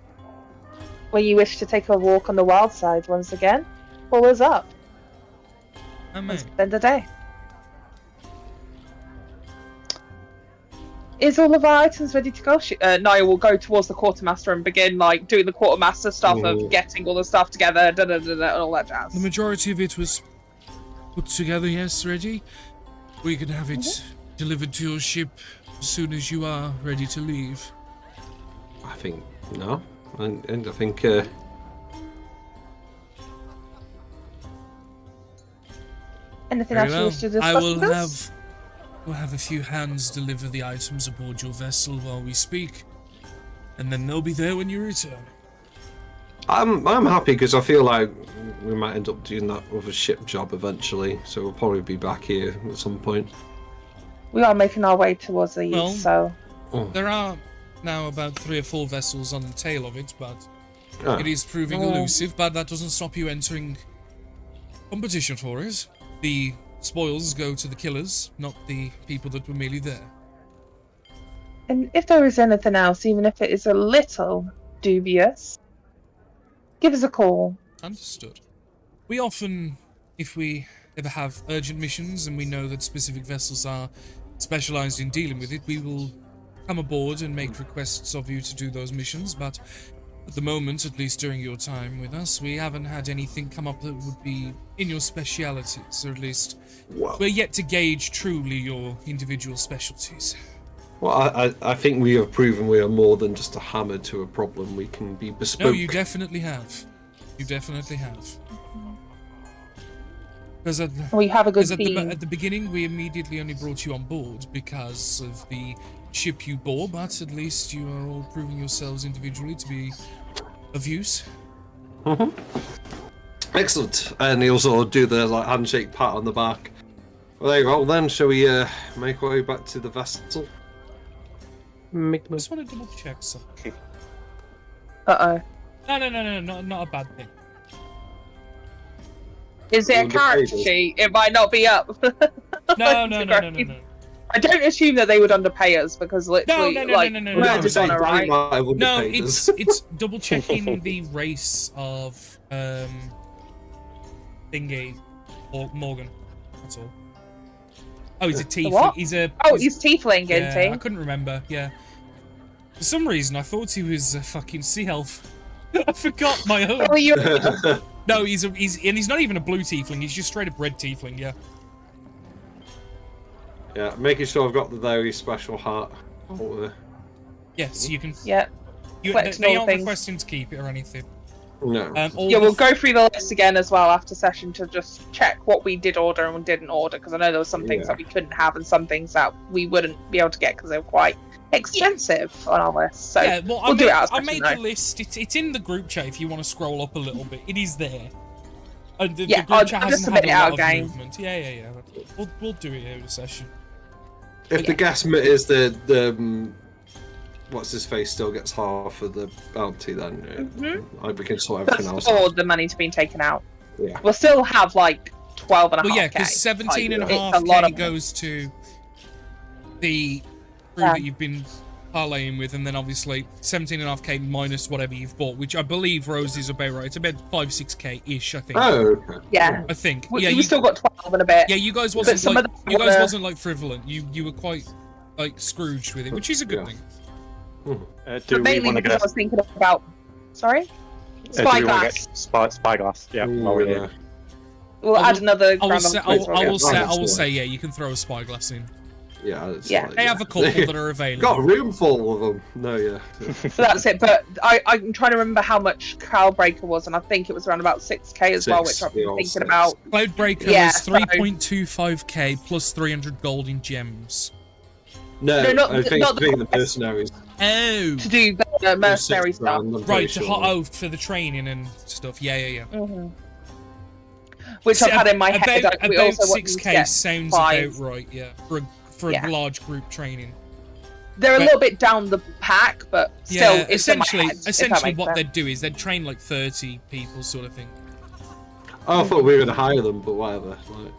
When you wish to take a walk on the wild side once again, call us up I and may. spend a day. Is all of our items ready to go? Naya will go towards the quartermaster and begin like doing the quartermaster stuff of getting all the stuff together, and all that jazz. The majority of it was put together, yes, ready. We can have it delivered to your ship as soon as you are ready to leave. I think no, and I think Anything Very else you well. wish to discuss I will with us? we'll have a few hands deliver the items aboard your vessel while we speak, and then they'll be there when you return. I'm happy because I feel like we might end up doing that other ship job eventually, so we'll probably be back here at some point. We are making our way towards the Well- east, so There are now about 3 or 4 vessels on the tail of it, but Ah, it is proving Oh. elusive, but that doesn't stop you entering competition for it. The spoils go to the killers, not the people that were merely there. and if there is anything else, even if it is a little dubious, give us a call. Understood. We often, if we ever have urgent missions and we know that specific vessels are specialized in dealing with it, we will come aboard and make requests of you to do those missions, but at the moment, at least during your time with us, we haven't had anything come up that would be in your specialities, or at least well, we're yet to gauge truly your individual specialties. I think we have proven we are more than just a hammer to a problem. We can be bespoke. No, you definitely have. You definitely have. Because We have a good Because team. at the beginning, we immediately only brought you on board because of the ship you bore, but at least you are all proving yourselves individually to be of use. Excellent. And he'll sort of do the like handshake pat on the back. Well, there you go. Then shall we make our way back to the vessel? Make I just want to double check something. Uh-oh. No, not a bad thing. Is it a Under character pages. sheet? It might not be up. No. I don't assume that they would underpay us because literally, no, like, no. murder's on her, right? No, it's double checking the race of thingy or Morgan. That's all. Oh, he's a tiefling. what? He's a. Oh, he's tiefling, yeah, isn't I he? couldn't remember. Yeah. For some reason, I thought he was a fucking sea elf. I forgot my own. Oh, you No, he's not even a blue tiefling. He's just straight up red tiefling. Yeah. Yeah, making sure I've got the very special hat. Yes, you can. Yeah. Collecting They all aren't things. requesting to keep it or anything. No. All Yeah, the we'll go through the list again as well after session to just check what we did order and didn't order, because I know there were some things Yeah. that we couldn't have and some things that we wouldn't be able to get because they were quite expensive on our list. So yeah, well, we'll do it out of I session, made though. the list. It's in the group chat if you want to scroll up a little bit. It is there. And the Yeah, group I'll chat just hasn't had submit a it lot out of again. movement. Yeah. We'll do it over the session. If the guest is the what's his face still gets half of the bounty, then we can sort everything else Before out. the money's been taken out. Yeah. We'll still have like 12 and a half. Well, yeah, because 17 and a It's a half lot K of goes to the crew Yeah. that you've been parlaying with, and then obviously 17 and a half K minus whatever you've bought, which I believe Rose is about right. It's about 5-6K ish, I think. Oh, okay. Yeah. I think. We, Yeah, we you, still got 12 and a bit. yeah, you guys wasn't some like of them you guys were- wasn't like frivolent. You were quite like Scrooged with it, which is a good Yeah. thing. Do But we mainly want to because get? I was thinking about. Sorry? Do we want to Spyglass. get spyglass? Yeah. while we're here. We'll I add will- another I will grand say, on quiz, won't we? I I will will say, yeah, you can throw a spyglass in. Yeah. It's Yeah. like, They have a couple that are available. Got a room full of them. No, yeah. So that's it. But I'm trying to remember how much Cloudbreaker was, and I think it was around about 6K as well, which Six, I've been yeah, thinking six. about. Cloudbreaker Yeah, is so- 3.25K plus 300 gold in gems. No, No, not- I think not it's the being the quest. mercenaries. Oh, To do the mercenary Six stuff. grand, I'm right. pretty sure. For the training and stuff. Yeah. Which I've had in my head. About, Like, we about also want them to 6K get sounds 5. about right. Yeah, for Yeah. a large group training. They're a but- little bit down the pack, but still, Yeah, it's in my essentially, head, if that essentially makes what sense. they'd do is they'd train like 30 people, sort of thing. Oh, I thought we were going to hire them, but whatever. Like,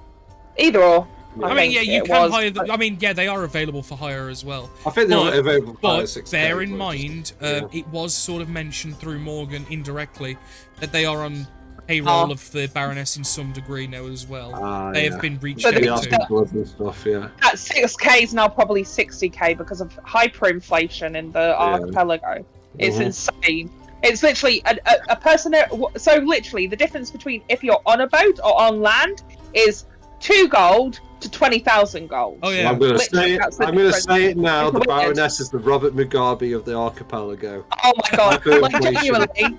Either or. I mean, think yeah, you it can was, hire them. but- I mean, yeah, they are available for hire as well. I think they're But- available for But 6K, bear in but mind, yeah. it was sort of mentioned through Morgan indirectly that they are on payroll of the Baroness in some degree now as well. They have been reached But out they Yeah, are to. still- blood and stuff, yeah. At 6K is now probably 60K because of hyperinflation in the archipelago. It's Mhm. insane. It's literally a person. So literally, the difference between if you're on a boat or on land is 2 gold to 20,000 gold. Oh yeah. I'm going to Literally, say it. that's the I'm going to difference. say it now. It's The weird. Baroness is the Robert Mugabe of the archipelago. Oh my god! Like Hyperinflation. genuinely,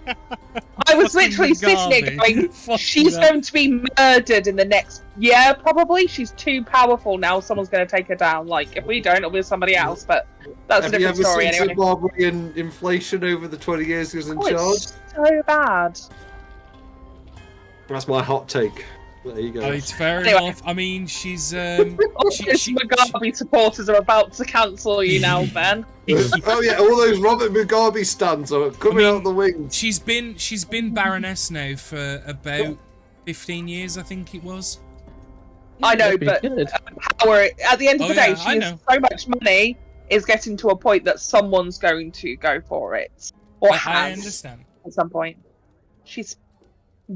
I was literally sitting there Mugabe. going, Fucking "She's hell. going to be murdered in the next year, probably. She's too powerful now. Someone's going to take her down. Like if we don't, it'll be somebody else. But that's Have a you different ever story seen anyway. Zimbabwean inflation over the 20 years he was in Oh, charge? it's so bad. That's my hot take. There you go. It's fair Anyway. enough. I mean, she's All She- those she- Mugabe supporters are about to cancel you now, Ben. Oh yeah, all those Robert Mugabe stands are coming out the wings. she's been Baroness now for about 15 years, I think it was. I know, Pretty but good. power, at the end of Oh, the day, yeah, I she has know. so much money, is getting to a point that someone's going to go for it. Or I has understand. at some point. She's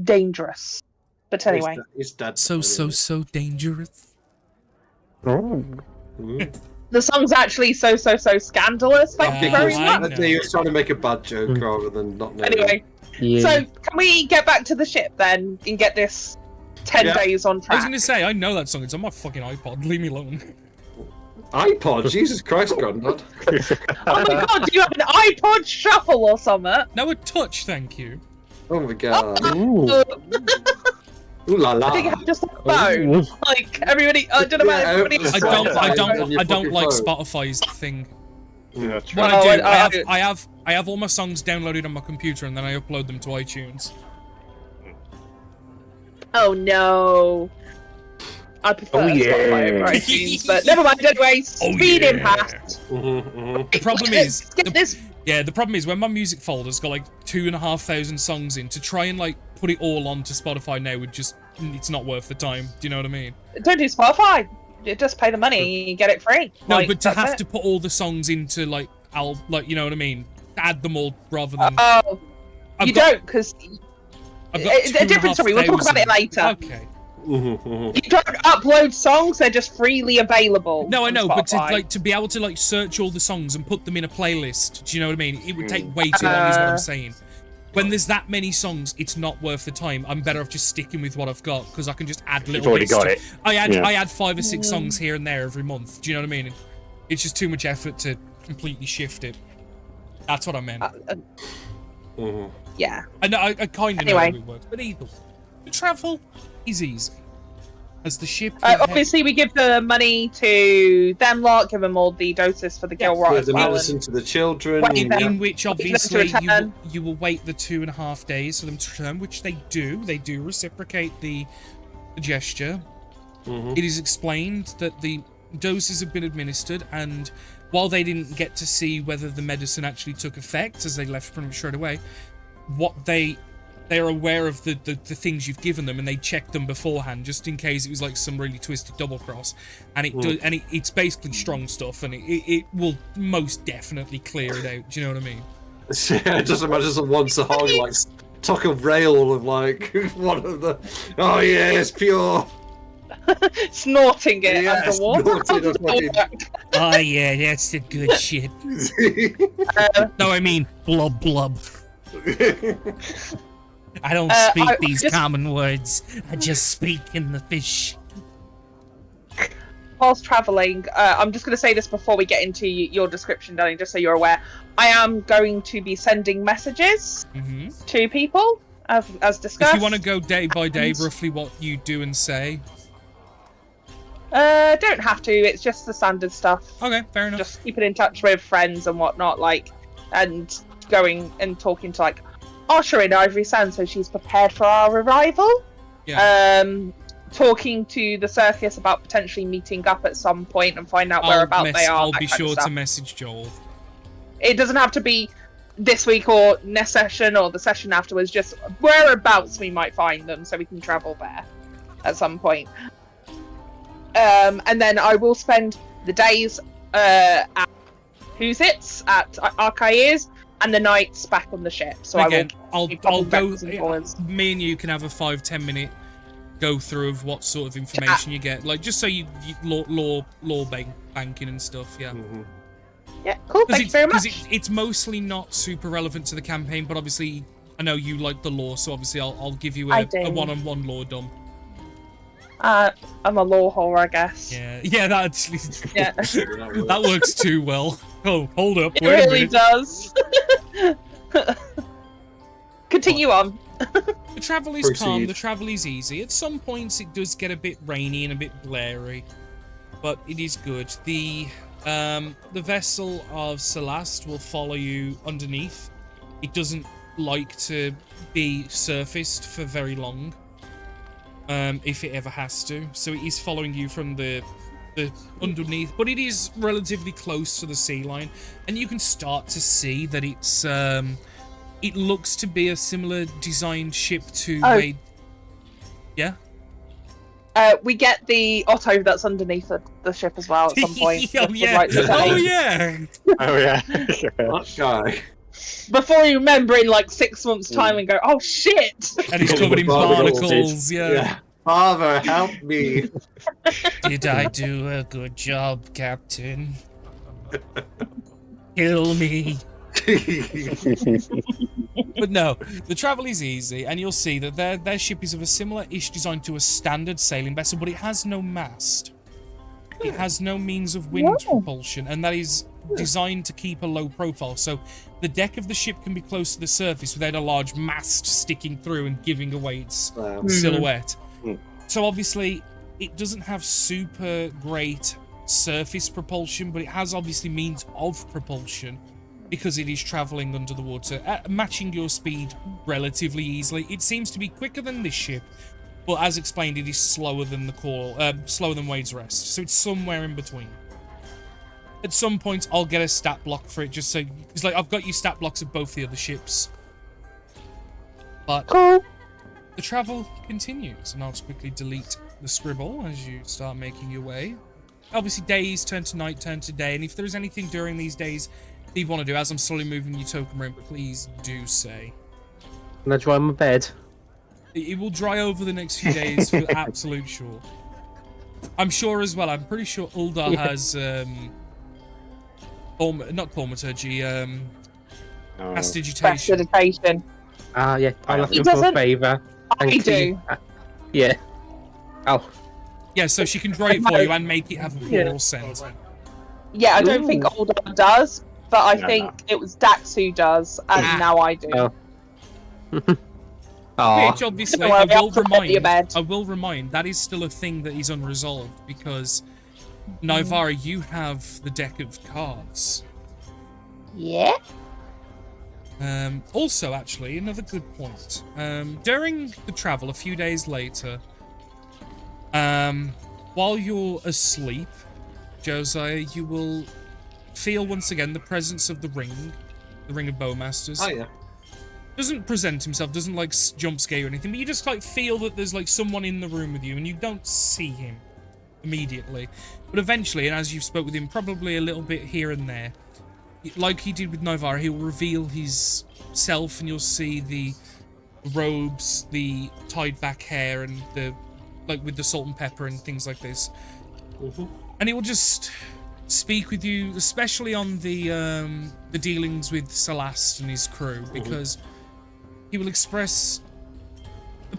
dangerous. But anyway. He's dead. So dangerous. Mm. The song's actually so scandalous. Thank you Yeah, very I much. know. He was trying to make a bad joke rather than not knowing. Anyway, Yeah. so can we get back to the ship then and get this 10 Yeah. days on I was track? gonna say, I know that song. It's on my fucking iPod. Leave me alone. iPod, Jesus Christ, Grandad. Oh my god, do you have an iPod Shuffle or something? No, a touch, thank you. Oh my god. Ooh. Ooh la I think I la. have just a phone. Like everybody, I don't know about Yeah, everybody. it's I else. don't, I Spotify don't, on your I don't fucking like phone. Spotify's thing. Yeah, true. What Oh, I do, I- I have all my songs downloaded on my computer and then I upload them to iTunes. Oh no. I prefer Oh, yeah. Spotify over iTunes, but never mind. Anyway, speeding past. The problem is, Let's get this. the problem is when my music folder's got like 2,500 songs in, to try and like put it all onto Spotify now would just, it's not worth the time. Do you know what I mean? Don't do Spotify. You just pay the money, you get it free. No, Like, but to that's have it. to put all the songs into like, you know what I mean? Add them all rather than. Oh, I've you got- don't, because I've got a different story. We'll talk about it 2,500. later. Okay. You don't upload songs; they're just freely available. No, I on know, but Spotify. to be able to like search all the songs and put them in a playlist, do you know what I mean? It would take way too long, is what I'm saying. when there's that many songs, it's not worth the time. I'm better off just sticking with what I've got because I can just add little. You've already bits got to- it. I Yeah. add 5 or 6 songs here and there every month. Do you know what I mean? It's just too much effort to completely shift it. That's what I meant. Yeah. I know. I kind of Anyway. know how it works, but either way, the travel is easy. As the ship. Obviously, we give the money to them lot, give them all the doses for the Gilrot Give as the well. medicine to the children. Wait, you then- know. In which Wait for them to obviously return. you will wait the 2.5 days for them to return, which they do. They do reciprocate the gesture. It is explained that the doses have been administered, and while they didn't get to see whether the medicine actually took effect, as they left pretty much straight away, what they're aware of the things you've given them, and they check them beforehand just in case it was like some really twisted double cross, and it's basically strong stuff, and it will most definitely clear it out. Do you know what I mean? Yeah, just imagine someone Sahari like tuck a rail of like one of the. Oh yeah, it's pure. Snorting it Yeah, underwater. snorting a fucking- Oh yeah, that's the good shit. No, I mean blub blub. I don't speak I these just- common words. I just speak in the fish. Whilst travelling, I'm just going to say this before we get into your description, Danny, just so you're aware. I am going to be sending messages to people, as discussed. If you want to go day by day, And- roughly what you do and say. Don't have to. It's just the standard stuff. Okay, fair enough. Just keeping in touch with friends and whatnot, like, and going and talking to like Osher in Ivory Sand, so she's prepared for our arrival. Yeah. Talking to the circus about potentially meeting up at some point and find out whereabouts they are. I'll that be kind of sure stuff. to message Joel. It doesn't have to be this week or next session or the session afterwards. Just whereabouts we might find them, so we can travel there at some point. And then I will spend the days at Who's It's at Archiers and the nights back on the ship. So Again, I'll I'll go. backwards and forwards. Me and you can have a 5-10 minute go through of what sort of information you get, like just so you law banking and stuff. Yeah. Yeah, cool. Thank you very much. It's mostly not super relevant to the campaign, but obviously I know you like the lore, so obviously I'll give you I a do. one-on-one lore dump. I'm a lore whore, I guess. Yeah, that actually Yeah. that works too well. Oh, hold up, It wait a really minute. does. Continue on. The travel is calm, Proceed. the travel is easy. At some points it does get a bit rainy and a bit blurry, but it is good. The vessel of Celeste will follow you underneath. It doesn't like to be surfaced for very long, if it ever has to. So it is following you from the underneath, but it is relatively close to the sea line, and you can start to see that it's it looks to be a similar designed ship to Wade. Yeah. We get the Otto that's underneath the ship as well at some point. Oh would yeah. like to say. Oh yeah. Oh yeah. That guy. Before you remember in like 6 months' time and go, oh shit! And he's covered in barnacles. Yeah. Yeah. Father, help me. Did I do a good job, Captain? Kill me. But no, the travel is easy, and you'll see that their ship is of a similar-ish design to a standard sailing vessel, but it has no mast. It has no means of wind propulsion, and that is designed to keep a low profile. So the deck of the ship can be close to the surface without a large mast sticking through and giving away its silhouette. So obviously, it doesn't have super great surface propulsion, but it has obviously means of propulsion because it is traveling under the water, matching your speed relatively easily. It seems to be quicker than this ship, but as explained, it is slower than slower than Wade's Rest. So it's somewhere in between. At some point, I'll get a stat block for it, just so it's like I've got you stat blocks of both the other ships. But the travel continues, and I'll just quickly delete the scribble as you start making your way. Obviously, days turn to night, turn to day, and if there's anything during these days that you want to do, as I'm slowly moving your token around, please do say. Can I dry my bed? It will dry over the next few days for absolute sure. I'm sure as well. I'm pretty sure Uldar has not thaumaturgy, prestidigitation. Prestidigitation. Yeah, I'll ask He him for a doesn't- favour. I do. Yeah. Oh, Yeah, so she can dry it for you and make it have a floral scent. Yeah, I don't think Ooh. Oldar does, but I No, think it was Dax who does, and Ah. now I do. Oh. Aw. Which obviously Don't worry, I I'll prepare your bed. will remind that is still a thing that is unresolved because Nivara, you have the deck of cards. Yeah. Also, actually, another good point. During the travel, a few days later, while you're asleep, Josiah, you will feel once again the presence of the Ring of Bowmasters. Oh yeah. Doesn't present himself, doesn't like jump scare you or anything, but you just like feel that there's like someone in the room with you, and you don't see him immediately, but eventually, and as you spoke with him, probably a little bit here and there, like he did with Nivara, he will reveal his self, and you'll see the robes, the tied back hair, and the like with the salt and pepper and things like this, and he will just speak with you, especially on the dealings with Celeste and his crew, because he will express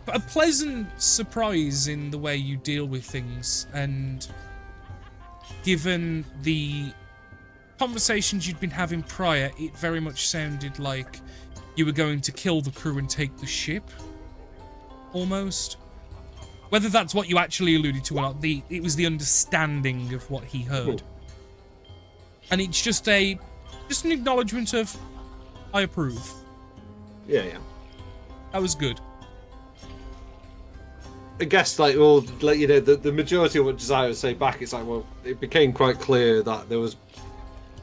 a pleasant surprise in the way you deal with things, and given the conversations you'd been having prior, it very much sounded like you were going to kill the crew and take the ship, almost. Whether that's what you actually alluded to or not, it was the understanding of what he heard. And it's just an acknowledgement of, I approve. Yeah, yeah. That was good. I guess, like, well, like, you know, the majority of what Josiah would say back, it's like, well, it became quite clear that there was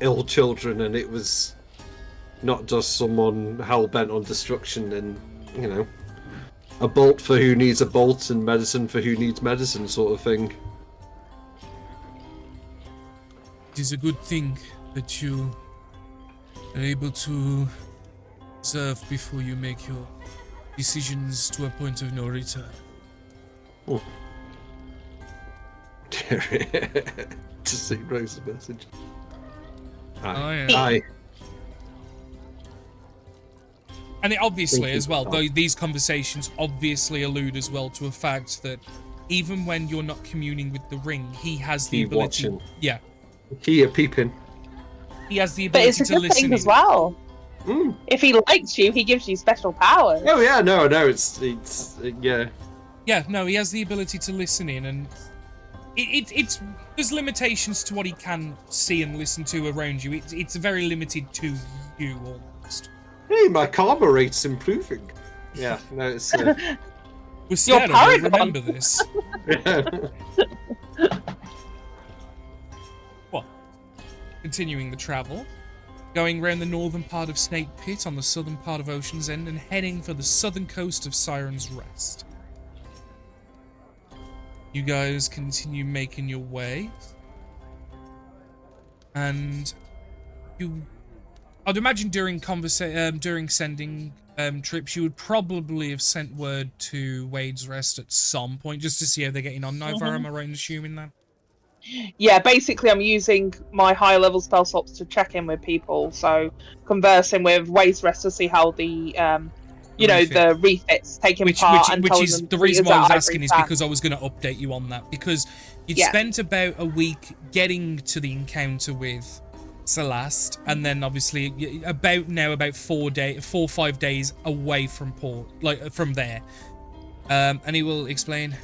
ill children, and it was not just someone hell-bent on destruction, and, you know, a bolt for who needs a bolt, and medicine for who needs medicine, sort of thing. It is a good thing that you are able to observe before you make your decisions to a point of no return. To see Rose's message. Oh, yeah. Aye. And it obviously, Thank you. as well, though these conversations obviously allude as well to a fact that even when you're not communing with the Ring, he has the He ability. watching. Yeah, Here, peeping. he has the But ability it's a to good listen. thing as in. well. Mm. If he likes you, he gives you special powers. Oh yeah, no, it's yeah. Yeah, no, he has the ability to listen in, and it's there's limitations to what he can see and listen to around you. It's very limited to you almost. Hey, my karma rate's improving. Yeah, no, it's We're scared of you, paragon. remember this. Well, continuing the travel, going round the northern part of Snake Pit on the southern part of Ocean's End and heading for the southern coast of Siren's Rest. You guys continue making your way, and I'd imagine during sending trips, you would probably have sent word to Wade's Rest at some point just to see how they're getting on. Nivara, am I right in assuming that? Yeah, basically I'm using my higher level spell slots to check in with people, so conversing with Wade's Rest to see how the the refits taking part, and which telling is them the to reason use why I was that asking ivory is fan. because I was going to update you on that, because you'd Yeah. spent about a week getting to the encounter with Celeste, and then obviously about 4 or 5 days away from port, like from there. And he will explain,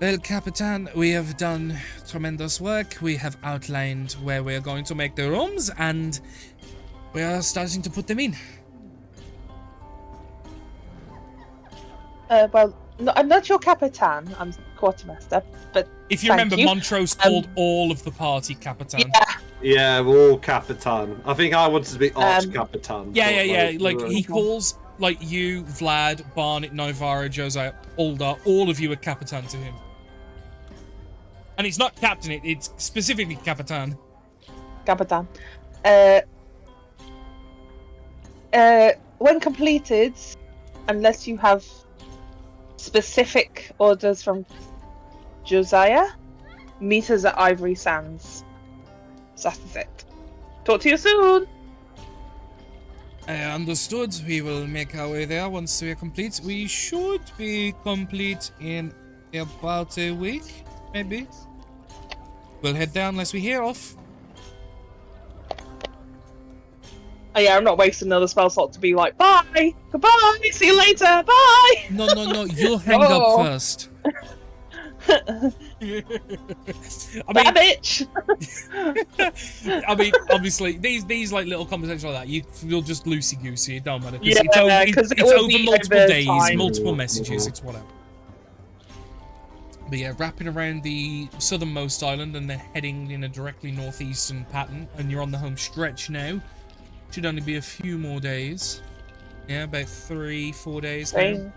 well, Capitan, we have done tremendous work. We have outlined where we are going to make the rooms, and we are starting to put them in. I'm not your Capitan, I'm Quartermaster, but If you Thank remember, you. Montrose called all of the party Capitan. Yeah, we're all Capitan. I think I wanted to be Arch Capitan. Yeah. but, Like, he calls, like, you, Vlad, Barnet, Nivara, Josiah, Uldar, all of you are Capitan to him. And it's not Captain, it's specifically Capitan. Capitan. When completed, unless you have specific orders from Josiah, meet us at Ivory Sands. So that's it. Talk to you soon. Understood. We will make our way there once we are complete. We should be complete in about a week, maybe. We'll head down unless we hear off. Oh, yeah, I'm not wasting another spell slot to be like, bye, goodbye, see you later, bye. No, you'll hang No. up first. I Bad mean, bitch. I mean, obviously, these like little conversations like that, you'll just loosey goosey. It don't matter. Yeah, it's 'cause it it's will over be multiple over days, time. multiple messages. It's whatever. But yeah, wrapping around the southernmost island, and they're heading in a directly northeastern pattern, and you're on the home stretch now. Should only be a few more days. Yeah, about 3-4 days now. Dang.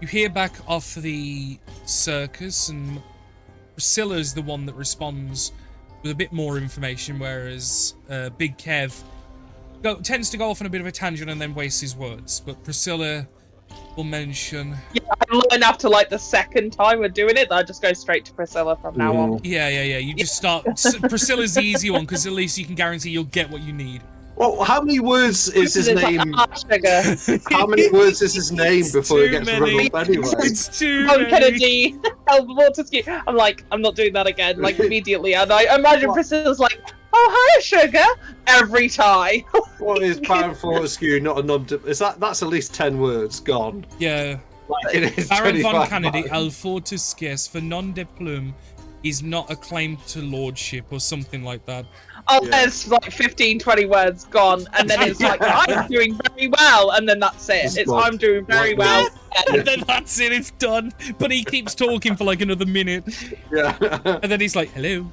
You hear back off the circus, and Priscilla's the one that responds with a bit more information, whereas Big Kev tends to go off on a bit of a tangent and then wastes his words. But Priscilla will mention... I learned after like the second time we're doing it that I just go straight to Priscilla from now on. Yeah. You just start... Priscilla's the easy one, because at least you can guarantee you'll get what you need. Well, how many words is his It's name? like, sugar. How many words is his name before he too gets many. run up anyway? It's too Oh, many. Kennedy, Montesquieu. I'm like, I'm not doing that again, like immediately. And I imagine What? Priscilla's like, oh, hi, sugar, every time. What is Baron Fortescue not a non? Is that's at least 10 words gone? Yeah. Like it is Baron von 25 Kennedy, miles. al fortisques for non de plume, is not acclaimed to lordship or something like that. Oh, Yeah. there's like 15, 20 words gone, and then it's like, I'm doing very well, and then that's it. It's I'm doing very Like, well. And then that's it, it's done. But he keeps talking for like another minute. Yeah. And then he's like, hello.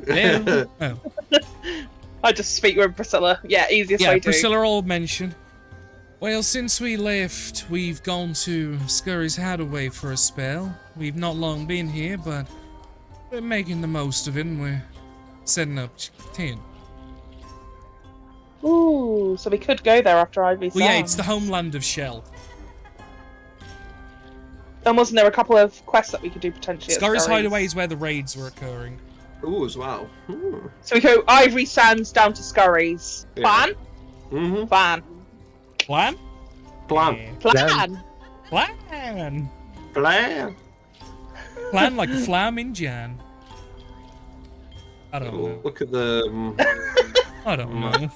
Hello. Oh. I just speak with Priscilla. Yeah, easiest Yeah, way to. Priscilla will mention. Well, since we left, we've gone to Scurry's Hideaway for a spell. We've not long been here, but we're making the most of it, and we're setting up 10. Ooh, so we could go there after Ivy Well, yeah, Sound. it's the homeland of Shell. And wasn't there a couple of quests that we could do potentially? at Scurry's Scurry's? Hideaway is where the raids were occurring. Ooh, as well. So we go Ivory Sands down to Scurry's. Yeah. Plan? Mm-hmm. Plan. Plan? Plan. Plan. Plan. Plan. Plan like a flam in Jan. I don't Oh, know. look at the. I don't know.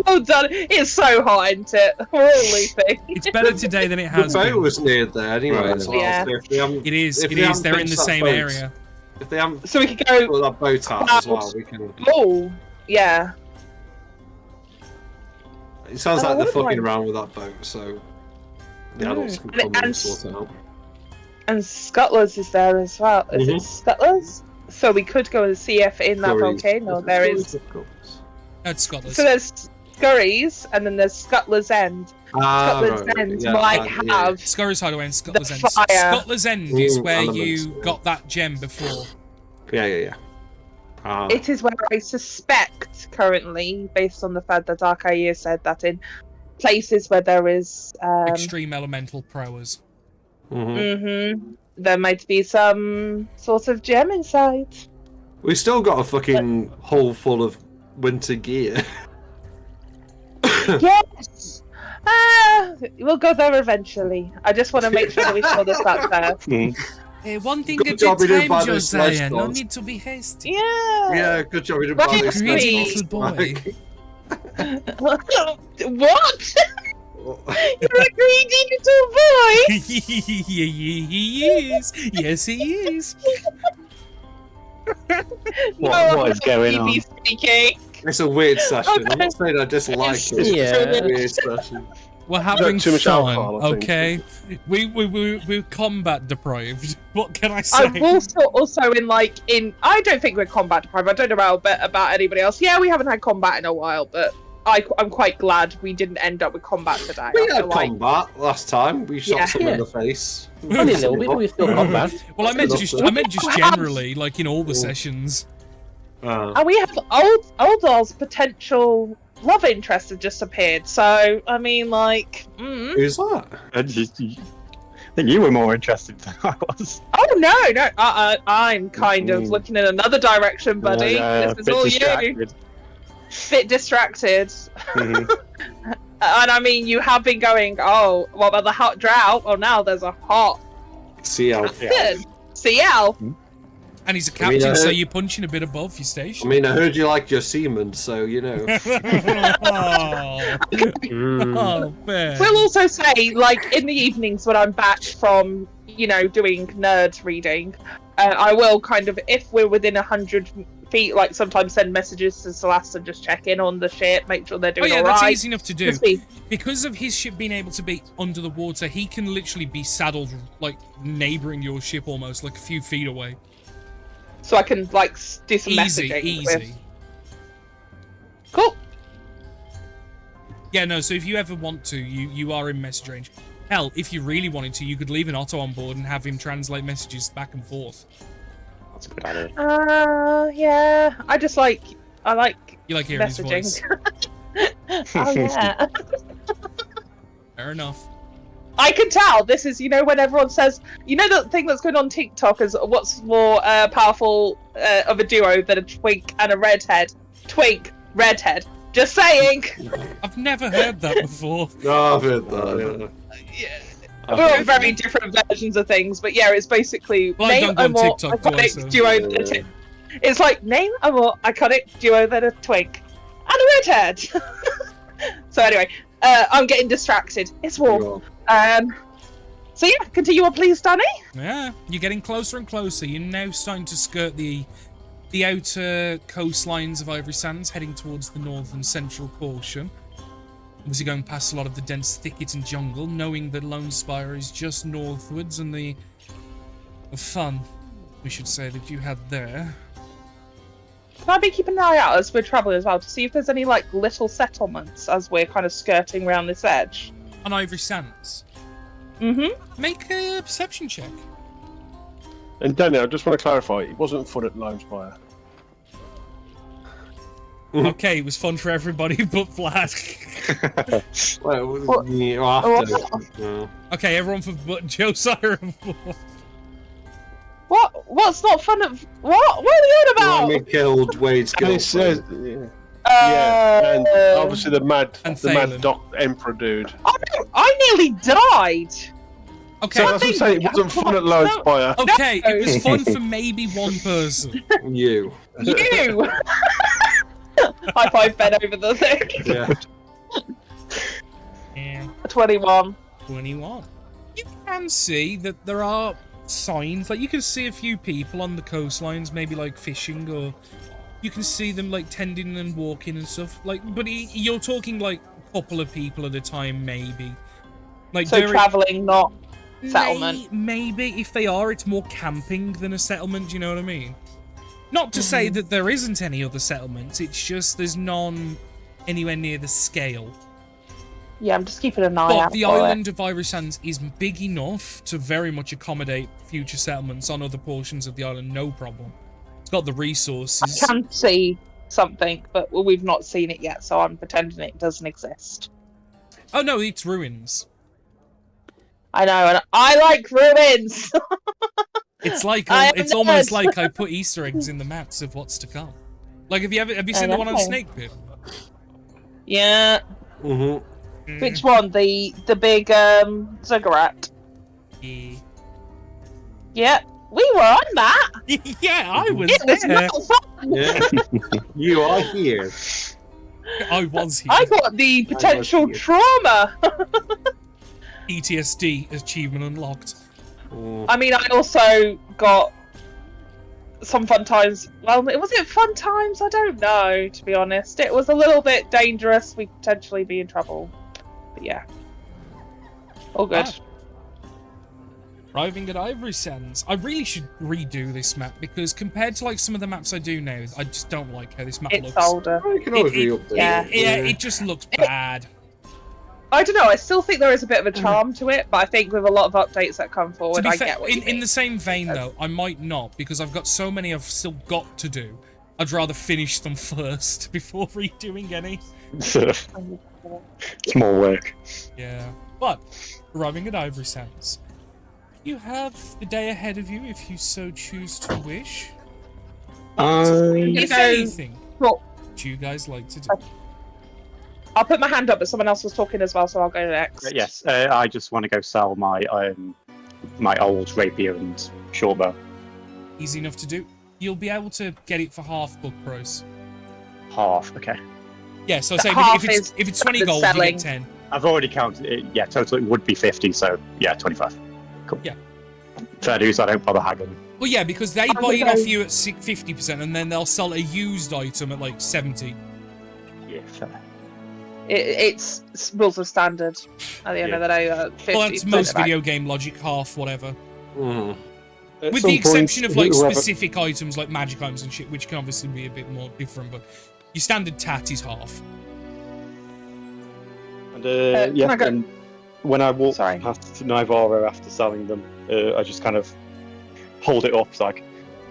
Oh, done. It's so hot, isn't it? We're all looping. It's better today than it The has boat been. was near there anyway. Right. As well. Yeah. So if they haven't, It is. if It they is. haven't They're in the fixed that same boat, area. If they haven't So we could go. put that boat out as well, we can. Oh, yeah. It sounds Oh, like they're wouldn't fucking mind. around with that boat, so the adults can And- come and and- sort it out. And Scutlers is there as well. Is it Scutlers? So we could go and see if in that Scurries. volcano there is. That's Scotland. So there's Scurry's, and then there's Scutlers End. Ah, Scotland's right, right, End yeah, might yeah. have. Scurry's Hideaway and Scotland's End. fire. Scotland's End is Ooh, where elements, you yeah. got that gem before. Yeah. Ah, It is where I suspect currently, based on the fact that Arcaia said that in places where there is Extreme elemental prowess. mhm. there might be some sort of gem inside. We still got a fucking hole full of winter gear. Yes! We'll go there eventually. I just want to make sure that we show this out there. One thing Good at job a we didn't time, buy those Josiah. sledge No dogs. need to be hasty. Yeah! Yeah, good job. We didn't Right, buy this Greedy Sweet. little boy. What? You're a greedy little boy! He is. Yes, he is. What is going on? Phoebe speaking. It's a weird session. I'm not saying I dislike it. Yeah. It's a weird session. We're having too much fun, alcohol, I think. okay? We're combat deprived. What can I say? I'm also in I don't think we're combat deprived. I don't know about anybody else. Yeah, we haven't had combat in a while, but I'm quite glad we didn't end up with combat today. We I had feel like- combat last time. We shot Yeah. someone in the face. Only a little bit, but we still combat. Well, I meant just generally, like in all the Ooh. sessions. And we have Oldall's potential love interest have just appeared. So I mean, like, Who's that? I think you were more interested than I was. oh no, I'm kind of looking in another direction, buddy. Yeah, This is bit all you. distracted. bit distracted. Mhm. And I mean, you have been going, oh, what about the hot drought? Oh, now there's a hot CL. captain. CL. And he's a I mean, captain, so I- you're punching a bit above your I station. mean, I heard you like your semen, so you know. Oh, oh, fair. We'll also say, like, in the evenings when I'm back from, you know, doing nerd reading, I will kind of, if we're within 100 feet, like, sometimes send messages to Celeste and just check in on the ship, make sure they're Oh doing yeah, all that's right. easy enough to do. Just be- Because of his ship being able to be under the water, he can literally be saddled, like, neighboring your ship almost, like a few feet away. So I can, like, do some Easy, messaging. easy. With... Cool. Yeah, no, so if you ever want to, you are in message range. Hell, if you really wanted to, you could leave an Otto on board and have him translate messages back and forth. That's a good idea. Yeah. I like You like hearing his voice. messaging. Oh, yeah. Fair enough. I can tell this is, you know, when everyone says, you know, the thing that's going on TikTok is what's more powerful of a duo than a twink and a redhead? Twink, redhead. Just saying. I've never heard that before. No, I've heard that. We're on very different versions of things, but yeah, it's basically Well, I name don't a go on more TikTok, do I, iconic so- duo than a twink. It's like name a more iconic duo than a twink and a redhead. So anyway, I'm getting distracted. It's warm. So yeah, continue on, please, Danny. Yeah, you're getting closer and closer. You're now starting to skirt the outer coastlines of Ivory Sands, heading towards the northern central portion. Obviously going past a lot of the dense thicket and jungle, knowing that Lone Spire is just northwards, and the fun, we should say, that you had there. Can I be keeping an eye out as we're traveling as well to see if there's any like little settlements as we're kind of skirting around this edge? On Ivory Sands. Mm-hmm. Make a perception check. And Danny, I just want to clarify, it wasn't fun at Lone Spire. Okay, it was fun for everybody but Vlad. Well, you have to. No. Okay, everyone for but Josiah. What's not fun of what? What are you on about? When we killed Wade's And it says, girlfriend. yeah, and obviously the mad Thalen. Doc Emperor dude. I nearly died. Okay, So that's what I'm saying, it wasn't fun at Lone Spire. okay, it was fun for maybe one person. You. You. High five Ben over the thing. Yeah. Yeah. 21. 21. You can see that there are signs, like you can see a few people on the coastlines, maybe like fishing, or you can see them like tending and walking and stuff. Like, but you're talking like a couple of people at a time, maybe. Like So travelling, not settlement. Maybe if they are, it's more camping than a settlement. Do you know what I mean? Not to say that there isn't any other settlements. It's just there's none anywhere near the scale. Yeah, I'm just keeping an eye But out the for island of Ivory Sands is big enough to very much accommodate future settlements on other portions of the island, no problem. It's got the resources. I can see something, but we've not seen it yet, so I'm pretending it doesn't exist. Oh no, it's ruins. I know, and I like ruins. It's like I am it's almost nerd. like I put Easter eggs in the maps of what's to come. Like have you seen the one on know. Snake Pit? Yeah. Mm-hmm. Which one? The big ziggurat. Yeah. Yeah, we were on that. Yeah, I was It was there. not fun. Yeah. You are here. I was here. I got the potential here. trauma. PTSD achievement unlocked. I mean, I also got some fun times. Well, was it fun times? I don't know, to be honest. It was a little bit dangerous. We'd potentially be in trouble. But yeah. All good. Ah. Arriving at Ivory Sands. I really should redo this map because compared to like some of the maps I do now, I just don't like how this map It's looks. older. You can always It- re-update yeah. it. Yeah, it just looks bad. I don't know. I still think there is a bit of a charm to it, but I think with a lot of updates that come To forward, be I fair, get what you in mean. the same vein though, I might not because I've got so many I've still got to do. I'd rather finish them first before redoing any. It's more work. Yeah. But arriving at Ivory Sands. You have the day ahead of you if you so choose to wish. I If know- anything, would you guys like to do? I'll put my hand up, but someone else was talking as well, so I'll go next. Yes, I just want to go sell my my old rapier and short bow. Easy enough to do. You'll be able to get it for half book price. Half, okay. Yeah, so The say half if it's 20 the gold, you selling. get 10. I've already counted it. Yeah, total it would be 50, so yeah, 25. Cool. Yeah. Fair dues, I don't bother haggling. Well, yeah, because they I'm buy it gonna- off you at 50%, and then they'll sell a used item at like 70. Yeah, fair. It's rules of standard at the end of the day. 50, Well, that's most back. video game logic, half whatever. Mm. At With some the exception point, of like whoever- specific items like magic items and shit, which can obviously be a bit more different, but your standard tat is half. And can yeah, I go- and when I walk Sorry. past Nivara after selling them, I just kind of hold it up. It's like,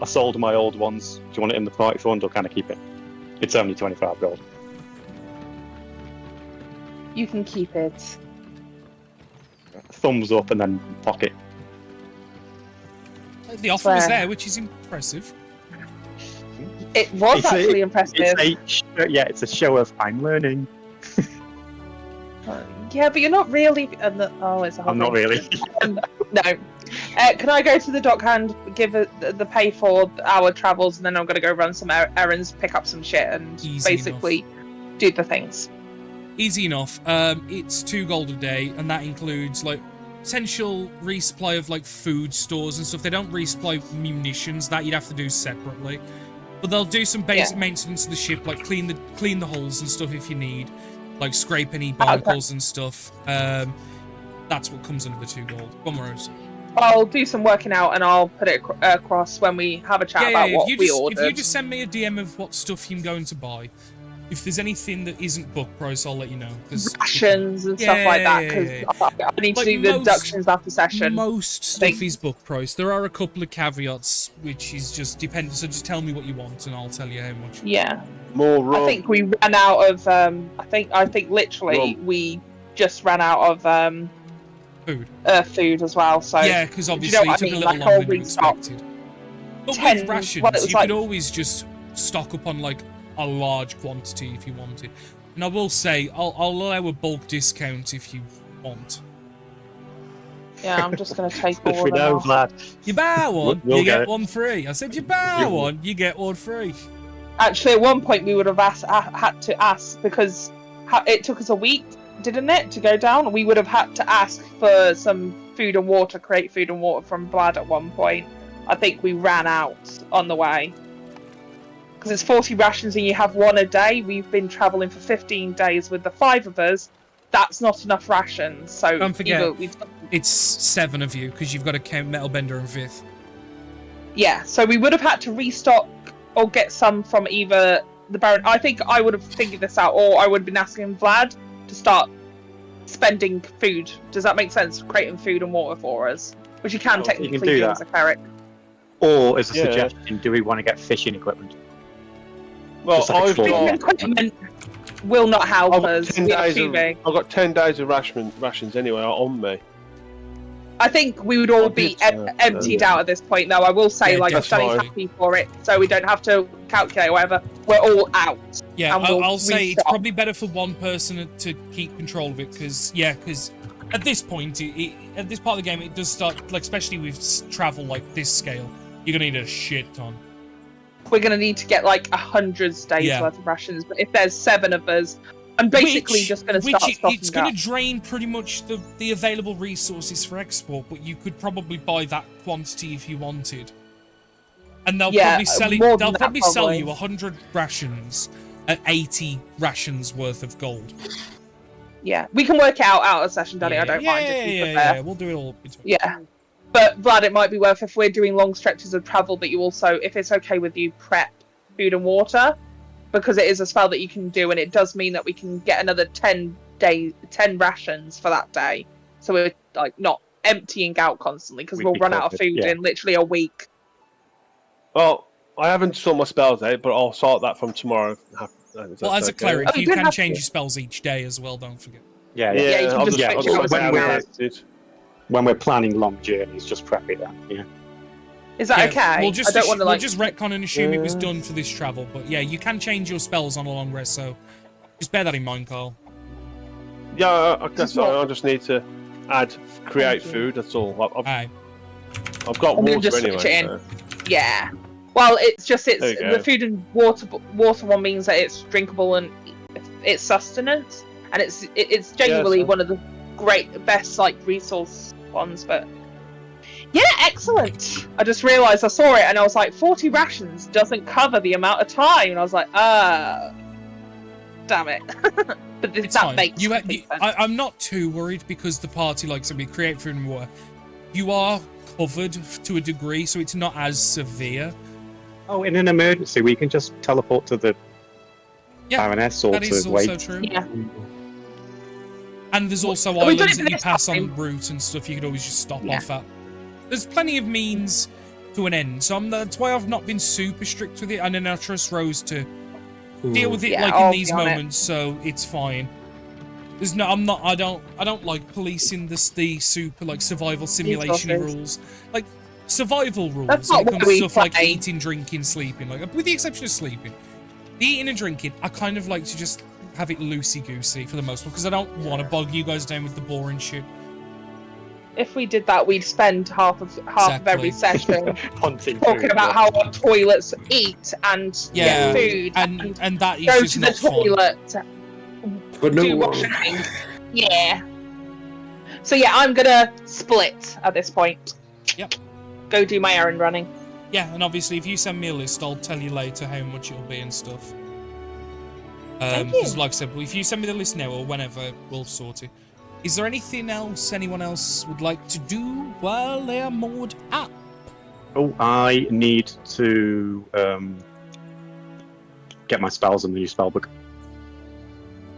I sold my old ones. Do you want it in the party fund or can I keep it? It's only 25 gold. You can keep it. Thumbs up and then pocket. The offer was Fair. there, which is impressive. It was It's a- actually impressive. It's a show of I'm learning. Yeah, but you're not really. Oh, it's a whole I'm not thing. really. No. Can I go to the dockhand, give the pay for our travels, and then I'm going to go run some errands, pick up some shit, and Easy basically do the things. Easy enough. It's 2 gold a day, and that includes like potential resupply of like food stores and stuff. They don't resupply munitions, that you'd have to do separately. But they'll do some basic maintenance of the ship, like clean the hulls and stuff if you need, like scrape any barnacles and stuff. That's what comes under the 2 gold. Go on, Rose. I'll do some working out, and I'll put it across when we have a chat about what we ordered. If you just send me a DM of what stuff you're going to buy, if there's anything that isn't book price, I'll let you know. Rations and stuff like that, because I need to Like do the most- deductions after session. Most stuff is book price. There are a couple of caveats, which is just dependent. So just tell me what you want, and I'll tell you how much. Yeah, More rum. I think we ran out of. I think literally we just ran out of Food. food as well. So Yeah, because do obviously you know it what took I mean? a little Like, longer I'll than you restock expected. But 10 with rations, well, it was you like- could always just stock up on like a large quantity if you wanted. And I will say, I'll allow a bulk discount if you want. yeah, I'm just going to take all We of them know, off. lad. You buy one, We'll you get get it. one free. I said you buy one, you get one free. Actually, at one point we would have had to ask because it took us a week, didn't it, to go down? We would have had to ask for some food and water, create food and water from Blad at one point. I think we ran out on the way. Because it's 40 rations and you have one a day. We've been travelling for 15 days with the 5 of us. That's not enough rations. So Don't forget. either we It's 7 of you because you've got to count Metalbender and Vith. yeah, so we would have had to restock or get some from either the Baron. I think I would have figured this out, or I would have been asking Vlad to start spending food. Does that make sense? Creating food and water for us, which you can Oh, technically you can do do that. as a cleric. Or as a Yeah. suggestion, do we want to get fishing equipment? Well, Just like a I've trawler. got, Equipment will not help I've got us. 10 We are days too of, big. I've got 10 days of rations anyway on me. I think we would all I be did, emptied yeah. out at this point, though. I will say, Yeah, like, that's Danny's fine. happy for it, so we don't have to calculate or whatever. We're all out. Yeah, And we'll I'll say it's restock. probably better for one person to keep control of it because at this point, at this part of the game, it does start, like, especially with travel like this scale, you're going to need a shit ton. We're going to need to get like 100 days Yeah. worth of rations. But if there's 7 of us, I'm basically just going to start stocking It's up. going to drain pretty much the available resources for export, but you could probably buy that quantity if you wanted. And they'll Yeah, probably sell it. more They'll than that, probably sell probably. you 100 rations at 80 rations worth of gold. Yeah, we can work it out of session, Danny. Yeah, I don't yeah, mind if you yeah, prefer. yeah. We'll do it all. Yeah. But Vlad, it might be worth if we're doing long stretches of travel that you also, if it's okay with you, prep food and water, because it is a spell that you can do, and it does mean that we can get another 10 rations for that day. So we're like not emptying out constantly because We'd we'll be run out of covered, food yeah. in literally a week. Well, I haven't sorted my spells out, but I'll sort that from tomorrow. Well, as a cleric, Oh, you you don't can have change to. your spells each day as well. Don't forget. Yeah, Yeah, Yeah, you can I'll just just, switch I'll it just when when we're we're out. active. when we're planning long journeys, just prep it then. Yeah. Is that okay? We'll just I don't want to we'll like. just retcon and assume it was done for this travel. But yeah, you can change your spells on a long rest, so just bear that in mind, Carl. Yeah, I guess what- I just need to create food. That's all. Aye. I've got I'm gonna water just anyway. switch it in. So. Yeah. Well, it's There you go. the food and water one means that it's drinkable and it's sustenance, and it's genuinely so- one of the best like resource ones. But yeah, excellent. I just realised I saw it and I was like, 40 rations doesn't cover the amount of time, and I was like, damn it. But It's that fine. makes complete sense. I'm not too worried because the party likes to create food and water. You are covered to a degree, so it's not as severe. Oh, in an emergency, we can just teleport to the Yeah, Baroness or That is to also wait. true. Yeah. And there's also We've done islands it that for you this pass time. on route and stuff you could always just stop Yeah. off at. There's plenty of means to an end, so that's why I've not been super strict with it. And then I trust Rose to deal with it Yeah, like I'll in be these on it. moments, so it's fine. There's no, I don't like policing the super like survival simulation Resources. rules, like survival rules. That's when not it what comes to we stuff like play. eating, drinking, sleeping. Like with the exception of sleeping, the eating and drinking, I kind of like to just have it loosey goosey for the most part because I don't want to bog you guys down with the boring shit. If we did that, we'd spend half of every session Hunting talking food, about yeah. how our toilets eat and Yeah, get food and that is go just to the not fun. toilet, But no do one. washing things. Yeah. So yeah, I'm gonna split at this point. Yep. Go do my errand running. Yeah, and obviously if you send me a list, I'll tell you later how much it'll be and stuff. Thank you. 'Cause like I said, if you send me the list now or whenever, we'll sort it. Is there anything else anyone else would like to do while they are moored up? Oh, I need to get my spells in the new spellbook.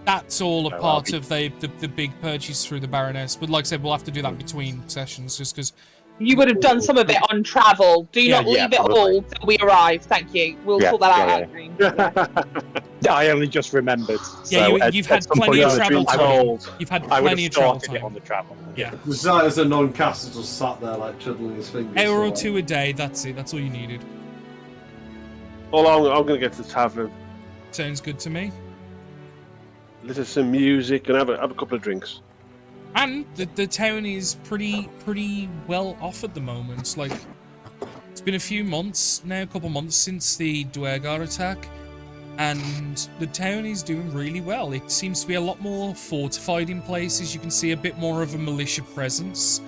That's all a No, part I'll of the big purchase through the Baroness. But like I said, we'll have to do that between sessions just because... You would have done some of it on travel. Do Yeah, not leave yeah, it probably. all till we arrive. Thank you. We'll Yeah, sort that yeah, out. I only just remembered. Yeah, so you've had some plenty point of in the travel trip, time. You've had I would plenty have of travel started it on time. the travel. Yeah. That as a non-caster just sat there like twiddling his fingers. Hour for or like- two a day, that's it. That's all you needed. Well, I'm going to get to the tavern, Sounds good to me. listen to some music, and have a couple of drinks. And the town is pretty well off at the moment. Like, it's been a few months now, a couple months since the Duergar attack, and the town is doing really well. It seems to be a lot more fortified in places. You can see a bit more of a militia presence.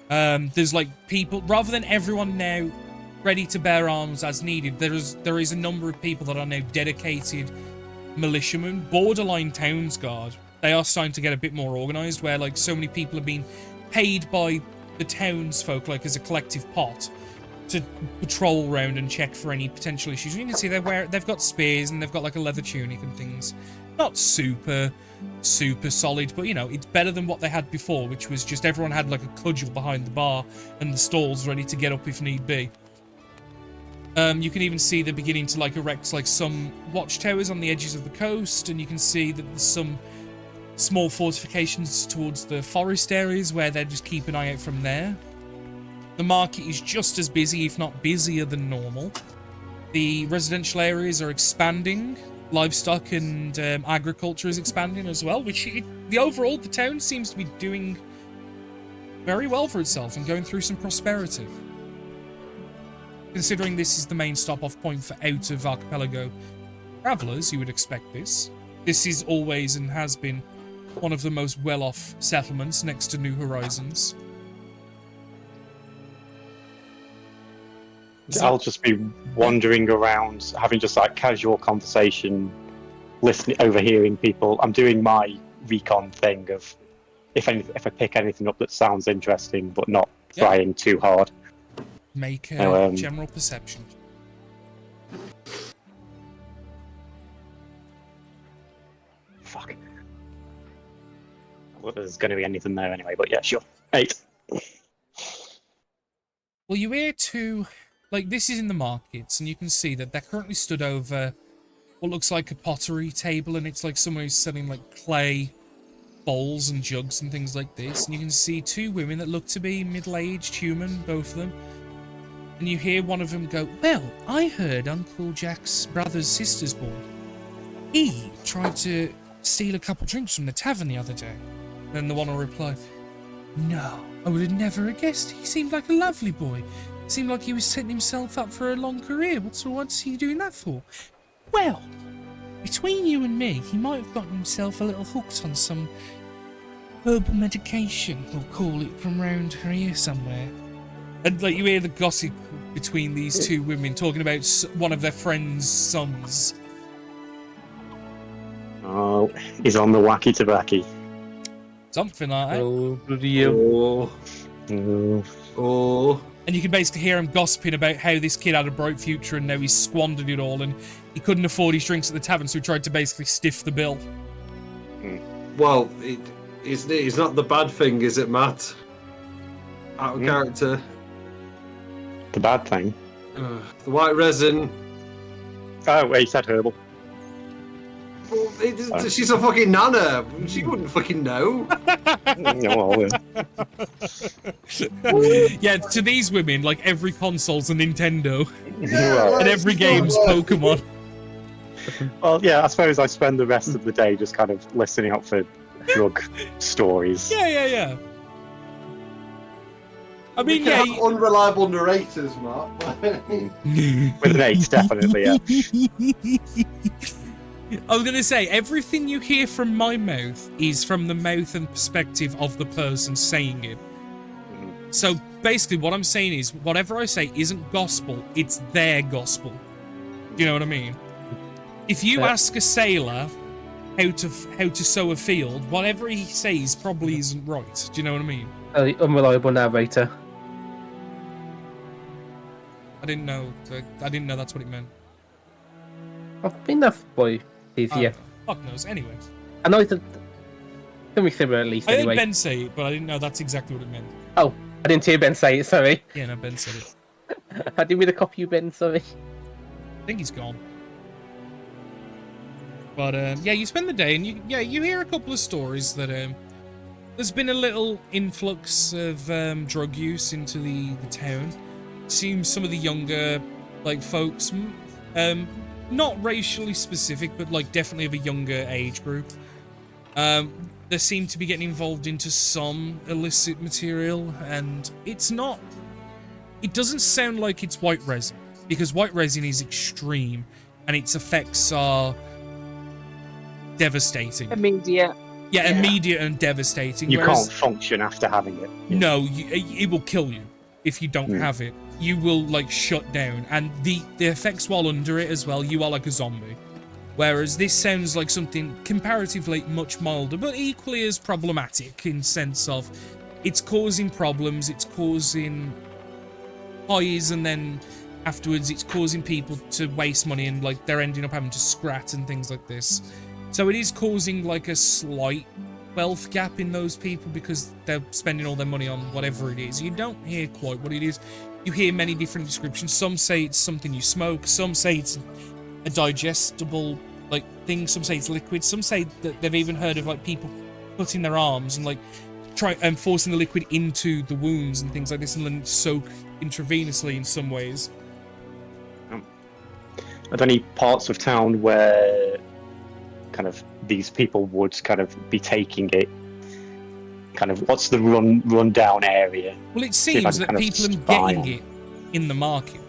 There's like people, rather than everyone now ready to bear arms as needed, there is a number of people that are now dedicated militiamen, borderline towns guard. They are starting to get a bit more organised, where like so many people are being paid by the townsfolk, like as a collective pot, to patrol around and check for any potential issues. You can see they've got spears and they've got like a leather tunic and things. Not super solid, but you know, it's better than what they had before, which was just everyone had like a cudgel behind the bar and the stalls ready to get up if need be. You can even see they're beginning to like erect like some watchtowers on the edges of the coast, and you can see that there's some small fortifications towards the forest areas where they're just keep an eye out from there. The market is just as busy, if not busier than normal. The residential areas are expanding. Livestock and agriculture is expanding as well, which the town seems to be doing very well for itself and going through some prosperity. Considering this is the main stop-off point for out of archipelago travelers, you would expect this. This is always and has been one of the most well-off settlements next to New Horizons. I'll just be wandering around, having just like casual conversation, listening, overhearing people. I'm doing my recon thing of if I pick anything up that sounds interesting, but not Yeah. trying too hard. Make a Oh, general perception. Fuck. Well, there's going to be anything there anyway, but yeah, sure. 8. Well, you hear two, like this is in the markets, and you can see that they're currently stood over what looks like a pottery table, and it's like someone who's selling like clay bowls and jugs and things like this. And you can see two women that look to be middle-aged human, both of them. And you hear one of them go, "Well, I heard Uncle Jack's brother's sister's boy. He tried to steal a couple drinks from the tavern the other day." Then the one will reply, "No, I would have never guessed. He seemed like a lovely boy. Seemed like he was setting himself up for a long career. What's he doing that for?" "Well, between you and me, he might have gotten himself a little hooked on some herbal medication, we'll call it, from round here somewhere." And like you hear the gossip between these two women talking about one of their friends' sons. Oh, he's on the wacky tobacco. Something like that. Oh, bloody hell. Oh. And you can basically hear him gossiping about how this kid had a bright future and now he's squandered it all and he couldn't afford his drinks at the tavern, so he tried to basically stiff the bill. Well, it's not the bad thing, is it, Matt? Out of character. The bad thing. The white resin. Oh, wait, he said herbal. Well, she's a fucking nana. She wouldn't fucking know. Yeah, to these women, like every console's a Nintendo Well, and every game's Pokemon. well, yeah, I suppose I spend the rest of the day just kind of listening out for drug stories. Yeah. I We mean, can yeah. have unreliable narrators, Matt. With an 8, definitely, yeah. I was going to say, everything you hear from my mouth is from the mouth and perspective of the person saying it. So basically what I'm saying is, whatever I say isn't gospel, it's their gospel. Do you know what I mean? If you ask a sailor how to sow a field, whatever he says probably isn't right. Do you know what I mean? Unreliable narrator. I didn't know that's what it meant. I've been that boy. Yeah. Fuck knows. Anyway. I know it's something similar at least. I heard Anyway. Ben say it, but I didn't know that's exactly what it meant. Oh, I didn't hear Ben say it. Sorry. Yeah, no, Ben said it. I didn't mean to copy you, Ben. Sorry. I think he's gone. But yeah, you spend the day and you hear a couple of stories that there's been a little influx of drug use into the town. Seems some of the younger folks, not racially specific, but definitely of a younger age group. They seem to be getting involved into some illicit material, and it doesn't sound like it's white resin, because white resin is extreme and its effects are devastating. Immediate. Yeah, immediate and devastating. You can't function after having it. No, it will kill you if you don't have it. You will shut down, and the effects while under it as well, you are like a zombie. Whereas this sounds like something comparatively much milder, but equally as problematic in sense of it's causing problems, it's causing highs, and then afterwards it's causing people to waste money and they're ending up having to scrat and things like this. So it is causing a slight wealth gap in those people because they're spending all their money on whatever it is. You don't hear quite what it is. You hear many different descriptions. Some say it's something you smoke. Some say it's a digestible thing. Some say it's liquid. Some say that they've even heard of people putting their arms and forcing the liquid into the wounds and things like this, and then soak intravenously in some ways. Are there any parts of town where these people would be taking it? What's the rundown area? Well, it seems that people are getting it in the market,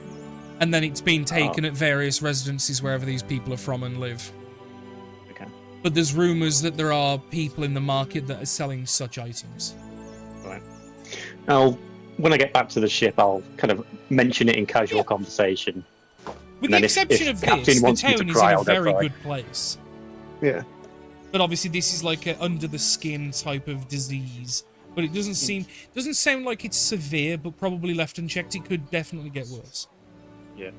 and then it's being taken at various residences wherever these people are from and live. Okay. But there's rumours that there are people in the market that are selling such items. Right. Now, when I get back to the ship, I'll mention it in casual conversation. With the exception of this, the town is in a very good place. Yeah. But obviously this is a under the skin type of disease. But it doesn't sound like it's severe, but probably left unchecked it could definitely get worse. Yeah.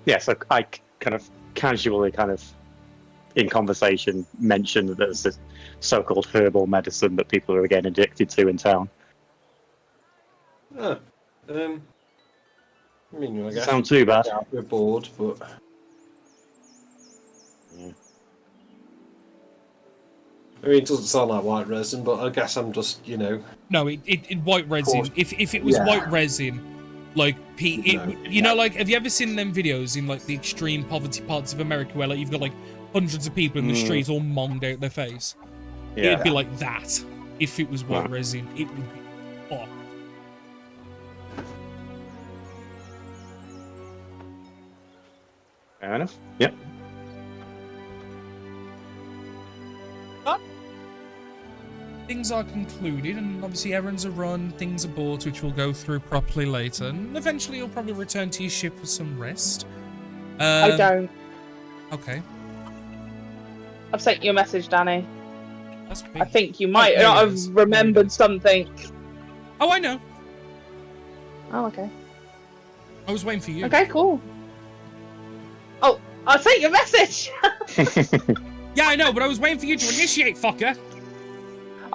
Yeah, so I casually in conversation mentioned that there's this so-called herbal medicine that people are getting addicted to in town. I mean, I guess Sound too bad. we're bored, but I mean, it doesn't sound like white resin, but I guess I'm just, No, it white resin. Course. If it was Yeah. white resin, Like, No. you know, like, have you ever seen them videos in, like, the extreme poverty parts of America where, like, you've got, like, hundreds of people in the street all monged out their face? Yeah. It'd be like that if it was wet Wow. resin. It would be fucked. Fair enough. Yep. Things are concluded, and obviously errands are run, things are bought, which we'll go through properly later, and eventually you'll probably return to your ship for some rest. I don't. Okay, I've sent you a message, Danny. that's big. I think you might there not it have is. There it remembered is. something. Oh, I know. Oh, okay. I was waiting for you. Okay, cool. Oh, I sent you a message. Yeah, I know, but I was waiting for you to initiate, fucker.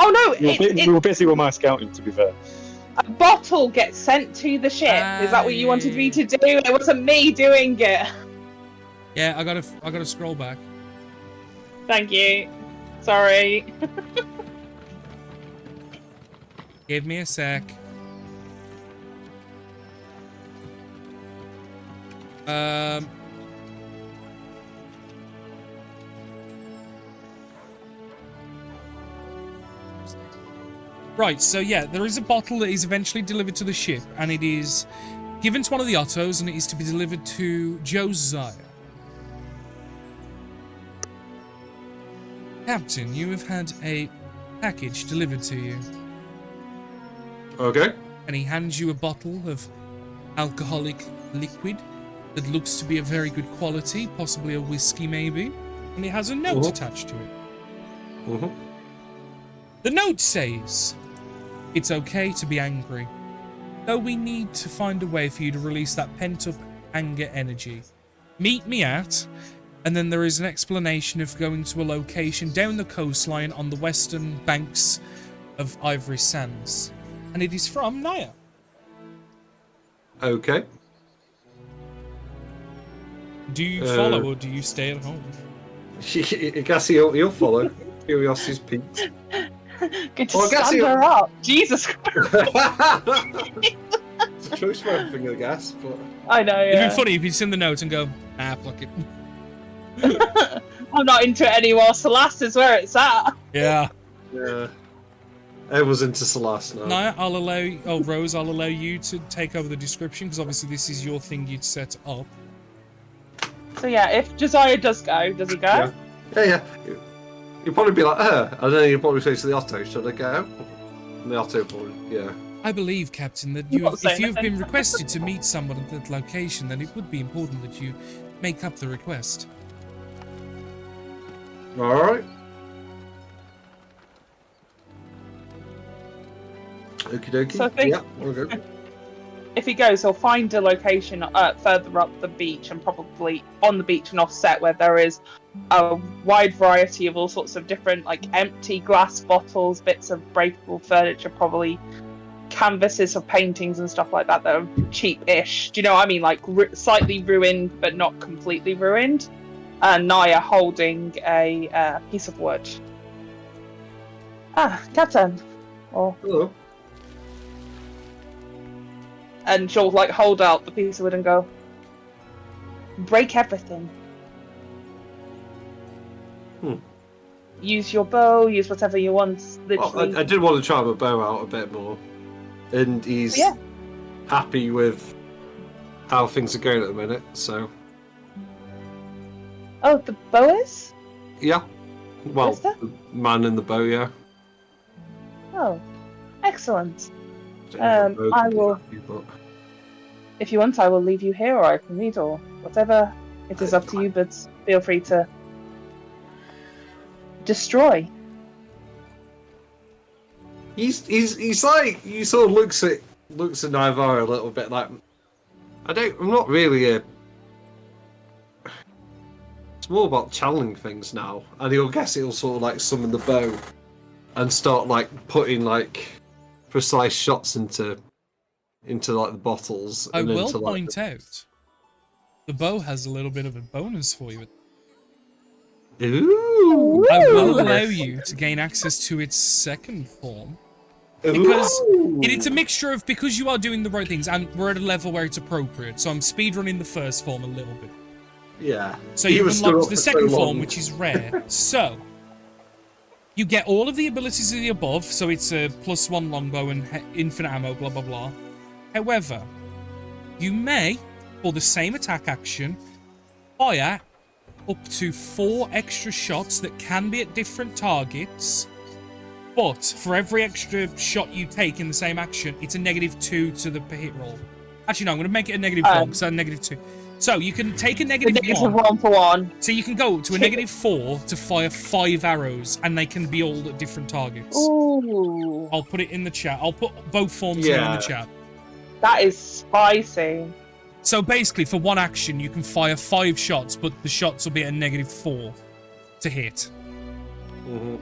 Oh no, We were busy with my scouting, to be fair. a bottle gets sent to the ship. Is that what you wanted me to do? It wasn't me doing it. Yeah, I gotta scroll back. Thank you. Sorry. Give me a sec. Right, so yeah, there is a bottle that is eventually delivered to the ship, and it is given to one of the Ottos, and it is to be delivered to Josiah. Captain, you have had a package delivered to you. Okay. And he hands you a bottle of alcoholic liquid that looks to be of very good quality, possibly a whiskey maybe, and it has a note attached to it. Mm-hmm. The note says, "It's okay to be angry, though we need to find a way for you to release that pent-up anger energy. Meet me at..." And then there is an explanation of going to a location down the coastline on the western banks of Ivory Sands. And it is from Naya. Okay. Do you follow or do you stay at home? I guess he'll follow. Curiosity's piqued. Good to Well, I guess stand you- her up. Jesus Christ. It's a choice for everything, I guess. But I know, It'd yeah. be funny if you'd seen the note and go, ah, fuck it. I'm not into it anymore. Celeste is where it's at. Yeah. yeah, everyone's into Celeste now. Naya, I'll allow you, Rose, I'll allow you to take over the description, because obviously this is your thing you'd set up. So yeah, if Josiah does go, does he go? Yeah. You'll probably be like, and then you'll probably say to the Otto, should I go? And the Otto probably, yeah. I believe, Captain, that Not if saying you've been anything. requested to meet someone at that location, then it would be important that you make up the request. Alright. Okie dokie. So I think- Yeah, we'll go. If he goes, he'll find a location further up the beach and probably on the beach and offset where there is a wide variety of all sorts of different, like, empty glass bottles, bits of breakable furniture, probably canvases of paintings and stuff like that that are cheap-ish. Do you know what I mean? Like, slightly ruined, but not completely ruined. And Naya holding a piece of wood. Ah, Captain. Or Hello. and she'll like hold out the piece of wood and go, break everything. Use your bow, use whatever you want. Well, Literally. I did want to try my bow out a bit more. And he's Yeah. happy with how things are going at the minute, so Oh, the bow is? yeah. Well, Is there? the man in the bow, yeah. Oh, excellent. Don't know if the bow I can be will- happy, but- If you want, I will leave you here, or I can read, or whatever. It is up to you, but feel free to destroy. He's like, he sort of looks at Naivara a little bit like, I'm not really a. It's more about channeling things now, and he'll sort of like summon the bow, and start like putting like precise shots into like the bottles. I and will into, like, point out, the bow has a little bit of a bonus for you. Ooh. I will allow you to gain access to its second form. Because Ooh. it's a mixture of, because you are doing the right things, and we're at a level where it's appropriate. So I'm speedrunning the first form a little bit. Yeah. So He you was stood unlocked up the for so second form, long. which is rare. So you get all of the abilities of the above. So it's a +1 longbow and infinite ammo, blah blah blah. However, you may, for the same attack action, fire up to 4 extra shots that can be at different targets. But for every extra shot you take in the same action, it's a -2 to the per hit roll. Actually, no, I'm going to make it a -1 because I'm -2. So you can take a The -1. -1 for one. So you can go to a -4 to fire 5 arrows, and they can be all at different targets. Ooh, I'll put it in the chat. I'll put both forms now in the chat. that is spicy. So basically, for one action, you can fire 5 shots, but the shots will be at a -4 to hit. Mhm.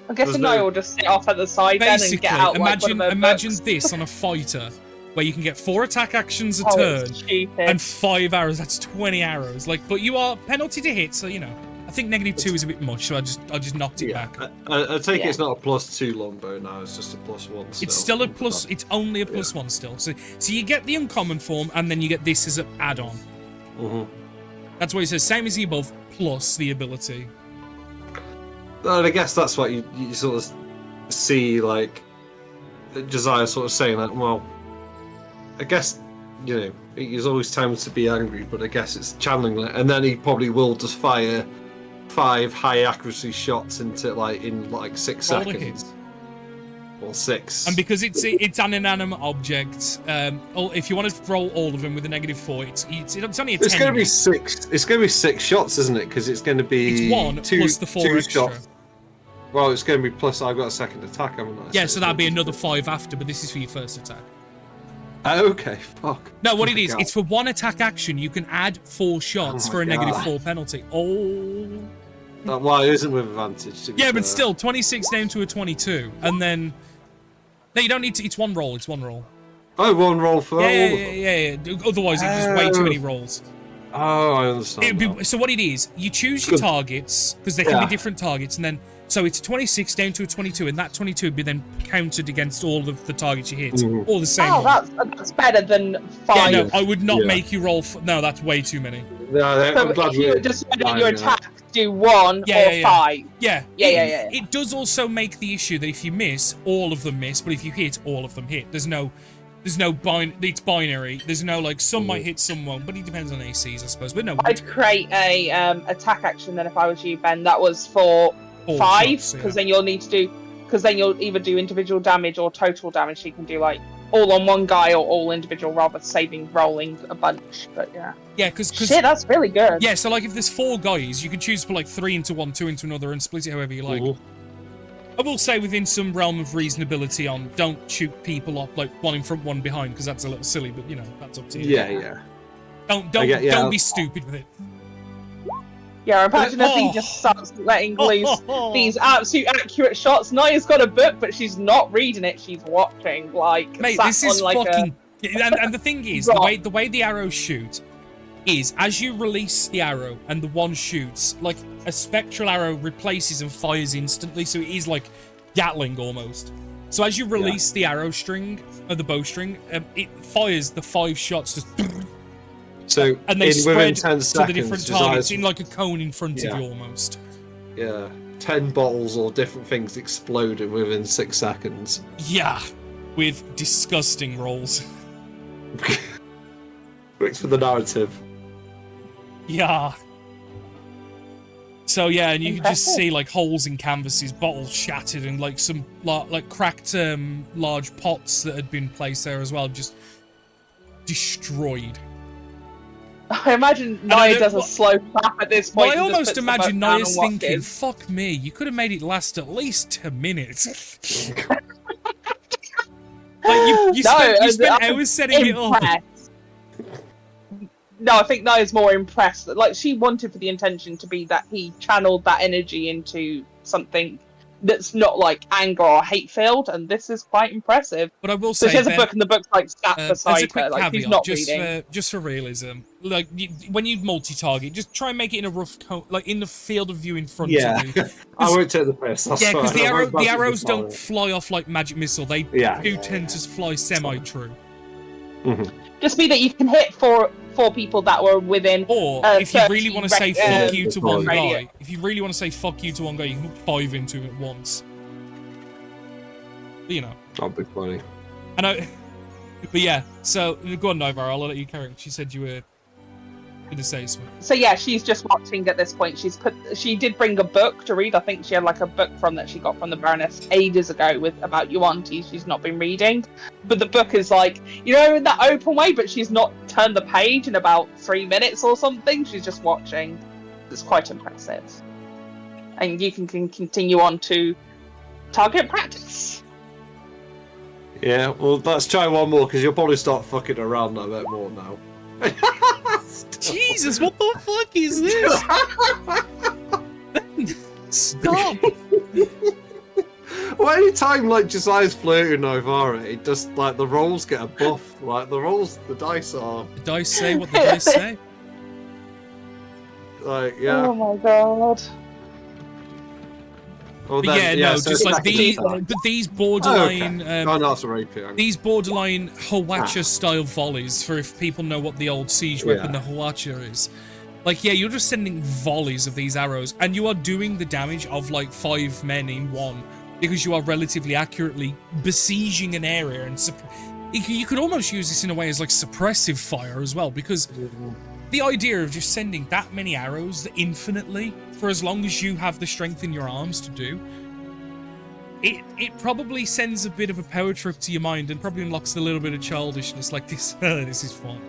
I'm guessing There's no- I will just sit off at the side then and Basically, get out like one of imagine books. this on a fighter, where you can get 4 attack actions a Oh, turn it's stupid. and 5 arrows. That's 20 arrows. Like, but you are penalty to hit, so you know. I think -2 is a bit much, so I just knocked it Yeah. back. I take Yeah. it's not a +2 longbow now. It's just a +1. It's still a plus. It's only a +1 still. So you get the uncommon form, and then you get this as an add-on. Mhm. That's what it says. Same as the above, plus the ability. And I guess that's what you sort of see, like Josiah sort of saying, like, well, I guess there's always times to be angry, but I guess it's channeling it, and then he probably will just fire 5 high accuracy shots into in 6 Roll a hit. seconds, or 6. And because it's an inanimate object, if you want to roll all of them with a -4, it's only a 10. It's going to be 6. It's going to be 6 shots, isn't it? Because it's going to be It's 1 two, plus the 4 two extra. shots. Well, it's going to be plus. I've got a second attack, haven't I? Yeah, so that'd be another 5 after, but this is for your first attack. Okay, fuck. No, what Oh it my is, God. it's for 1 attack action. You can add 4 shots Oh for a my God. -4 penalty. Oh. Well, it isn't with advantage. To be Yeah, fair. but still, 26 down to a 22, and then. No, you don't need to. It's 1 roll. It's 1 roll. Oh, 1 roll for all of them. Yeah. Otherwise, it's just way too many rolls. Oh, I understand. now. So what it is, you choose your Good. targets because they can be Yeah. different targets, and then so it's 26 down to a 22, and that 22 would be then counted against all of the targets you hit, Mhm. all the same. Oh, one. that's better than Yeah, 5. no, I would not Yeah. make you roll. No, that's way too many. Yeah, So I'm glad if you we just I your know. attack, do 1 Yeah, or yeah. 5. Yeah, Yeah. It does also make the issue that if you miss, all of them miss, but if you hit, all of them hit. There's no it's binary. There's no some might hit, some won't, but it depends on ACs, I suppose. But no, I'd create a attack action then if I was you, Ben. That was for 4 5, shots, because yeah. then you'll need to do, because then you'll either do individual damage or total damage. So you can do all on one guy or all individual, rather saving rolling a bunch. But yeah, Yeah, because shit, that's really good. yeah, so if there's 4 guys, you can choose to put 3 into one, 2 into another, and split it however you like. Mhm. I will say within some realm of reasonability on don't shoot people up 1 in front, 1 behind, because that's a little silly, but that's up to you. Yeah. Don't be stupid with it. Yeah, imagine if he Oh. just starts letting loose these absolute accurate shots. Naya's got a book, but she's not reading it. She's watching. Mate, sat this is on, fucking. And the thing is, the way the arrows shoot is as you release the arrow and the one shoots, a spectral arrow replaces and fires instantly, so it is like Gatling almost. So as you release the arrow string or the bowstring, it fires the 5 shots just, So and they within spread 10 to seconds, the different Josiah's- targets in a cone in front of you almost. Yeah, 10 bottles or different things exploded within 6 seconds. Yeah, with disgusting rolls. Works for the narrative. Yeah. So yeah, and you can just Impressive. see holes in canvases, bottles shattered, and some cracked large pots that had been placed there as well, just destroyed. I imagine I Naya don't- does a slow clap at this Well, point. I and just almost puts the imagine book down Naya's and thinking, watches. "Fuck me, you could have made it last at least 10 minutes." You spent I'm hours setting it up. impressed. No, I think Naya's more impressed. She wanted for the intention to be that he channeled that energy into something that's not like anger or hate filled, and this is quite impressive. But I will So say, she has a Ben, book, and the book's like sat there's a beside quick her, like she's caveat, not reading. just for realism. Like when you multi-target, just try and make it in a rough like in the field of view in front Yeah. of you. I won't take the piss. That's Yeah, because fine. I won't the bash arrows the don't solid. fly off like magic missile. They Yeah. do tend to fly semi-true. Just be that you can hit four people that were within. Or if you really 30 want to say radius. fuck you to one Radius. guy, if you really want to say fuck you to one guy, you can put 5 into him at once. But, you know. That'd be funny. I know. But yeah, so go on, Nova. I'll let you carry on. She said you were going to say something. So yeah, she's just watching at this point. She did bring a book to read. I think she had like a book that she got from the Baroness ages ago about Yuan-Ti. She's not been reading, but the book is like, you know, in that open way. But she's not turned the page in about 3 minutes or something. She's just watching. It's quite impressive. And you can continue on to target practice. Yeah, well, let's try one more because you'll probably start fucking around a bit more now. Jesus, what the fuck is this? Stop! Well, anytime like Josiah's flirting Novara, it just like the rolls get a buff. Like the dice are The dice say what the dice say. like yeah. Oh my god. Well, But then, yeah, no, so just like second these, attack. but these borderline, Oh, no, that's a rapier. these borderline Hwacha style volleys. For if people know what the old siege weapon, the Hwacha is. Like, yeah, you're just sending volleys of these arrows, and you are doing the damage of like 5 men in one, because you are relatively accurately besieging an area, and you could almost use this in a way as like suppressive fire as well, because the idea of just sending that many arrows infinitely for as long as you have the strength in your arms to do, it probably sends a bit of a power trip to your mind and probably unlocks a little bit of childishness, like this. This is fun.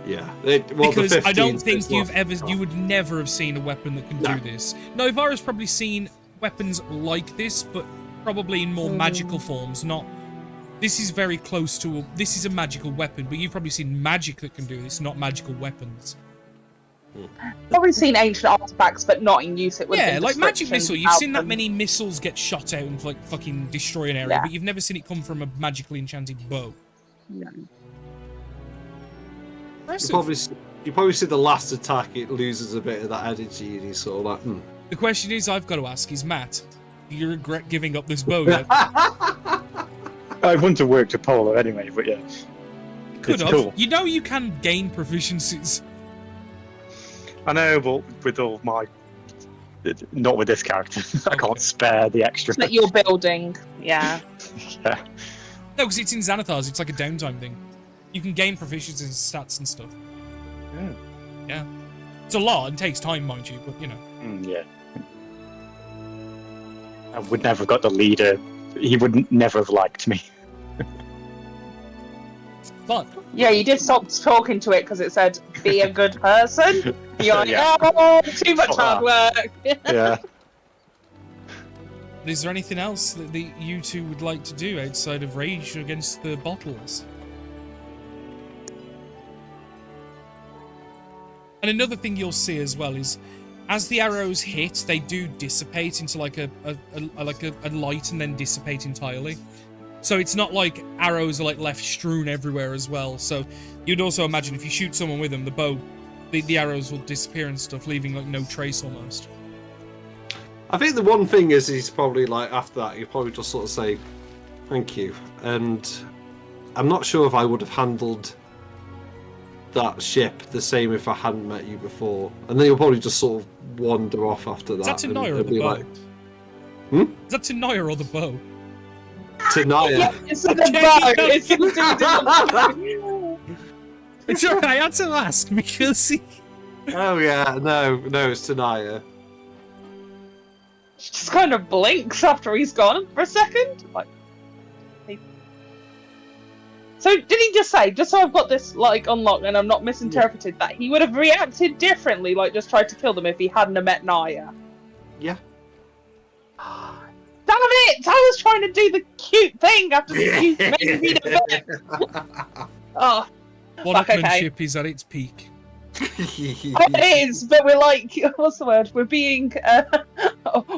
Yeah, Because I don't 15's think it's you would never have seen a weapon that can do this. Novara's probably seen weapons like this, but probably in more magical forms. Not. This is very close to this is a magical weapon, but you've probably seen magic that can do this, not magical weapons. Probably seen ancient artifacts, but not in use. It would Yeah, like magic missile. You've seen that album. many missiles get shot out and like fucking destroy an area, Yeah. but you've never seen it come from a magically enchanted bow. No. Impressive. You probably see the last attack, it loses a bit of that energy, and he's sort of like, The question is, I've got to ask, is Matt, do you regret giving up this bow yet? I wouldn't have worked with Polo anyway, but yeah. Could It's have. cool. You know you can gain proficiencies. I know, but with all my... Not with this character. I can't spare the extra. That you're building, yeah. Yeah. No, because it's in Xanathars, it's like a downtime thing. You can gain proficiencies and stats and stuff. Yeah. Yeah. It's a lot and takes time, mind you, but you know. Yeah. I would never have got the leader. He would never have liked me. Fun. Yeah, you did stop talking to it because it said, be a good person. You're like, Yeah. oh, too much hard work. Yeah. Is there anything else that you two would like to do outside of rage against the bottles? And another thing you'll see as well is, as the arrows hit, they do dissipate into like a light and then dissipate entirely. So it's not like arrows are like left strewn everywhere as well. So you'd also imagine if you shoot someone with them, the bow, the arrows will disappear and stuff, leaving like no trace almost. I think the one thing is he's probably like, after that, he'll probably just sort of say, thank you. And I'm not sure if I would have handled that ship the same if I hadn't met you before. And then you'll probably just sort of wander off after that. Is that to and Naya or it'll the be bow? like, Is that to Naya or the bow? to Naya. Yeah, it's in the Okay, bow. okay. It's in the It's alright, I had to ask because Oh yeah, no, it's to Naya. She just kind of blinks after he's gone for a second. Like, hey. So did he just say, just so I've got this like unlocked and I'm not misinterpreted, that he would have reacted differently, like just tried to kill them if he hadn't have met Naya? Yeah. Damn it! I was trying to do the cute thing after the cute made me the best. Oh, one-upmanship okay. is at its peak. It is, but we're like, what's the word? We're being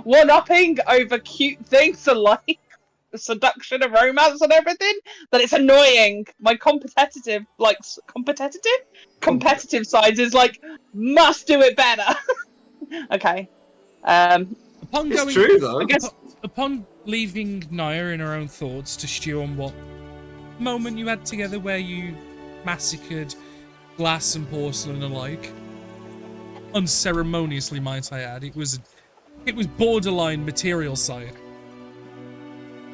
one-upping over cute things and like seduction and romance and everything. That it's annoying. My competitive side is like must do it better. Okay. Upon It's going, true, though. I guess upon leaving Naya in her own thoughts to stew on what moment you had together where you massacred glass and porcelain alike, unceremoniously, might I add. It was borderline material side.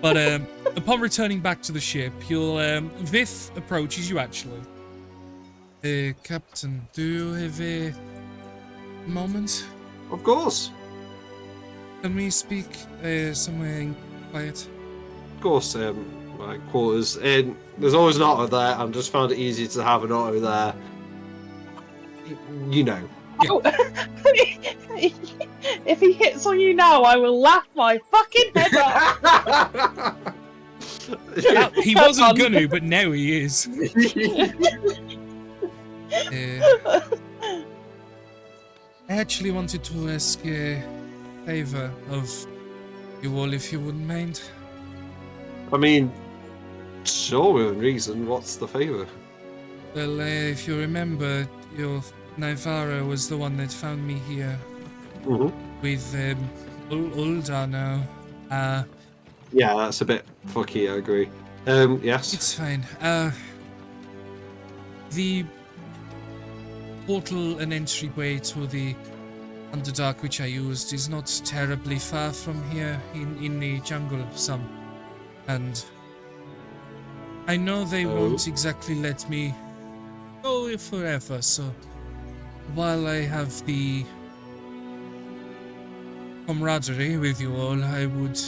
But upon returning back to the ship, you'll Vith approaches you actually. Captain, do you have a moment? Of course. Can we speak somewhere in quiet? Of course, my quarters. There's always an auto there. I've just found it easier to have an auto there. You know. oh, if he hits on you now, I will laugh my fucking head off. He wasn't gonna, but now he is. I actually wanted to ask a favor of you all, if you wouldn't mind. I mean, sure, within reason. What's the favour? Well, if you remember, your Naivara was the one that found me here with Ulda now. Yeah, that's a bit fucky, I agree. Yes. It's fine. The portal and entryway to the Underdark which I used is not terribly far from here in the jungle some. And I know they won't exactly let me go forever, so while I have the camaraderie with you all, I would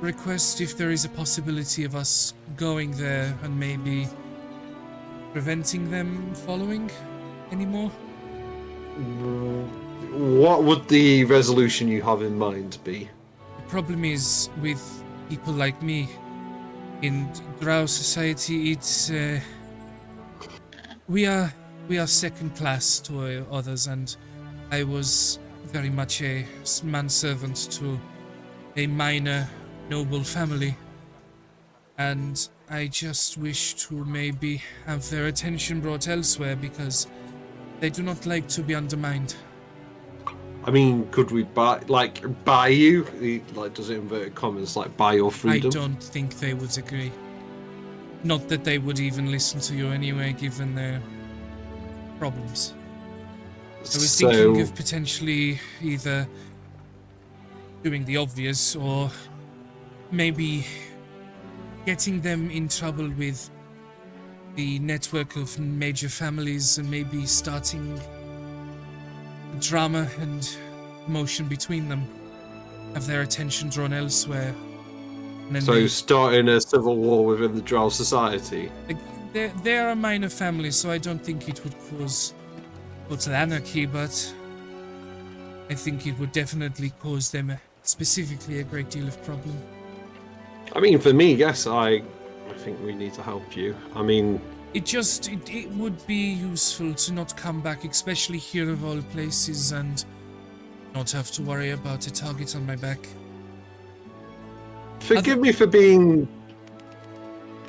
request if there is a possibility of us going there and maybe preventing them following anymore. What would the resolution you have in mind be? The problem is with people like me in Drow society, it's we are second class to others, and I was very much a manservant to a minor noble family, and I just wish to maybe have their attention brought elsewhere because they do not like to be undermined. I mean, could we buy you? Like, does it inverted commas, like buy your freedom? I don't think they would agree. Not that they would even listen to you anyway, given their problems. I was thinking of potentially either doing the obvious or maybe getting them in trouble with the network of major families and maybe starting drama and emotion between them. Have their attention drawn elsewhere. And then So starting a civil war within the Drow society? they're a minor family, so I don't think it would cause total anarchy, but I think it would definitely cause them specifically a great deal of problem. I mean, for me, yes, I think we need to help you. I mean, It would be useful to not come back, especially here of all places, and not have to worry about a target on my back. forgive me for being...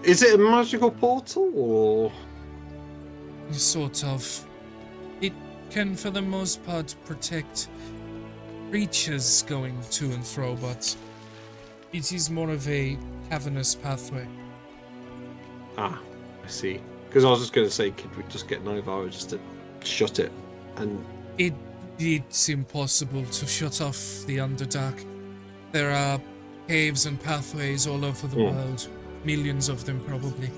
Is it a magical portal, or...? Sort of. It can, for the most part, protect creatures going to and fro, but it is more of a cavernous pathway. Ah, I see. Because I was just going to say, could we just get Naivara just to shut it? And It's impossible to shut off the Underdark. There are caves and pathways all over the world. Millions of them, probably.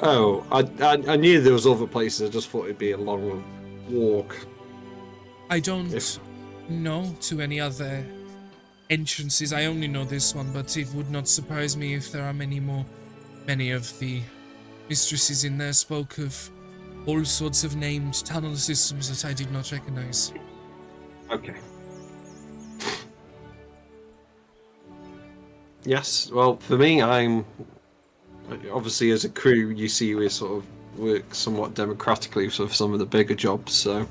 oh, I knew there was other places. I just thought it'd be a long walk. I don't know to any other entrances. I only know this one, but it would not surprise me if there are many more. Many of the mistresses in there spoke of all sorts of named tunnel systems that I did not recognize. Okay. Yes, well, for me, I'm... Obviously, as a crew, you see we're sort of work somewhat democratically for some of the bigger jobs, so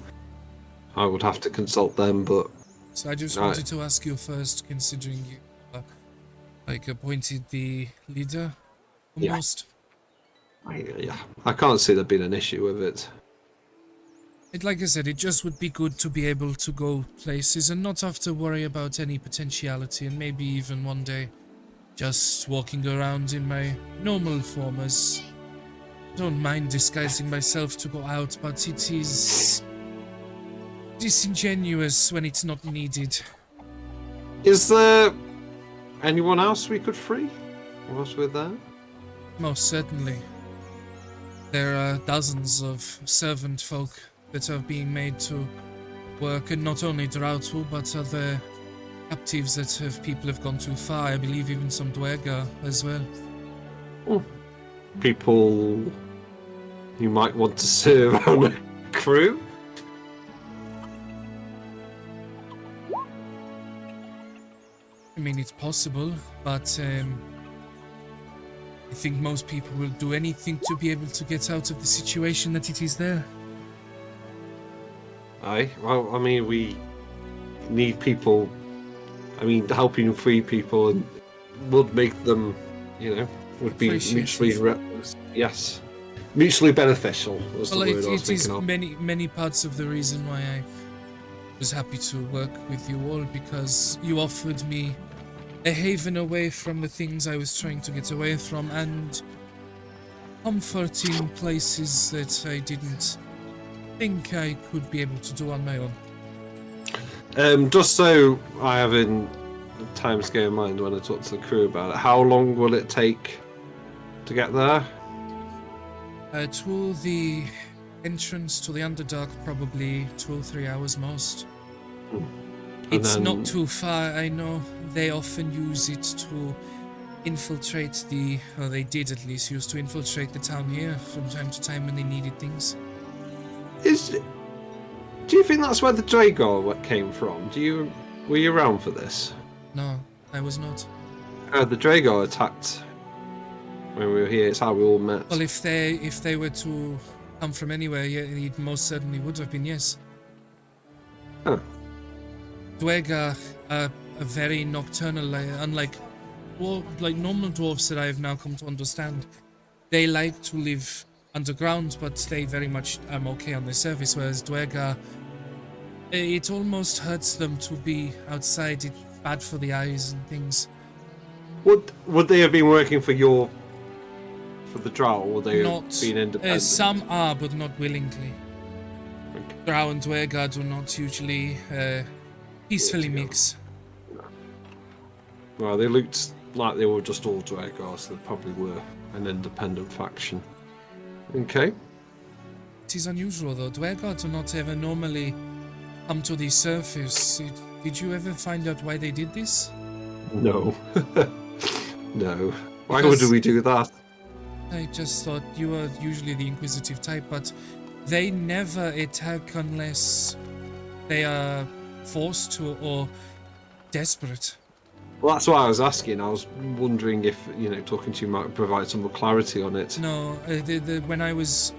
I would have to consult them. But So I just Right. wanted to ask you first, considering you appointed the leader Yeah. almost. I can't see there being an issue with it. Like I said, it just would be good to be able to go places and not have to worry about any potentiality, and maybe even one day just walking around in my normal form, as don't mind disguising myself to go out, but it is disingenuous when it's not needed. Is there anyone else we could free whilst we're there? Most certainly. There are dozens of servant folk that are being made to work, and not only Drautu, but other captives that people have gone too far. I believe even some Dwerga as well. People you might want to serve on a crew? I mean, it's possible, but I think most people will do anything to be able to get out of the situation that it is there. Aye. Well, I mean, we need people. I mean, helping free people and would make them, would be mutually yes, mutually beneficial. Was Well, the word I was it is thinking of. many parts of the reason why I was happy to work with you all, because you offered me a haven away from the things I was trying to get away from, and comforting places that I didn't think I could be able to do on my own. Just so I have in time scale in mind when I talk to the crew about it, how long will it take to get there? To the entrance to the Underdark, probably 2 or 3 hours most. It's then- not too far, I know. They often use it to infiltrate or they did at least use to infiltrate the town here from time to time when they needed things. Do you think that's where the Dragor came from? Were you around for this? No, I was not. The Dragor attacked when we were here. It's how we all met. Well, if they were to come from anywhere, yeah, it most certainly would have been, yes. Huh. Dwerga are very nocturnal, unlike normal dwarves that I have now come to understand. They like to live underground, but they very much are okay on the surface, whereas Dwerga, it almost hurts them to be outside. It's bad for the eyes and things. Would they have been working for the Drow, or would they Not have been independent? some are, but not willingly. Okay. Drow and Dwerga do not usually peacefully together. mix. Well, they looked like they were just all Dragor, so they probably were an independent faction. Okay. It is unusual though. Dwerga do not ever normally come to the surface. Did you ever find out why they did this? No. No. Why Because- would we do that? I just thought you were usually the inquisitive type, but they never attack unless they are forced to or desperate. Well, that's why I was asking. I was wondering if, talking to you might provide some more clarity on it. No, when I was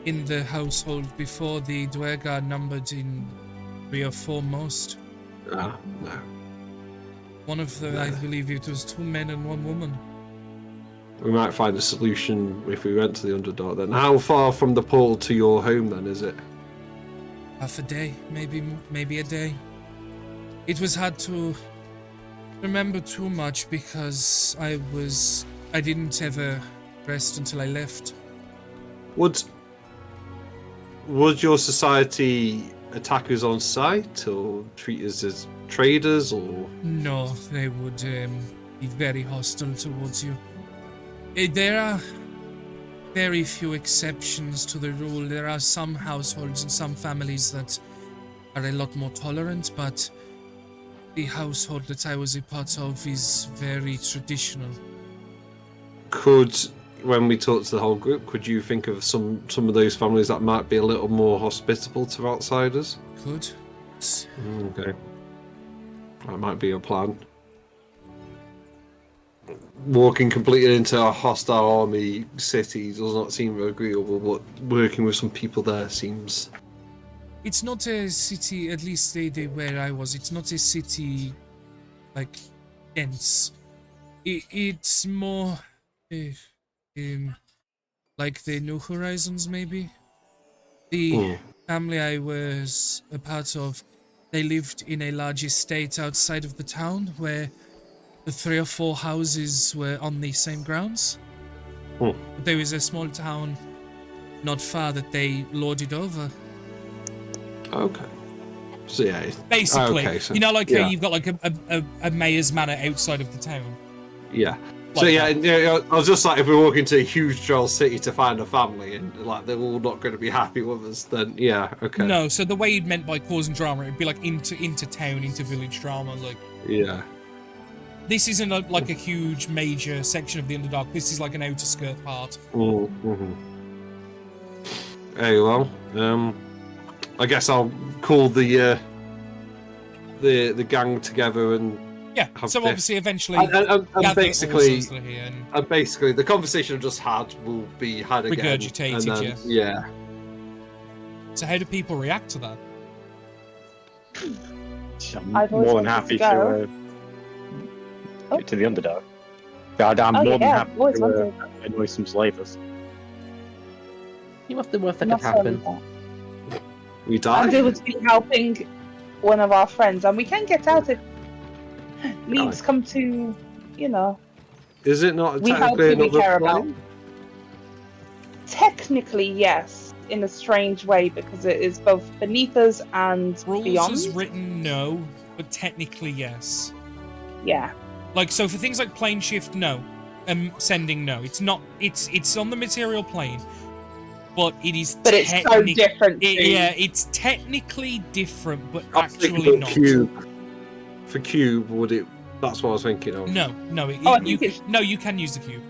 in the household before, the Dwerga numbered in 3 or 4 most. No. One of the, I believe it was 2 men and 1 woman. We might find a solution if we went to the Underdark then. How far from the portal to your home then is it? Half a day, maybe a day. It was hard to remember too much because I didn't ever rest until I left. Would your society attack us on sight or treat us as traders or? No, they would be very hostile towards you. There are very few exceptions to the rule. There are some households and some families that are a lot more tolerant, but the household that I was a part of is very traditional. When we talk to the whole group, could you think of some of those families that might be a little more hospitable to outsiders? Could. Okay. That might be a plan. walking completely into a hostile army city does not seem very agreeable, but working with some people there seems... It's not a city, at least where I was, it's not a city, like, dense. It's more, like the New Horizons, maybe? The family I was a part of, they lived in a large estate outside of the town, where the 3 or 4 houses were on the same grounds. There was a small town not far that they lorded over. Okay. So yeah, Basically, okay, so, you know, like yeah. you've got like a mayor's manor outside of the town. Yeah. Like So yeah, I was just like, if we walk into a huge droll city to find a family and like they're all not going to be happy with us, then yeah, okay. No, so the way you'd meant by causing drama, it'd be like into town, into village drama. Like Yeah. this isn't like a huge major section of the Underdark. This is like an outer skirt part. Mm-hmm. Hey, well, I guess I'll call the gang together and Yeah. have So this. obviously, eventually, And gather all the basically, souls that are here and and basically, the conversation I just had will be had again. Regurgitated, and then, yeah. so how do people react to that? I'm I've always more than wanted happy to to go. get to the Underdark. I'm Oh, more than yeah, happy always to wanted. annoy some slavers. You must the worst that Not could happen. so We I'm die. able to be helping one of our friends, and we can get out if needs come to, you know. Is it not We help technically who we another care about. planet? Technically, yes, in a strange way, because it is both beneath us and Rules beyond. is written no, but technically yes. Yeah. Like so for things like plane shift, no. Sending no. It's not. It's on the material plane, but it is. But it's so different. Yeah, it's technically different, but I'm actually thinking not. Cube. For Cube, would it? That's what I was thinking of. No. Oh, I think it's- No, you can use the cube.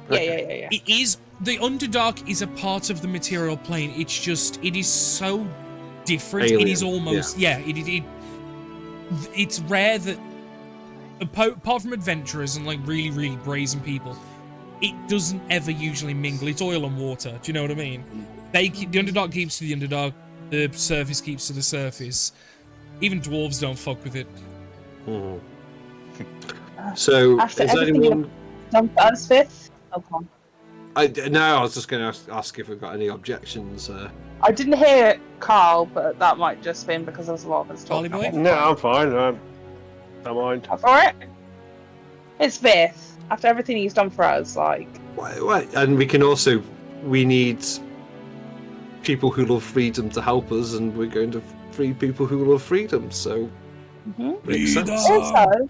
Yeah. It is the Underdark is a part of the material plane. It's just it is so different. It is Alien, almost it's rare that apart from adventurers and like really really brazen people, it doesn't ever usually mingle. It's oil and water. Do you know what I mean? The Underdark keeps to the Underdark. The surface keeps to the surface. Even dwarves don't fuck with it. Mhm. So, After is everything anyone? Done for us, Fifth. Oh, come on. No, I was just going to ask if we've got any objections. I didn't hear Carl, but that might just been because there was a lot of us Charlie talking. boy? No, I'm fine. Don't mind. That's alright. It's Fifth. After everything he's done for us, like, Wait, and we need people who love freedom to help us, and we're going to free people who love freedom. So makes sense. also,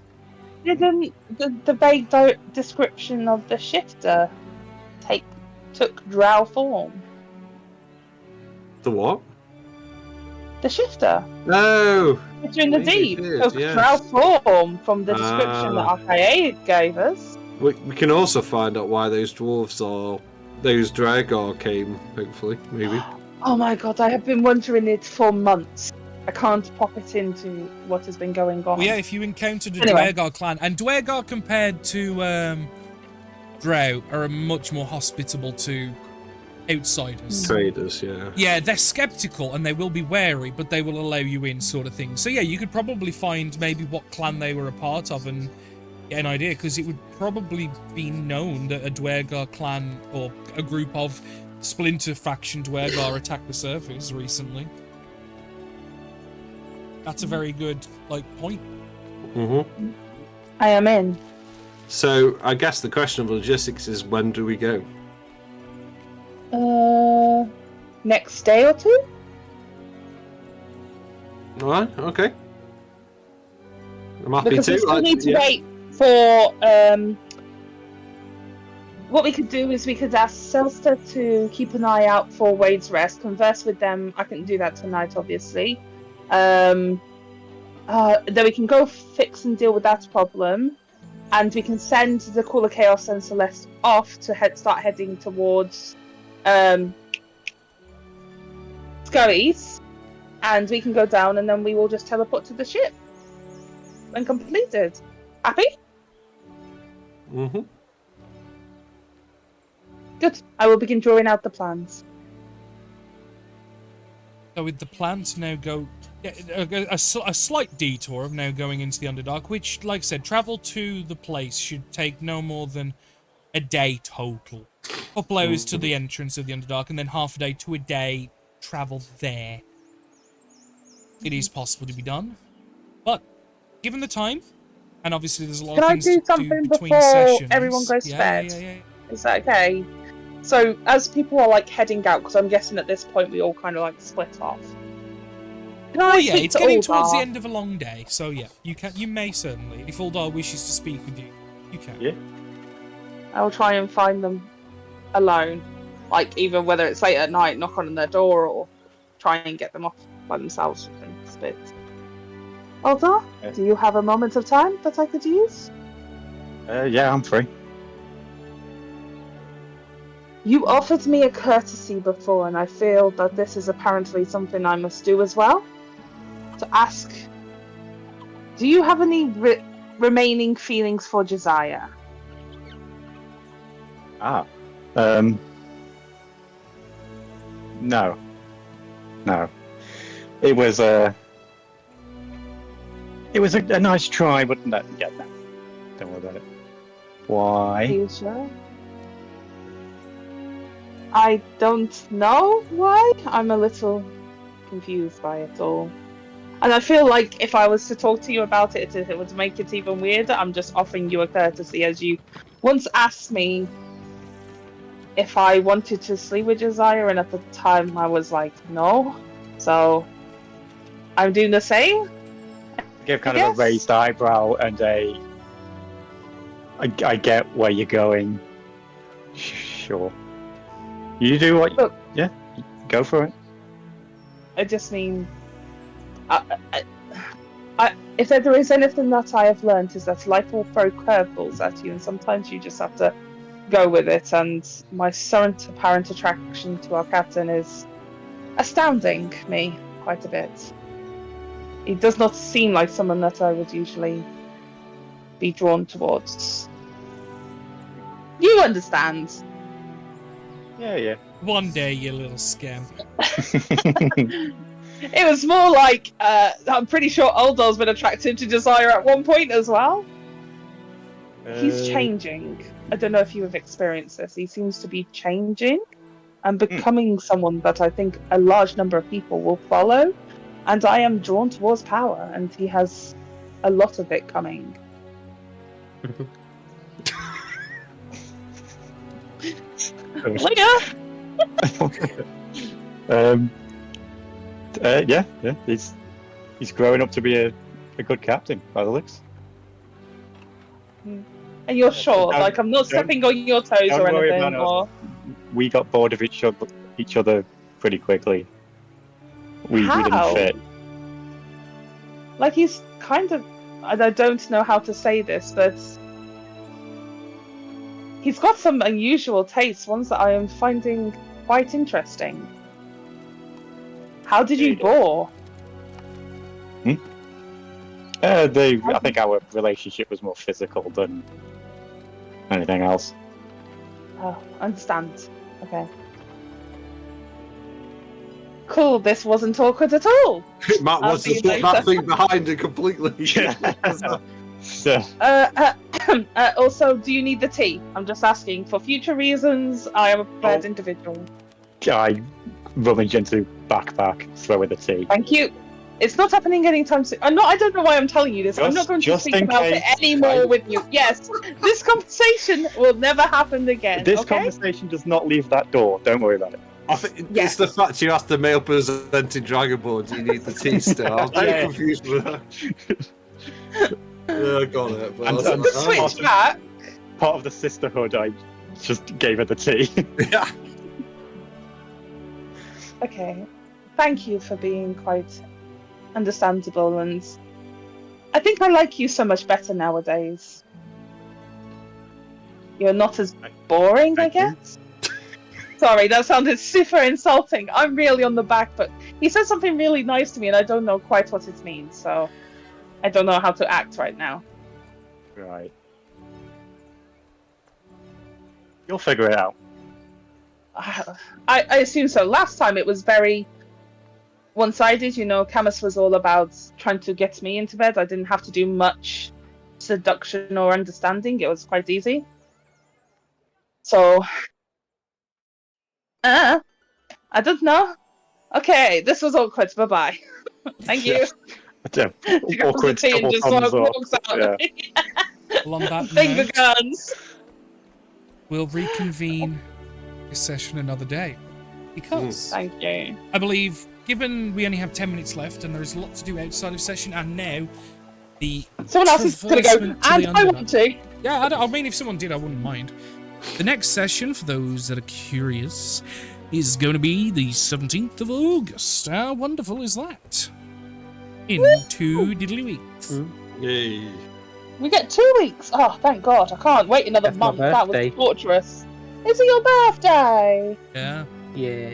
didn't the vague description of the shifter took drow form? The what? The shifter. No. Shifter in the Maybe deep it is, took yes. drow form from the description that RKA gave us. We can also find out why those Dragar came. Hopefully, maybe. Oh my god, I have been wondering it for months. I can't pop it into what has been going on. Well, yeah, if you encountered a Anyway. Dwergar clan, and Dwergar compared to Drow are much more hospitable to outsiders. Traders, yeah. Yeah, they're skeptical and they will be wary, but they will allow you in, sort of thing. So yeah, you could probably find maybe what clan they were a part of and get an idea, because it would probably be known that a Dwergar clan or a group of splinter faction Dwergar attacked the surface recently. That's a very good point. Mm-hmm. I am in. So I guess the question of logistics is, when do we go? Next day or two? All right, okay. I'm happy Because we to. still need to wait for. What we could do is we could ask Selster to keep an eye out for Wade's Rest, converse with them. I couldn't do that tonight, obviously. Then we can go fix and deal with that problem, and we can send the Call of Chaos and Celeste off to start heading towards Scurries, and we can go down, and then we will just teleport to the ship when completed. Happy? Mm-hmm. Good. I will begin drawing out the plans. So with the plan to now go a slight detour of now going into the Underdark, which, like I said, travel to the place should take no more than a day total. A couple hours to the entrance of the Underdark, and then half a day to a day travel there. It is possible to be done, but given the time, and obviously there's a lot Can of I things do to something do between before sessions. everyone goes to yeah, bed? yeah. Is that okay? So, as people are like heading out, because I'm guessing at this point we all kind of like split off. Can Oh I yeah, speak it's to getting towards the Uldar? end of a long day, so yeah, you may certainly, if Uldar wishes to speak with you, you can. Yeah. I will try and find them alone. Like, even whether it's late at night, knock on their door, or try and get them off by themselves and spit. Uldar, Yeah. do you have a moment of time that I could use? Yeah, I'm free. You offered me a courtesy before, and I feel that this is apparently something I must do as well. To ask, do you have any remaining feelings for Josiah? No. It was a nice try, but no, yeah, no. Don't worry about it. Are Why? you sure? I don't know why. I'm a little confused by it all. And I feel like if I was to talk to you about it, it would make it even weirder. I'm just offering you a courtesy, as you once asked me if I wanted to sleep with Josiah, and at the time I was like, no. So I'm doing the same. Give kind of Yes. a raised eyebrow and I get where you're going. Sure. You do what? Look. Yeah, go for it. I just mean, if there is anything that I have learned, is that life will throw curveballs at you, and sometimes you just have to go with it. And my current apparent attraction to our captain is astounding me quite a bit. He does not seem like someone that I would usually be drawn towards. You understand? Yeah. One day, you little scamp. It was more like, I'm pretty sure Uldar's been attracted to Josiah at one point as well. He's changing. I don't know if you have experienced this. He seems to be changing and becoming someone that I think a large number of people will follow. And I am drawn towards power, and he has a lot of it coming. Later! Yeah. He's growing up to be a good captain by the looks. And you're sure? Don't- Like, I'm not stepping on your toes don't or worry anything, about or... We got bored of each other pretty quickly. We didn't How? fit. Like, he's kind of... I don't know how to say this, but... He's got some unusual tastes, ones that I am finding quite interesting. How did you bore? I think our relationship was more physical than anything else. Oh, understand. Okay. Cool, this wasn't awkward at all. Matt I'll wants see to you put that later. thing behind it completely. So, Also, do you need the tea? I'm just asking. For future reasons, I am a prepared individual. I rummage into backpack, throw in the tea. Thank you. It's not happening anytime soon. I don't know why I'm telling you this. I'm not going to Just speak in about it case. anymore with you. Yes, this conversation will never happen again. This okay? conversation does not leave that door. Don't worry about it. I think Yeah. it's the fact you asked the male presenting Dragonborn, do you need the tea still? I was very Yeah. confused with that. Yeah, I got it. But I was And- like, Switch back. Part of the sisterhood, I just gave her the tea. yeah. Okay. Thank you for being quite understandable, and I think I like you so much better nowadays. You're not as boring, I Thank you. guess. Sorry, that sounded super insulting. I'm really on the back, but he said something really nice to me, and I don't know quite what it means, so I don't know how to act right now. Right. You'll figure it out. I assume so. Last time it was very one-sided. You know, Camus was all about trying to get me into bed. I didn't have to do much seduction or understanding. It was quite easy. So, I don't know. Okay, this was awkward. Bye-bye. Thank you. Yeah. Awkward double just thumbs up. walks out. Yeah. Well, on that Finger note, guns. we'll reconvene this session another day. Because Thank you. I believe, given we only have 10 minutes left and there's a lot to do outside of session, and now the Someone else is going to go, traversement to and the I Underdark. want to. Yeah, I mean, if someone did, I wouldn't mind. The next session, for those that are curious, is going to be the 17th of August. How wonderful is that? In 2 diddly weeks. Yay. We get 2 weeks. Oh, thank God. I can't wait another That's my month. That was birthday. torturous. Is it your birthday? Yeah. Yeah.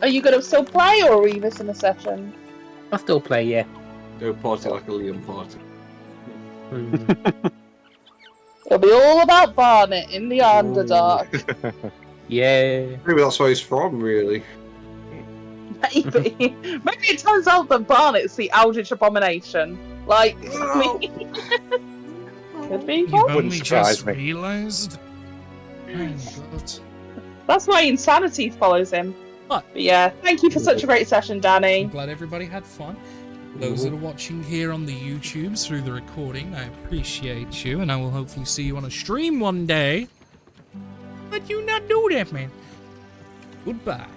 Are you going to still play, or are you missing a session? I'll still play, yeah. Go party like a Liam party. Mm. It'll be all about Barnet in the Underdark. Yeah. Maybe that's where he's from, really. Maybe. Maybe it turns out that Barnet's the Eldritch Abomination. Like, could be. You've Bob? only surprise just me. realised? My God. That's why Insanity follows him. What? But yeah, thank you for such a great session, I'm Danny. glad everybody had fun. Those that are watching here on the YouTubes through the recording, I appreciate you, and I will hopefully see you on a stream one day. But you not do that, man. Goodbye.